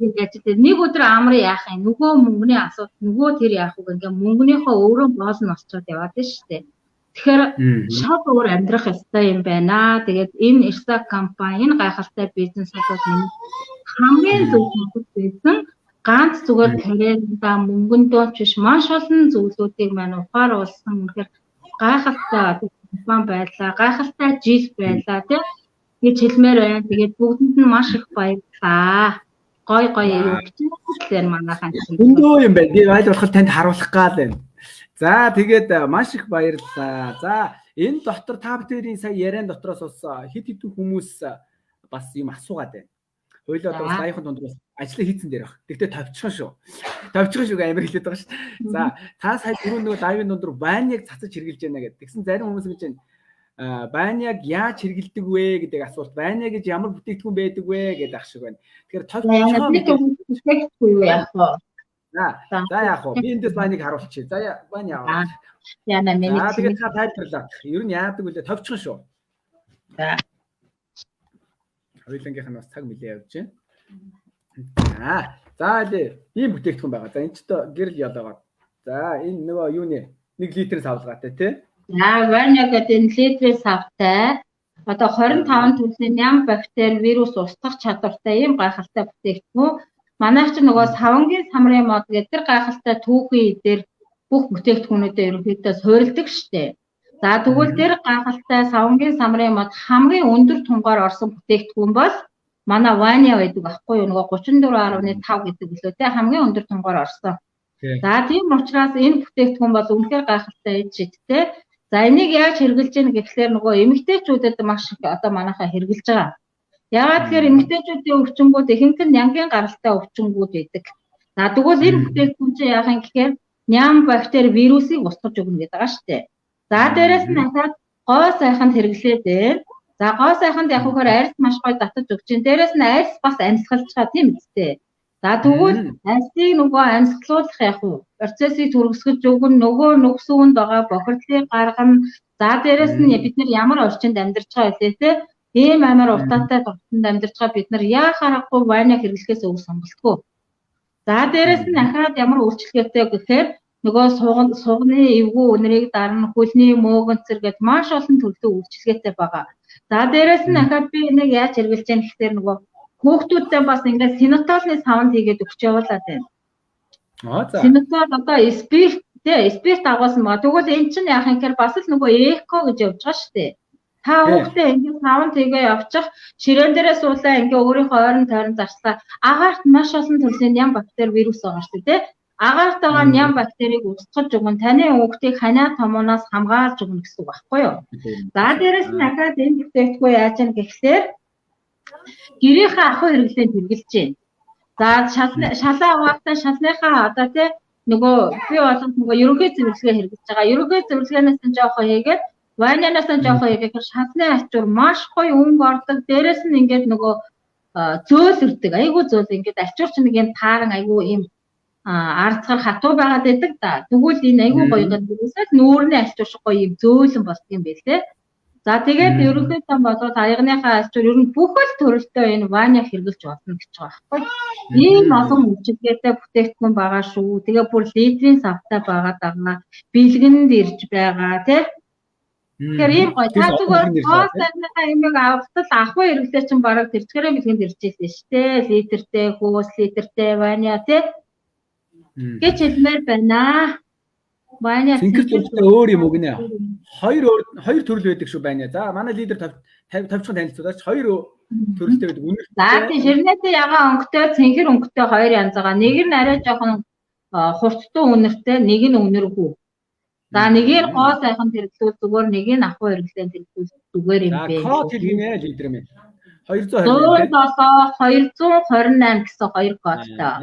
нэг өдөр амар яах юм нөгөө мөнгөний асуудал нөгөө тэр яах үг ингээ мөнгөнийхөө өөрөө боол нь олцоод яваад шүү дээ. Тэгэхээр шал өөр амьдрах ёстой юм байна. Тэгээд энэ Ирсак компани энэ гайхалтай бизнес бол хамгийн зөв байсан. Ганц зүгээр карьераа мөнгөндөө ч биш маш олон зүйлүүдийг маань ухааруулсан үнэхээр гайхалтай компани байлаа. Гайхалтай жил байлаа тийм гэж хэлмээр байна. Тэгээд бүгдэнд нь маш их баярлалаа. Гой юу гэхээр манайхан өндөө юм байна. Би аль болох танд харуулах гал байна. За тэгээд маш их баярлалаа. За энэ дотор та бүхэн сая яриан дотроос бас хэд хэдэн хүмүүс бас юм асуугаад байна. Хойлоо бас саяхан дунд бас ажлаа хийцэн дээр баг. Тэгтээ товчхон шүү. Товчхон шүү амар хэлээд байгаа шүү. За та сая түрүү нөгөө дайвын дунд руу байныг цацаж хэрглэж байна гэдэг. Тэгсэн зарим хүмүүс гэж байна. Байныг яаж хэргэлдэг вэ гэдэг асуулт. Байныг гэж ямар бүтээгдэхүүн байдаг вэ гэдэг ах шиг байна. Тэгэхээр товчхон юу яах вэ? За яах вэ? Би эндээс байныг харуулчих. За байна яа. Яна миний. Тэгээд та тайлбарлаа. Ер нь яадаг вэ? Товчхон шүү. За. Хоёулангийнх нь бас цаг мөлий явж байна. За ийм бүтээгдэхүүн байгаа. За энэ ч гэрэл ялаагаа. За энэ нөгөө юу нэ 1 литрээс авалгаатай тий. Ваня гэдэг энэ литрээс автай. Одоо 25 төрлийн ням бактери, вирус устгах чадвартай ийм гайхалтай бүтээгдэхүүн. Манайх ч нөгөө савангийн самрын мод гэдэг тэр гайхалтай түүхийн дээр бүх бүтээгдэхүүнүүдэд ерөнхийдөө суурилдаг штеп. За тэгвэл тэр гайхалтай савангийн самрын мод хамгийн өндөр тунгаар орсон бүтээгдэхүүн бол манай Ваня байдаг байхгүй юу? Нөгөө 34.5 гэдэг билүү те хамгийн өндөр тунгаар орсон. За тийм учраас энэ бүтээгдэхүүн бол үнэхээр гайхалтай эд шидтэй. За энийг яаж хэрэгжилж яах гэхээр нөгөө эмэгтэйчүүдэд маш их одоо манайхаа хэрэгжилж байгаа. Яагаад тэгэхээр эмэгтэйчүүдийн өвчнгүүд ихэнх нь нянгийн гаралтай өвчнгүүд байдаг. За тэгвэл энэ бүтээгдэхүүн чинь яах юм гэхээр ням бактери вирусыг устгаж өгнө гэдэг байгаа шүү дээ. За дээрэс нь дахиад гоо сайханд хэрэглээд байна. За гоо сайханд яг хөөр арьс маш гоё татаж өгч чинь. Дээрэс нь арьс бас амьсгалж байгаа тийм үстэй. За тэгвэл арьсыг нөгөө амьсгалуулах яг уу процессыг түргэсгэж өгнө, нөгөө нүгсүүнд байгаа бохирдлыг гаргана. За дээрэс нь бид нар ямар орчинд амьдарч байгаа вэ те? Ийм амар утаатай тогтонд амьдарч байгаа бид нар яахаарахгүй Ваня хэрэглэхээс өөр сонголтгүй. За дээрэс нь дахиад ямар үйлчлэгээтэй гэхээр нөгөө сугны эвгүй үнэрийг дарна, хөлний мөөгөнцөр гэд маш олон төрлийн үйлчлэгээтэй байгаа. За дээрэс нь дахиад би энийг яаж хэрэглэж яах гэхээр нөгөө хүүхдүүдтэй бас ингээд синотолны саунд хийгээд өгч явуулаад байна. Синотол одоо спирт агуулсан ба тэгвэл эн чинь яах юм гэхээр бас л нөгөө эко гэж явж байгаа шүү дээ. Та хүүхдээ ингээд саунд хийгээ явчих ширээн дээрээ суулаа ингээд өөрийнхөө ойрон тойрон зарцлаа. Агаарт маш олон төрлийн ням бактери вирус байгаа шүү дээ. Агаарт байгаа ням бактерийг устгаж өгөн таны хүүхдийг ханаа томооноос хамгаалж өгнө гэсэн үг байхгүй юу? За дээрэс нь дахиад энэ бүтээгдэхүүн яаж юм гэхлээр гэрийнхээ ахуй хэрэглээнд хэрэгжилж байна. За шалаа аваахтай шалныхаа одоо тий нөгөө би болон нөгөө ерөнхий зөвлөгөө хэрэгжилж байгаа. Ерөнхий зөвлөгөөнөөс нь жоохон хийгээд Ванянаас нь жоохон хийгээд шалны ачуур маш гоё өнгө ордог. Дээрэс нь ингээд нөгөө зөөлөрдөг. Айгуу зөөл ингээд ачуур чинь нэг юм тааран айгуу ийм арцгар хатуу байгаад байдаг да. Тэгвэл энэ айгуу гоё гэдгээс нүүрний ачуур шиг гоё юм зөөлөн болдог юм байл те. За тэгээд ерөнхийдөө болоод аягныхаа ачуур ер нь бүх л төрөлтөө энэ Ваня хэрэгжилж болно гэж байгаа байхгүй. Ийм олон үйлчилгээтэй бүтээгдэхүүн байгаа шүү. Тэгээ бүр литрийн савтай байгаа даа. Бэлгэнд ирж байгаа тий. Тэгэхээр ийм гоё. Та зүгээр хоосныхаа эмийг авахтал ахуй хэрэглээ чинь бараг тэрчгээрээ бэлгэнд ирж ирсэн шүү дээ. Литртэй, хөөс литртэй Ваня тий. Гэж хэлмээр байна. Ваня Синхэр төрөлтэй өөр юм уу гинэ? Хоёр төрөл байдаг шүү байна. За манай лидер тавьчихсан танилцуулаач хоёр төрөлтэй байдаг. Үнэр. За тийм ширнэтэй ягаан өнгөтэй, цэнхэр өнгөтэй хоёр янз байгаа. Нэг нь арай жоохон хурцтай үнэртэй, нэг нь үнэргүй. За нэгээр гоо сайхан хэрэглүүл зүгээр, нэг нь ахуй хэрэглээнд хэрэглүүл зүгээр юм бэ. Код хэлгийнэ лидер минь. 227 228 гэсэн хоёр кодтой.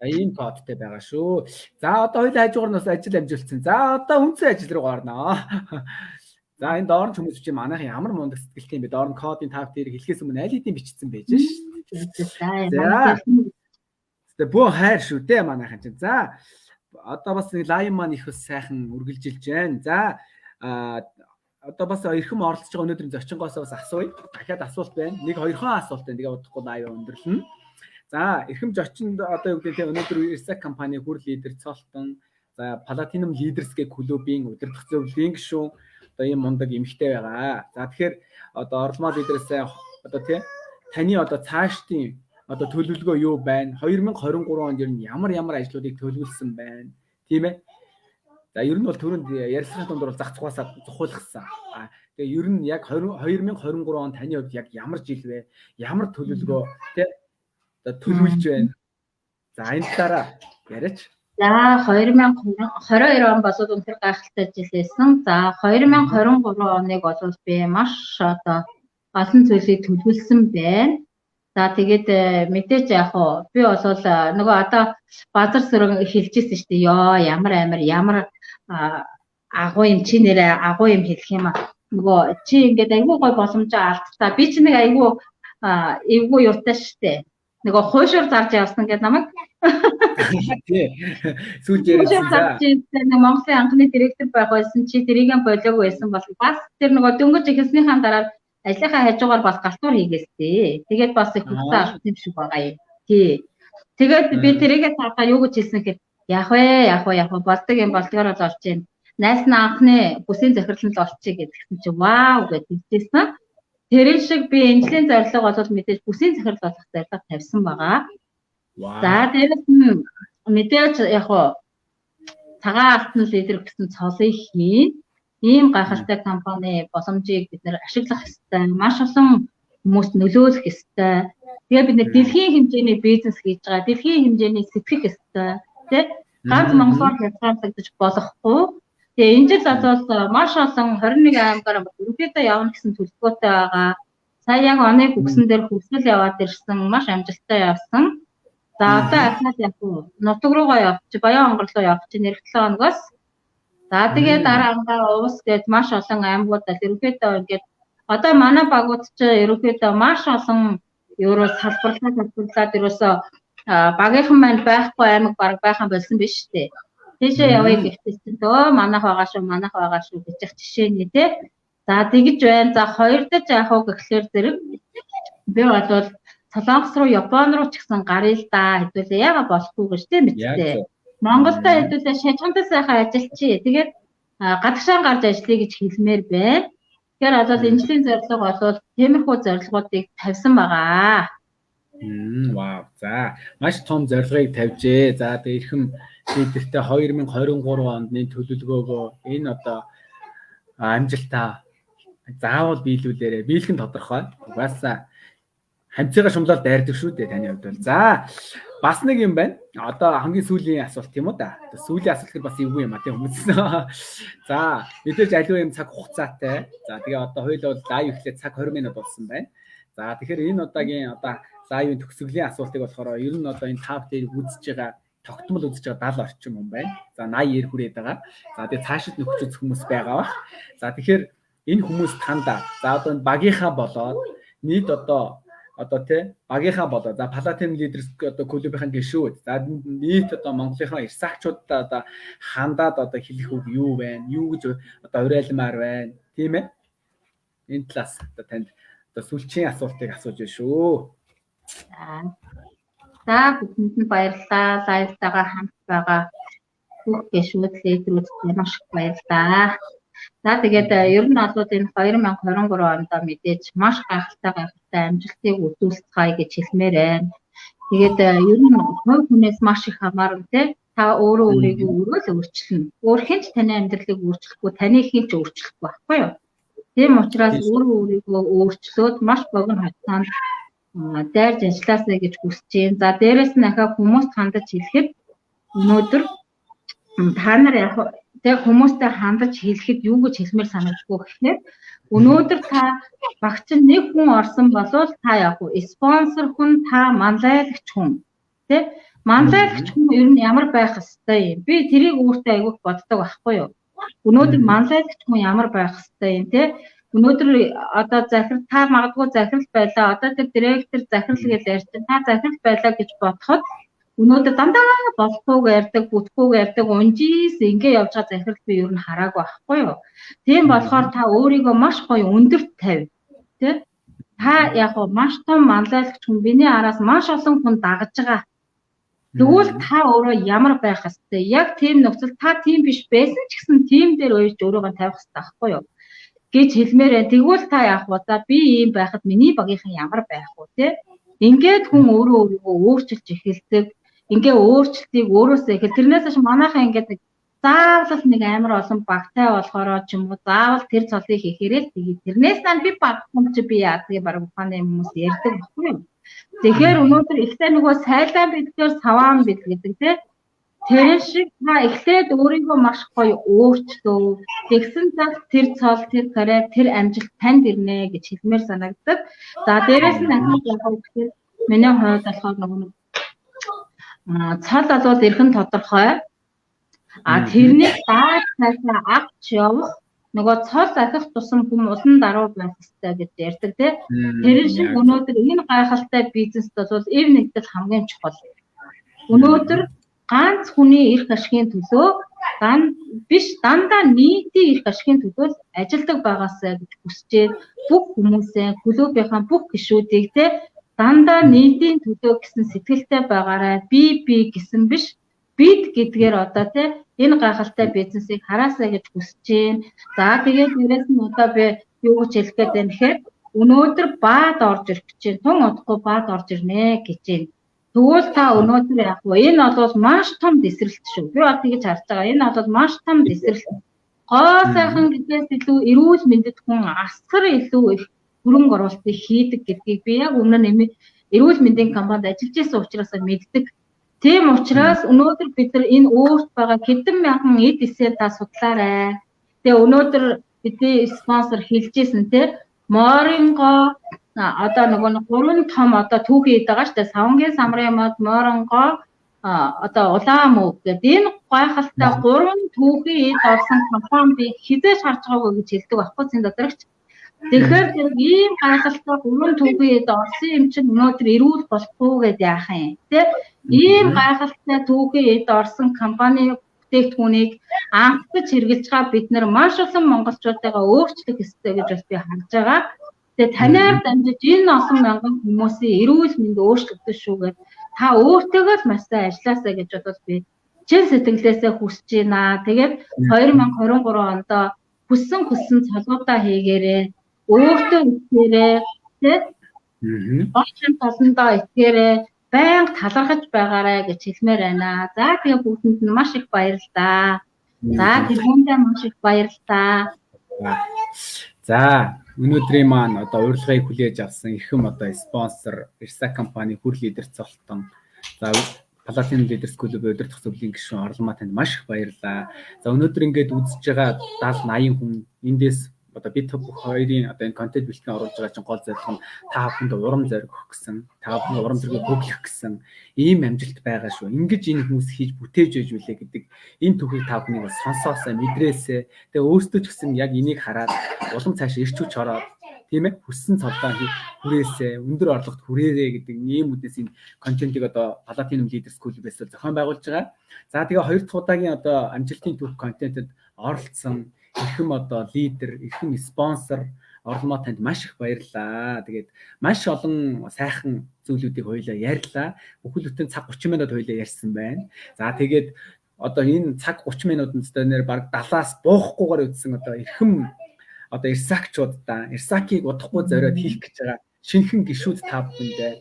За ийм кодтэй байгаа шүү. За одоо хоёул хажуугаар нь бас ажил амжуулсан. За одоо үндсэн ажил руу гарнаа. За энэ доорн хүмүүс чинь манайхан ямар мундаг сэтгэлтэй юм бэ? Доорн кодын тав дээр хэлхээс өмнө аль хэдийн бичсэн байж шүү. За бөө хайр шүү дээ манайхан чинь. За одоо бас лайв маань их бас сайхан үргэлжилж байна. За одоо бас эрхэм оролцож байгаа өнөөдрийн зочингоос бас асууя. Дахиад асуулт байна. Нэг хоёрхан асуулт байна. Тэгээ удахгүй лайв өндөрлөн. За эрхэм зочинд одоо юу гэдэг нь өнөөдөр Ирсак компани хүр лидер цолтон за Platinum Leaders-гийн клубийн удирдах зөвлөлийн гишүүн одоо ийм мундаг эмэгтэй байгаа. За тэгэхээр одоо орломоо лидерээс одоо тий таны одоо цаашдын одоо төлөвлөгөө юу байна? 2023 онд ер нь ямар ажлуудыг төлөвлөсөн байна? Тийм ээ. За ер нь бол түрүүнд ярьсан дундор зах зугаасаа зохиулсан. Тэгээ ер нь яг 2023 он таны хувьд яг ямар жил вэ? Ямар төлөвлөгөө тий төлөвлөж байна. За энэ дараа яриач. За 2022 он болоод үнэхээр гайхалтай жил байсан. За 2023 оныг бол би маш одоо олон зүйлийг төлөвлөсөн байна. За тэгээд мэдээж яг уу би бол нөгөө одоо базар сөрөг хэлчихсэн шүү дээ. Йоо ямар агуу юм чи нэрээ агуу юм хэлэх юм аа. Нөгөө чи ингээд айгүй гой боломжоо алдтаа. Би чи нэг айгүй эвгүй юутай шүү дээ. Нөгөө хуушур зарж явсан гэдэг намайг. Тий. Сүүл ярьсан. Нэг Монголын анхны директор байх байсан чи тэрийг болоогүй байсан бол бас тэр нөгөө дөнгөж ихснийхаа дараа ажлынхаа хажуугаар бас галтуур хийгээстэй. Тэгээд бас их хөлтэй авах юм шиг байгаа юм. Тий. Тэгээд би тэрийгээ цаахаа юу гэж хэлсэн гэхээр яг вэ болдог юм болдгоор л олж юм. Найс нь анхны бүсийн захирал нь л олчих гэдгсэн чи вау гэж хэлсэн. Тэрэн шиг би энэлийн зорилго бол мэдээж бүсийн захирал болох зорилго тавьсан байгаа. За дээрээс нь мэдээж яг хоо цагаан алтны лидер гэсэн цолыг хийн. Ийм гайхалтай компани боломжийг бид нэр ашиглах ёстой. Маш олон хүмүүст нөлөөлөх ёстой. Тэгээ бид нэр дэлхийн хэмжээний бизнес хийж байгаа. Дэлхийн хэмжээний сэтгэх ёстой. Тэ ганц Монголоор хязгаарлагдаж болохгүй. Тэгээ энэ жил бол маш олон 21 аймгаар ерөнхийдөө явна гэсэн төлөвлөгөөтэй байгаа. Сая яг оны бүгсэн дээр хөвсөл яваад ирсэн. Маш амжилттай явсан. За одоо ахнаад яг нутаг руугаа явчих, Баян онгор руу явчих нэр 7 хоногоос. За тэгээ дараагаа уус гэж маш олон аймагуудад ерөнхийдөө ингээд одоо манай багууд ч ерөнхийдөө маш олон евро салбарлаад ерөөсөө багийнхан маань байхгүй аймаг баг байхан болсон биш үү? Тийшээ явъя гэхтээ дөө манайх байгаа шүү гэж жишээний тий. За тэгж байна. За хоёр дахь яах вэ гэхлээр зэрэг би бол Солонгос руу, Япон руу ч гэсэн гарыг л да хэдүүлээ яага болохгүй гэж тийм биз. Монголд хэдүүлээ шажхантаа сайхан ажилчий. Тэгээд гадагшаа гарч ажиллая гэж хэлмээр байна. Тэгэхээр одоо энэчлийн зорилго бол тиймэрхүү зорилгоодыг тавьсан байгаа. Вау. За маш том зорилгыг тавьжээ. За тэгээ эрхэм лидертэй 2023 онд нэг төлөвлөгөөгөө энэ одоо амжилтаа заавал биелүүлээрэ. Биелэх нь тодорхой. Угаасаа хамцыгаа шумлал дайрдаг шүү дээ таны хувьд бол. За бас нэг юм байна. Одоо хамгийн сүүлийн асуулт тийм үү да. Сүүлийн асуулт бас эвгүй юм а тийм хүмүүс. За мэдээж аливаа юм цаг хугацаатай. За тэгээ одоо хоёул бол лайв ихлээр цаг 20 минут болсон байна. За тэгэхээр энэ удаагийн одоо лайвын төгсгөлийн асуултыг болохоор ер нь одоо энэ тав дээр үзэж байгаа тогтмол үзэж байгаа 70 орчим хүн байна. За 80 эр хүрээд байгаа. За тэгээ цаашид нөхч үзэх хүмүүс байгаа бах. За тэгэхээр энэ хүмүүс тандаа за одоо энэ багийнхаа болоод нийт одоо тий багийнхаа болоо за Палатин лидерс одоо клубийнхэн гишүүд за нийт одоо Монголынхаа ирсагчуудаа одоо хандаад одоо хэлэх үг юу байна юу гэж одоо уриалмаар байна тийм ээ энэ талаас одоо танд одоо сүлжийн асуултыг асууж байна шүү. За бүхэнд нь баярлалаа. Лайвтайгаа хамт байгаа бүх гишүүд лидерүүдэд маш их баярлалаа. За тэгээд ер нь бол энэ 2023 онд мэдээж маш гайхалтай амжилтыг үзүүлцгээе гэж хэлмээр байна. Тэгээд ер нь хувь хүнээс маш их хамаарна тий. Та өөрөө өөрийгөө л өөрчилнө. Өөр хинч таны амьдралыг өөрчлөхгүй, таны хинч өөрчлөхгүй байхгүй юу? Тийм учраас өөрийгөө өөрчлөөд маш богино хугацаанд дайрж ажилласаа гэж хүсэж байна. За дээрэс нь ахаа хүмүүст хандаж хэлэхэд өнөөдөр та нар яг тэг хүмүүстэй хандаж хэлэхэд юу гэж хэлмээр санагдахгүй гэхээр өнөөдөр та багч нэг хүн орсон болвол та яг спонсор хүн та манлайлагч хүн тэг манлайлагч хүн ер нь ямар байх ёстой юм би тэрийг өөртөө айгүйх боддог байхгүй юу өнөөдөр манлайлагч хүн ямар байх ёстой юм тэг өнөөдөр одоо захирал та магадгүй захирал байлаа одоо тэр директор захирал гэж ярьсан та захирал байлаа гэж бодоход өнөөдөр дандаа болохгүй ярьдаг, бүтггүй ярьдаг, унжис ингэ явж байгаа захирал би ер нь хараагүй байхгүй юу. Тийм болохоор та өөрийгөө маш гоё өндөрт тавь. Тэ? Та яг маш том манлайлагч хүн биний араас маш олон хүн дагаж байгаа. Тэгвэл та өөрөө ямар байх ёстой? Яг тийм нөхцөл та тийм биш байсан ч гэсэн тийм дээр уйж өөрийгөө тавих ёстой байхгүй юу? Гэж хэлмээр байна. Тэгвэл та яг за би ийм байхад миний багийнхан ямар байх вэ, тэ? Ингээд хүн өөрийгөө өөрчилж эхэлдэг. Ингээ өөрчлөлтийг өөрөөсөө ихэл тэрнээс ш манайхаа ингээд заавал нэг амар олон багтай болохоороо ч юм уу заавал тэр цолыг хийхээрээ тэгээд тэрнээс нь би баг хүн чи би яадгийг баг ухааны хүмүүс ярьдаг байхгүй юу. Тэгэхээр өнөөдөр ихтэй нөгөө сайлаа бидгээр саваан бид гэдэг тий. Тэр шиг та эхлээд өөрийгөө маш гоё өөрчлөө. Тэгсэн цаг тэр цол тэр карьер тэр амжилт танд ирнэ гэж хэлмээр санагддаг. За дээрэс нь ахиж явах гэхээр миний хувьд болохоор нөгөө цал бол эрхэн тодорхой. Тэрнийг дааж цаашаа авч явах нөгөө цол ахих тусам хүм улан даруй байх хэрэгтэй гэж ярьдаг тий. Тэр шиг өнөөдөр энэ гайхалтай бизнест бол эв нэгдэл хамгийн чухал. Өнөөдөр ганц хүний эрх ашигын төлөө биш дандаа нийтийн эрх ашигын төлөө ажилдаг байгаасаа гэж хүсэж байна. бүх хүмүүсээ клубийнхаа бүх гишүүдийг те дандаа нийтийн төлөө гэсэн сэтгэлтэй байгаарай. Би гэсэн биш. Бид гэдгээр одоо те энэ гайхалтай бизнесийг хараасаа гэж хүсэж байна. За тэгээд дээрэс нь одоо би юу гэж хэлэх гээд байна гэхээр өнөөдөр баад орж ирэх гэж байна. Тун удахгүй баад орж ирнэ гэж байна. Тэгвэл та өнөөдөр яг уу энэ бол маш том дэсрэлт шүү. Би бол тэгж харж байгаа. Энэ бол маш том дэсрэлт. Гоо сайхан гэдгээс илүү эрүүл мэндэд хүн асар илүү их хөрөнгө оруулалтыг хийдэг гэдгийг би яг өмнө нь эрүүл мэндийн компанид ажиллаж байсан учраас мэддэг. Тийм учраас өнөөдөр бид нар энэ өөрт байгаа хэдэн мянган эд эсээр та судлаарай. Тэгээ өнөөдөр бидний спонсор хэлжсэн те Морингоо одоо нөгөө гурван том одоо түүхий байгаа шүү дээ. Савнгийн самрын мод, Морингоо одоо Улаан гэдэг энэ гайхалтай гурван түүхий эд орсон компани би хизээж харж байгаагүй гэж хэлдэг байхгүй цэнд доторогч. Тэгэхээр ийм гайхалтай гурван түүхий эд орсон юм чинь өнөөдөр эрүүл болохгүй гэдээ яах юм те. Ийм гайхалтай түүхий эд орсон компани бүтээгдэхүүнийг анхдаж хэрэгжилж байгаа бид нар маш олон монголчуудаа өөрчлөх ёстой гэж бас би харж байгаа. Тэгээ танаар дамжиж энэ олон мянган хүмүүсийн эрүүл мэнд өөрчлөгдөн шүүгээд та өөртөөгөө л маш сайн ажилласаа гэж бодож би чин сэтгэлээсээ хүсэж байна. Тэгээд 2023 онд хүссэн цалгуудаа хийгээрээ өөртөө итгээрээ тийм очсон толондоо итгээрээ байнга талархаж байгаарай гэж хэлмээр байна. За тэгээ бүгдэнд нь маш их баярлалаа. За тэргүүндээ маш их баярлалаа. За өнөөдрийн маань одоо урилгыг хүлээж авсан эрхэм одоо спонсор Ирсак компани хүр лидер цолтон. За Platinum Leaders Club өдөртөх зөвлөлийн гишүүн Орломаа танд маш их баярлалаа. За өнөөдөр ингээд үзэж байгаа 70-80 хүн эндээс одоо бид бүх хоёрын одоо энэ контент бэлтгэн оруулж байгаа чинь гол зорилго нь та бүхэнд урам зориг өгөх гэсэн, та бүхэн урам зориг хөглөх гэсэн ийм амжилт байгаа шүү. Ингэж энэ хүмүүс хийж бүтээж байж үлээ гэдэг энэ түүхийг та бүхнийг бас сонсоосаа мэдрээсээ. Тэгээ өөрсдөө ч гэсэн яг энийг хараад улам цааш ирч хүч ороод тийм ээ хүссэн цолдоо хүрээсээ өндөр орлогот хүрээрээ гэдэг ийм үдээс энэ контентыг одоо Platinum Leaders Club-ээс зохион байгуулж байгаа. За тэгээ хоёр дахь удаагийн одоо амжилтын түүх контентэд оролцсон эрхэм одоо лидер, эрхэм спонсор Орломоо танд маш их баярлалаа. Тэгээд маш олон сайхан зүйлүүдийг хоёулаа ярьлаа. Бүхэл бүтэн цаг 30 минут хоёулаа ярьсан байна. За тэгээд одоо энэ цаг 30 минутанд нэр баг 70-аас буухгүйгээр үдсэн одоо эрхэм одоо Ирсакчуудаа Ирсакийг удахгүй зориод хийх гэж байгаа шинэхэн гишүүд та бүхэндээ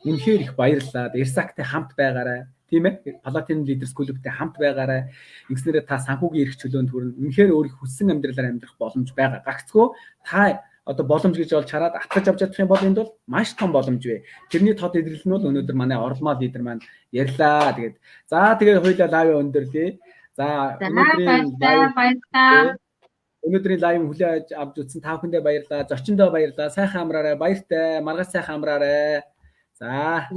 үнэхээр их баярлалаа. Ирсактай хамт байгаарай. Тийм ээ. Platinum Leaders Club-тэй хамт байгаарай. Ингэснээр та санхүүгийн эрх чөлөөнд хүрнэ. Үнэхээр өөрийн хүссэн амьдралаар амьдрах боломж байгаа. Гагцгүй та одоо боломж гэж болж хараад атгаж авч чадах юм бол энд бол маш том боломж бай. Тэрний тод илэрлэл нь бол өнөөдөр манай Орломоо лидер маань ярьлаа. Тэгээд за тэгээд хоёулаа лайв өндөрлөө. За өнөөдрийн лайв хүлээж авч үзсэн та бүхэндээ баярлалаа. Зочиндоо баярлалаа. Сайхан амраарай. Баяртай. Маргааш сайхан амраарай. За